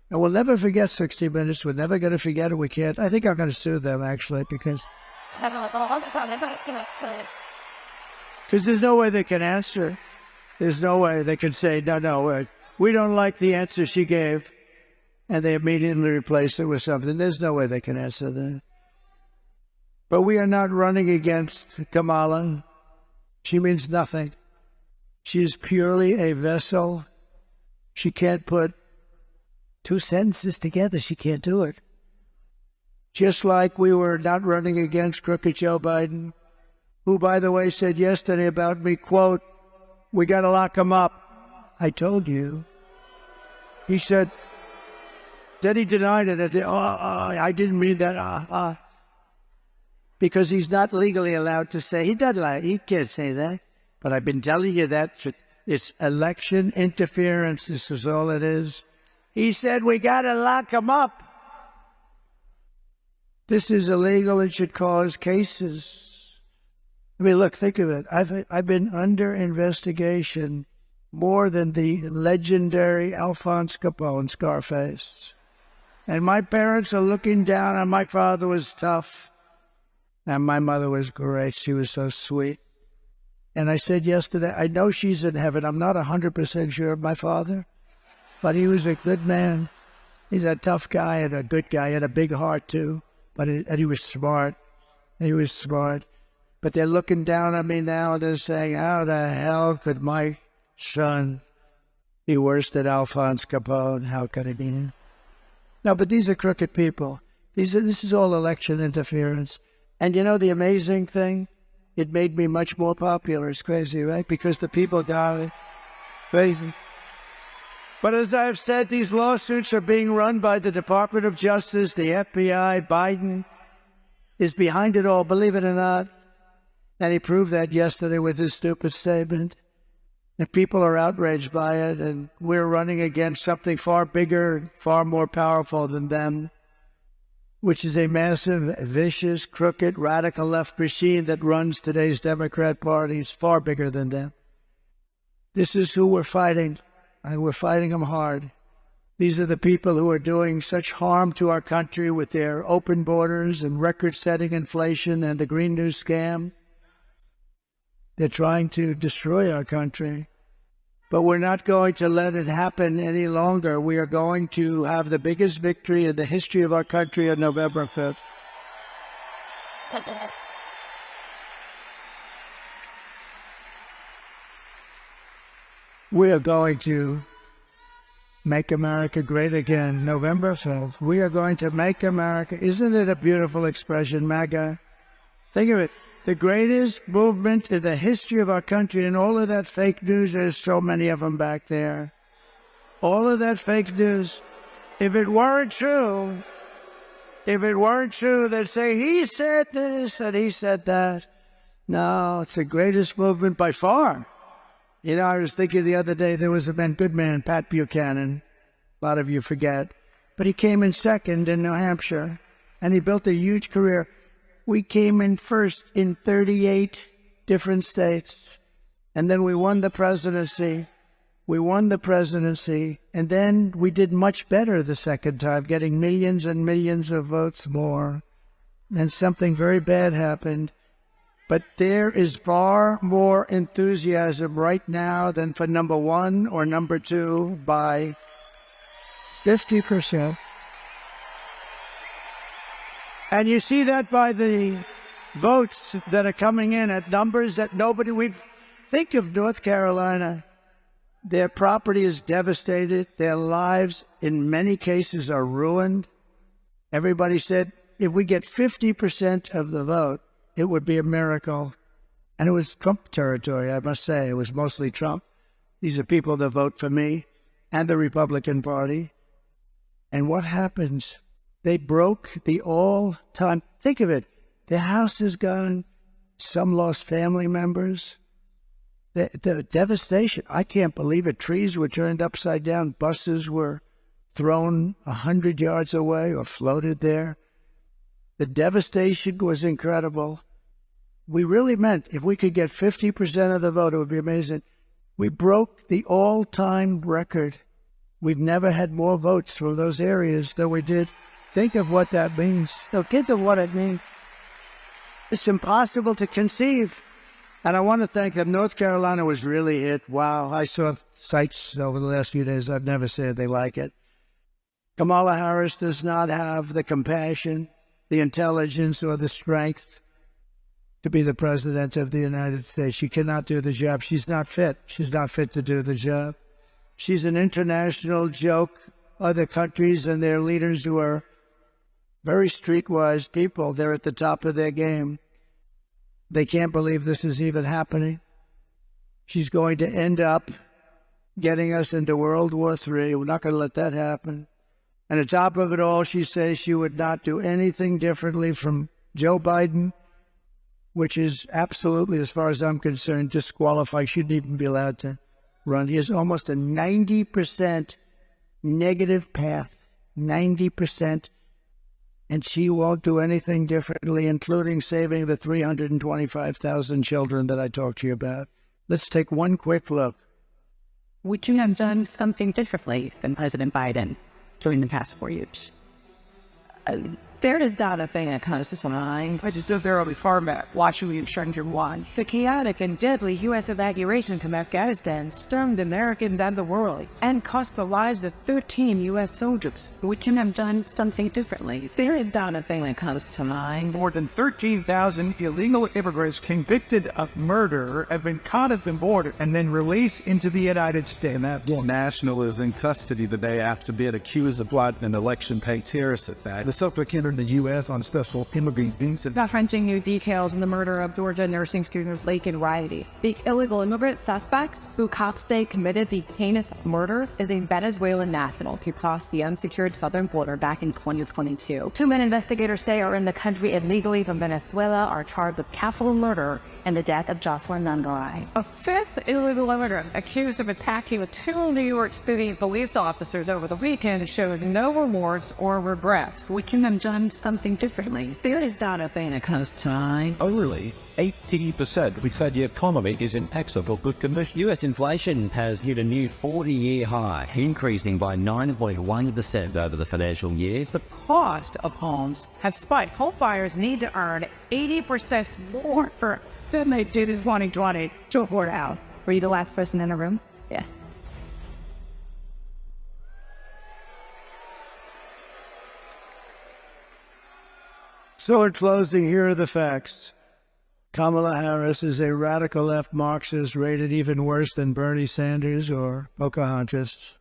And we'll never forget 60 Minutes. We're never going to forget it. We can't. I think I'm going to sue them, actually, because there's no way they can answer. There's no way they can say, no, we don't like the answer she gave, and they immediately replace it with something. There's no way they can answer that. But we are not running against Kamala. She means nothing. She's purely a vessel. She can't put two sentences together. She can't do it. Just like we were not running against crooked Joe Biden, who, by the way, said yesterday about me, quote, we got to lock him up. I told you. He said, then he denied it. I didn't mean that. Because he's not legally allowed to say. He doesn't lie. He can't say that. But I've been telling you that it's election interference. This is all it is. He said, we got to lock him up. This is illegal and should cause cases. I mean, look, think of it. I've been under investigation more than the legendary Alphonse Capone, Scarface. And my parents are looking down, and my father was tough, and my mother was great. She was so sweet. And I said yesterday, I know she's in heaven. I'm not 100% sure of my father, but he was a good man. He's a tough guy and a good guy. He had a big heart, too. And he was smart. He was smart. But they're looking down on me now and they're saying, how the hell could my son be worse than Alphonse Capone? How could he be? No, but these are crooked people. This is all election interference. And you know the amazing thing? It made me much more popular. It's crazy, right? Because the people got it. Crazy. But as I've said, these lawsuits are being run by the Department of Justice, the FBI. Biden is behind it all, believe it or not. And he proved that yesterday with his stupid statement. And people are outraged by it, and we're running against something far bigger, far more powerful than them, which is a massive, vicious, crooked, radical left machine that runs today's Democrat Party. It's far bigger than them. This is who we're fighting, and we're fighting them hard. These are the people who are doing such harm to our country with their open borders and record-setting inflation and the Green New scam. They're trying to destroy our country. But we're not going to let it happen any longer. We are going to have the biggest victory in the history of our country on November 5th. We are going to make America great again, November 5th. We are going to make America. Isn't it a beautiful expression, MAGA? Think of it. The greatest movement in the history of our country, and all of that fake news, there's so many of them back there. All of that fake news, if it weren't true, they'd say, he said this and he said that. No, it's the greatest movement by far. You know, I was thinking the other day, there was a good man, Pat Buchanan. A lot of you forget. But he came in second in New Hampshire, and he built a huge career. We came in first in 38 different states, and then we won the presidency. And then we did much better the second time, getting millions and millions of votes more. And something very bad happened. But there is far more enthusiasm right now than for number one or number two by 50%. And you see that by the votes that are coming in at numbers that think of North Carolina. Their property is devastated. Their lives, in many cases, are ruined. Everybody said, if we get 50% of the vote, it would be a miracle. And it was Trump territory, I must say. It was mostly Trump. These are people that vote for me and the Republican Party. And what happens? They broke the all-time, think of it, the house is gone, some lost family members. The devastation, I can't believe it. Trees were turned upside down, buses were thrown 100 yards away or floated there. The devastation was incredible. We really meant if we could get 50% of the vote, it would be amazing. We broke the all-time record. We've never had more votes from those areas than we did. Think of what that means. So think of what it means. It's impossible to conceive. And I want to thank them. North Carolina was really hit. Wow. I saw sites over the last few days. I've never said they like it. Kamala Harris does not have the compassion, the intelligence, or the strength to be the president of the United States. She cannot do the job. She's not fit. She's not fit to do the job. She's an international joke. Other countries and their leaders who are very streetwise people, they're at the top of their game. They can't believe this is even happening. She's going to end up getting us into World War III. We're not going to let that happen. And on top of it all, she says she would not do anything differently from Joe Biden, which is absolutely, as far as I'm concerned, disqualified. Shouldn't even be allowed to run. He has almost a 90% negative path, 90%. And she won't do anything differently, including saving the 325,000 children that I talked to you about. Let's take one quick look. Would you have done something differently than President Biden during the past 4 years? There is not a thing that comes to mind. I just stood there on the farmback, watching you shut your wine. The chaotic and deadly U.S. evacuation from Afghanistan stormed Americans and the world, and cost the lives of 13 U.S. soldiers. We can have done something differently. There is not a thing that comes to mind. More than 13,000 illegal immigrants convicted of murder have been caught at the border and then released into the United States. And that national is in custody the day after being accused of plotting an election-paid terrorist attack. The suspect entered the U.S. on special immigrant visa. Not crunching new details in the murder of Georgia nursing students Lake and Riley. The illegal immigrant suspect, who cops say committed the heinous murder, is a Venezuelan national who crossed the unsecured southern border back in 2022. 2 men investigators say are in the country illegally from Venezuela are charged with capital murder and the death of Jocelyn Nungaray. A fifth illegal immigrant accused of attacking with 2 New York City police officers over the weekend showed no remorse or regrets. We can have done something differently. There is not a thing that comes to mind. Only 80% we said the economy is in excellent good condition. US inflation has hit a new 40-year high, increasing by 9.1% over the financial year. The cost of homes have spiked. Home buyers need to earn 80% more than they did in 2020 to afford a house. Were you the last person in the room? Yes. So in closing, here are the facts. Kamala Harris is a radical left Marxist rated even worse than Bernie Sanders or Pocahontas.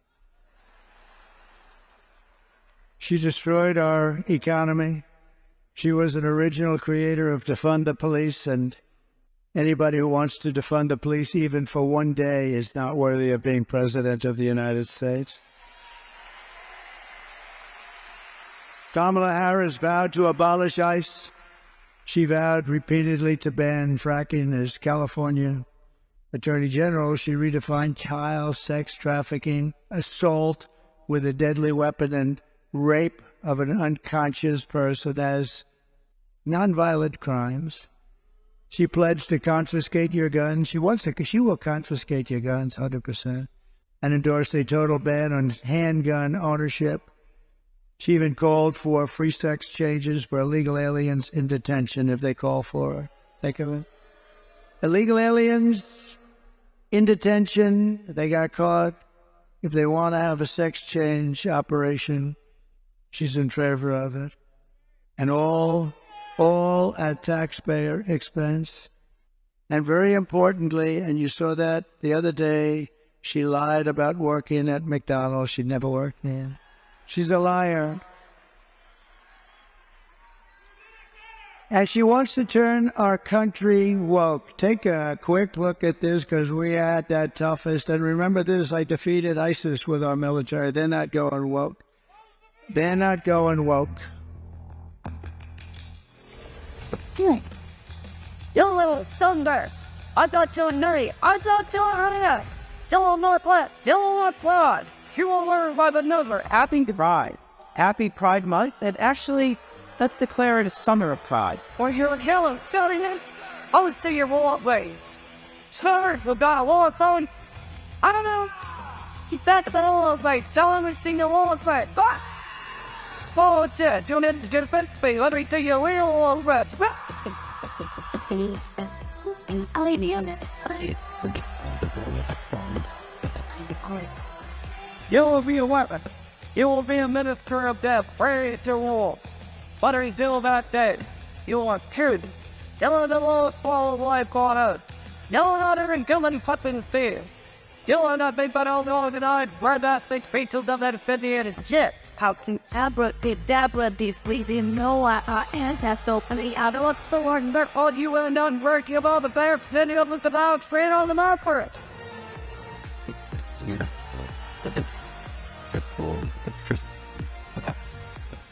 She destroyed our economy. She was an original creator of defund the police, and anybody who wants to defund the police even for one day is not worthy of being president of the United States. Kamala Harris vowed to abolish ICE. She vowed repeatedly to ban fracking. As California Attorney General, she redefined child sex trafficking, assault with a deadly weapon, and rape of an unconscious person as nonviolent crimes. She pledged to confiscate your guns. She will confiscate your guns 100%, and endorsed a total ban on handgun ownership. She even called for free sex changes for illegal aliens in detention if they call for it. Think of it. Illegal aliens in detention, they got caught. If they want to have a sex change operation, she's in favor of it. And all at taxpayer expense. And very importantly, and you saw that the other day, she lied about working at McDonald's. She never worked there. She's a liar. And she wants to turn our country woke. Take a quick look at this, because we had that toughest. And remember this, I defeated ISIS with our military. They're not going woke. They're not going woke. You little sunburst. I thought you were nerdy. I thought you were nerdy. Don't know what. Don't know what. You will learn by the number. Happy Pride. Happy Pride Month. And actually, let's declare it a summer of pride. Or you're killing silliness. Oh, so you're all way. Sir, you got a long phone. I don't know. Keep that the long way. Sell everything the long way. Oh, it's it. You need to get a best speed. Let me tell you a real long way. You will be a weapon. You will be a minister of death. Pray to war. But are you still not dead? You are killed. You are the Lord fall life on earth. You are not even killing puppets fear. You are not made but all organized. We're not think people of that opinion is jets. How to abracadabra these reasons no hands have so many out of what's the word but all you and done work you all the bears sitting up with the mouth straight on the mouth for it.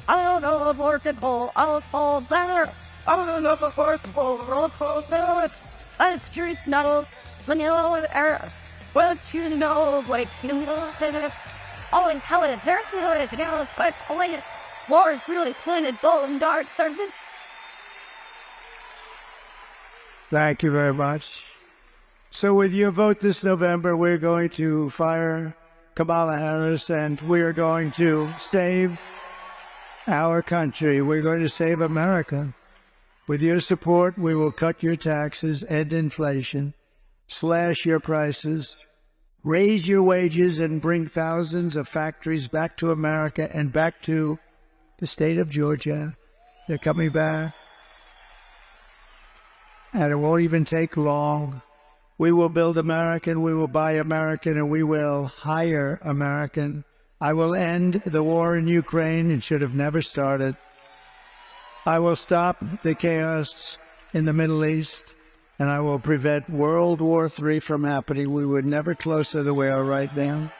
I don't know the portable, I'll fall better. I don't know the portable, I'll fall better. That's true, no, when you know the error. Well, you know, wait, you know, oh, intelligent, there's no it's now, but only war is really planted golden dart servant. Thank you very much. So with your vote this November, we're going to fire Kamala Harris, and we are going to save our country. We're going to save America. With your support, we will cut your taxes, end inflation, slash your prices, raise your wages, and bring thousands of factories back to America and back to the state of Georgia. They're coming back. And it won't even take long. We will build American, we will buy American, and we will hire American. I will end the war in Ukraine. It should have never started. I will stop the chaos in the Middle East, and I will prevent World War III from happening. We would never closer than we are right now.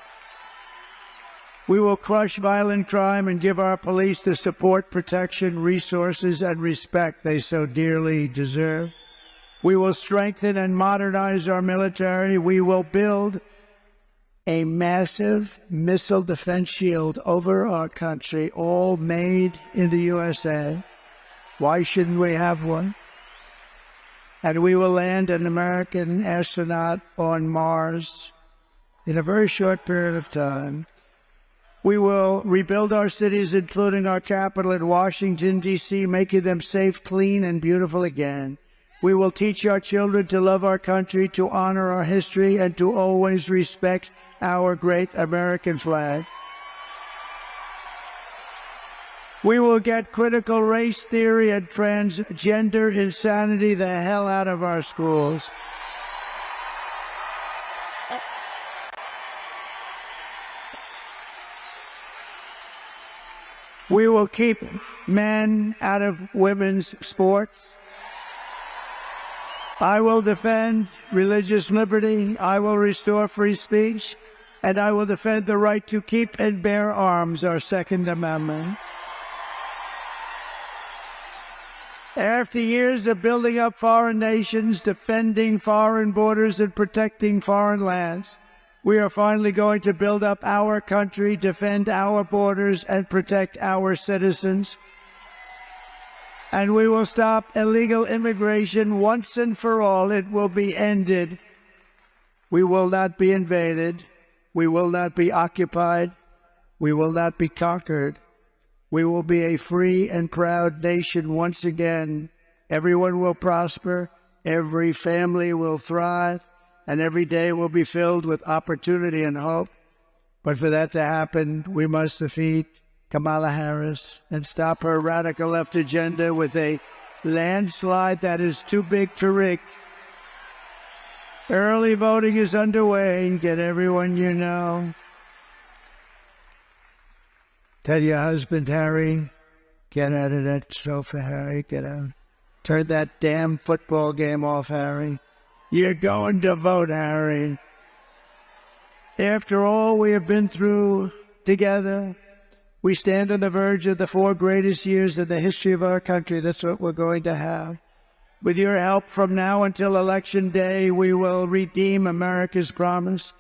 We will crush violent crime and give our police the support, protection, resources, and respect they so dearly deserve. We will strengthen and modernize our military. We will build a massive missile defense shield over our country, all made in the USA. Why shouldn't we have one? And we will land an American astronaut on Mars in a very short period of time. We will rebuild our cities, including our capital in Washington, D.C., making them safe, clean, and beautiful again. We will teach our children to love our country, to honor our history, and to always respect our great American flag. We will get critical race theory and transgender insanity the hell out of our schools. We will keep men out of women's sports. I will defend religious liberty. I will restore free speech. And I will defend the right to keep and bear arms, our Second Amendment. After years of building up foreign nations, defending foreign borders, and protecting foreign lands, we are finally going to build up our country, defend our borders, and protect our citizens. And we will stop illegal immigration once and for all. It will be ended. We will not be invaded. We will not be occupied. We will not be conquered. We will be a free and proud nation once again. Everyone will prosper. Every family will thrive. And every day will be filled with opportunity and hope. But for that to happen, we must defeat Kamala Harris and stop her radical left agenda with a landslide that is too big to rig. Early voting is underway. Get everyone you know. Tell your husband, Harry, get out of that sofa, Harry. Get out. Turn that damn football game off, Harry. You're going to vote, Harry. After all we have been through together, we stand on the verge of the 4 greatest years in the history of our country. That's what we're going to have. With your help from now until Election Day, we will redeem America's promise.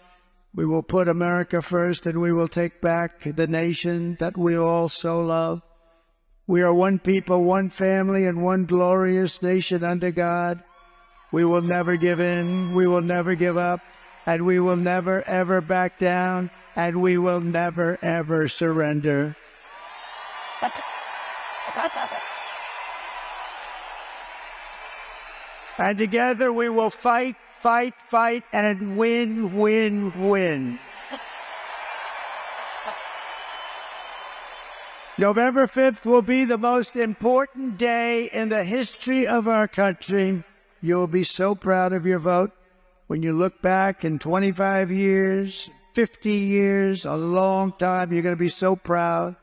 We will put America first, and we will take back the nation that we all so love. We are one people, one family, and one glorious nation under God. We will never give in. We will never give up. And we will never, ever back down. And we will never, ever surrender. And together we will fight, fight, fight, and win, win, win. November 5th will be the most important day in the history of our country. You'll be so proud of your vote when you look back in 25 years, 50 years, a long time. You're going to be so proud.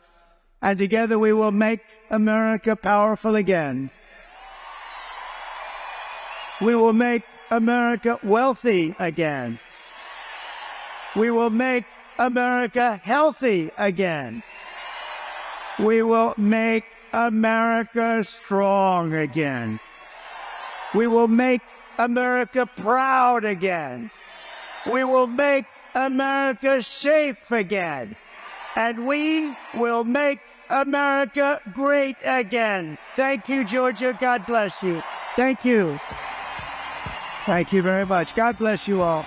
And together we will make America powerful again. We will make America wealthy again. We will make America healthy again. We will make America strong again. We will make America proud again. We will make America safe again. And we will make America great again. Thank you, Georgia. God bless you. Thank you. Thank you very much. God bless you all.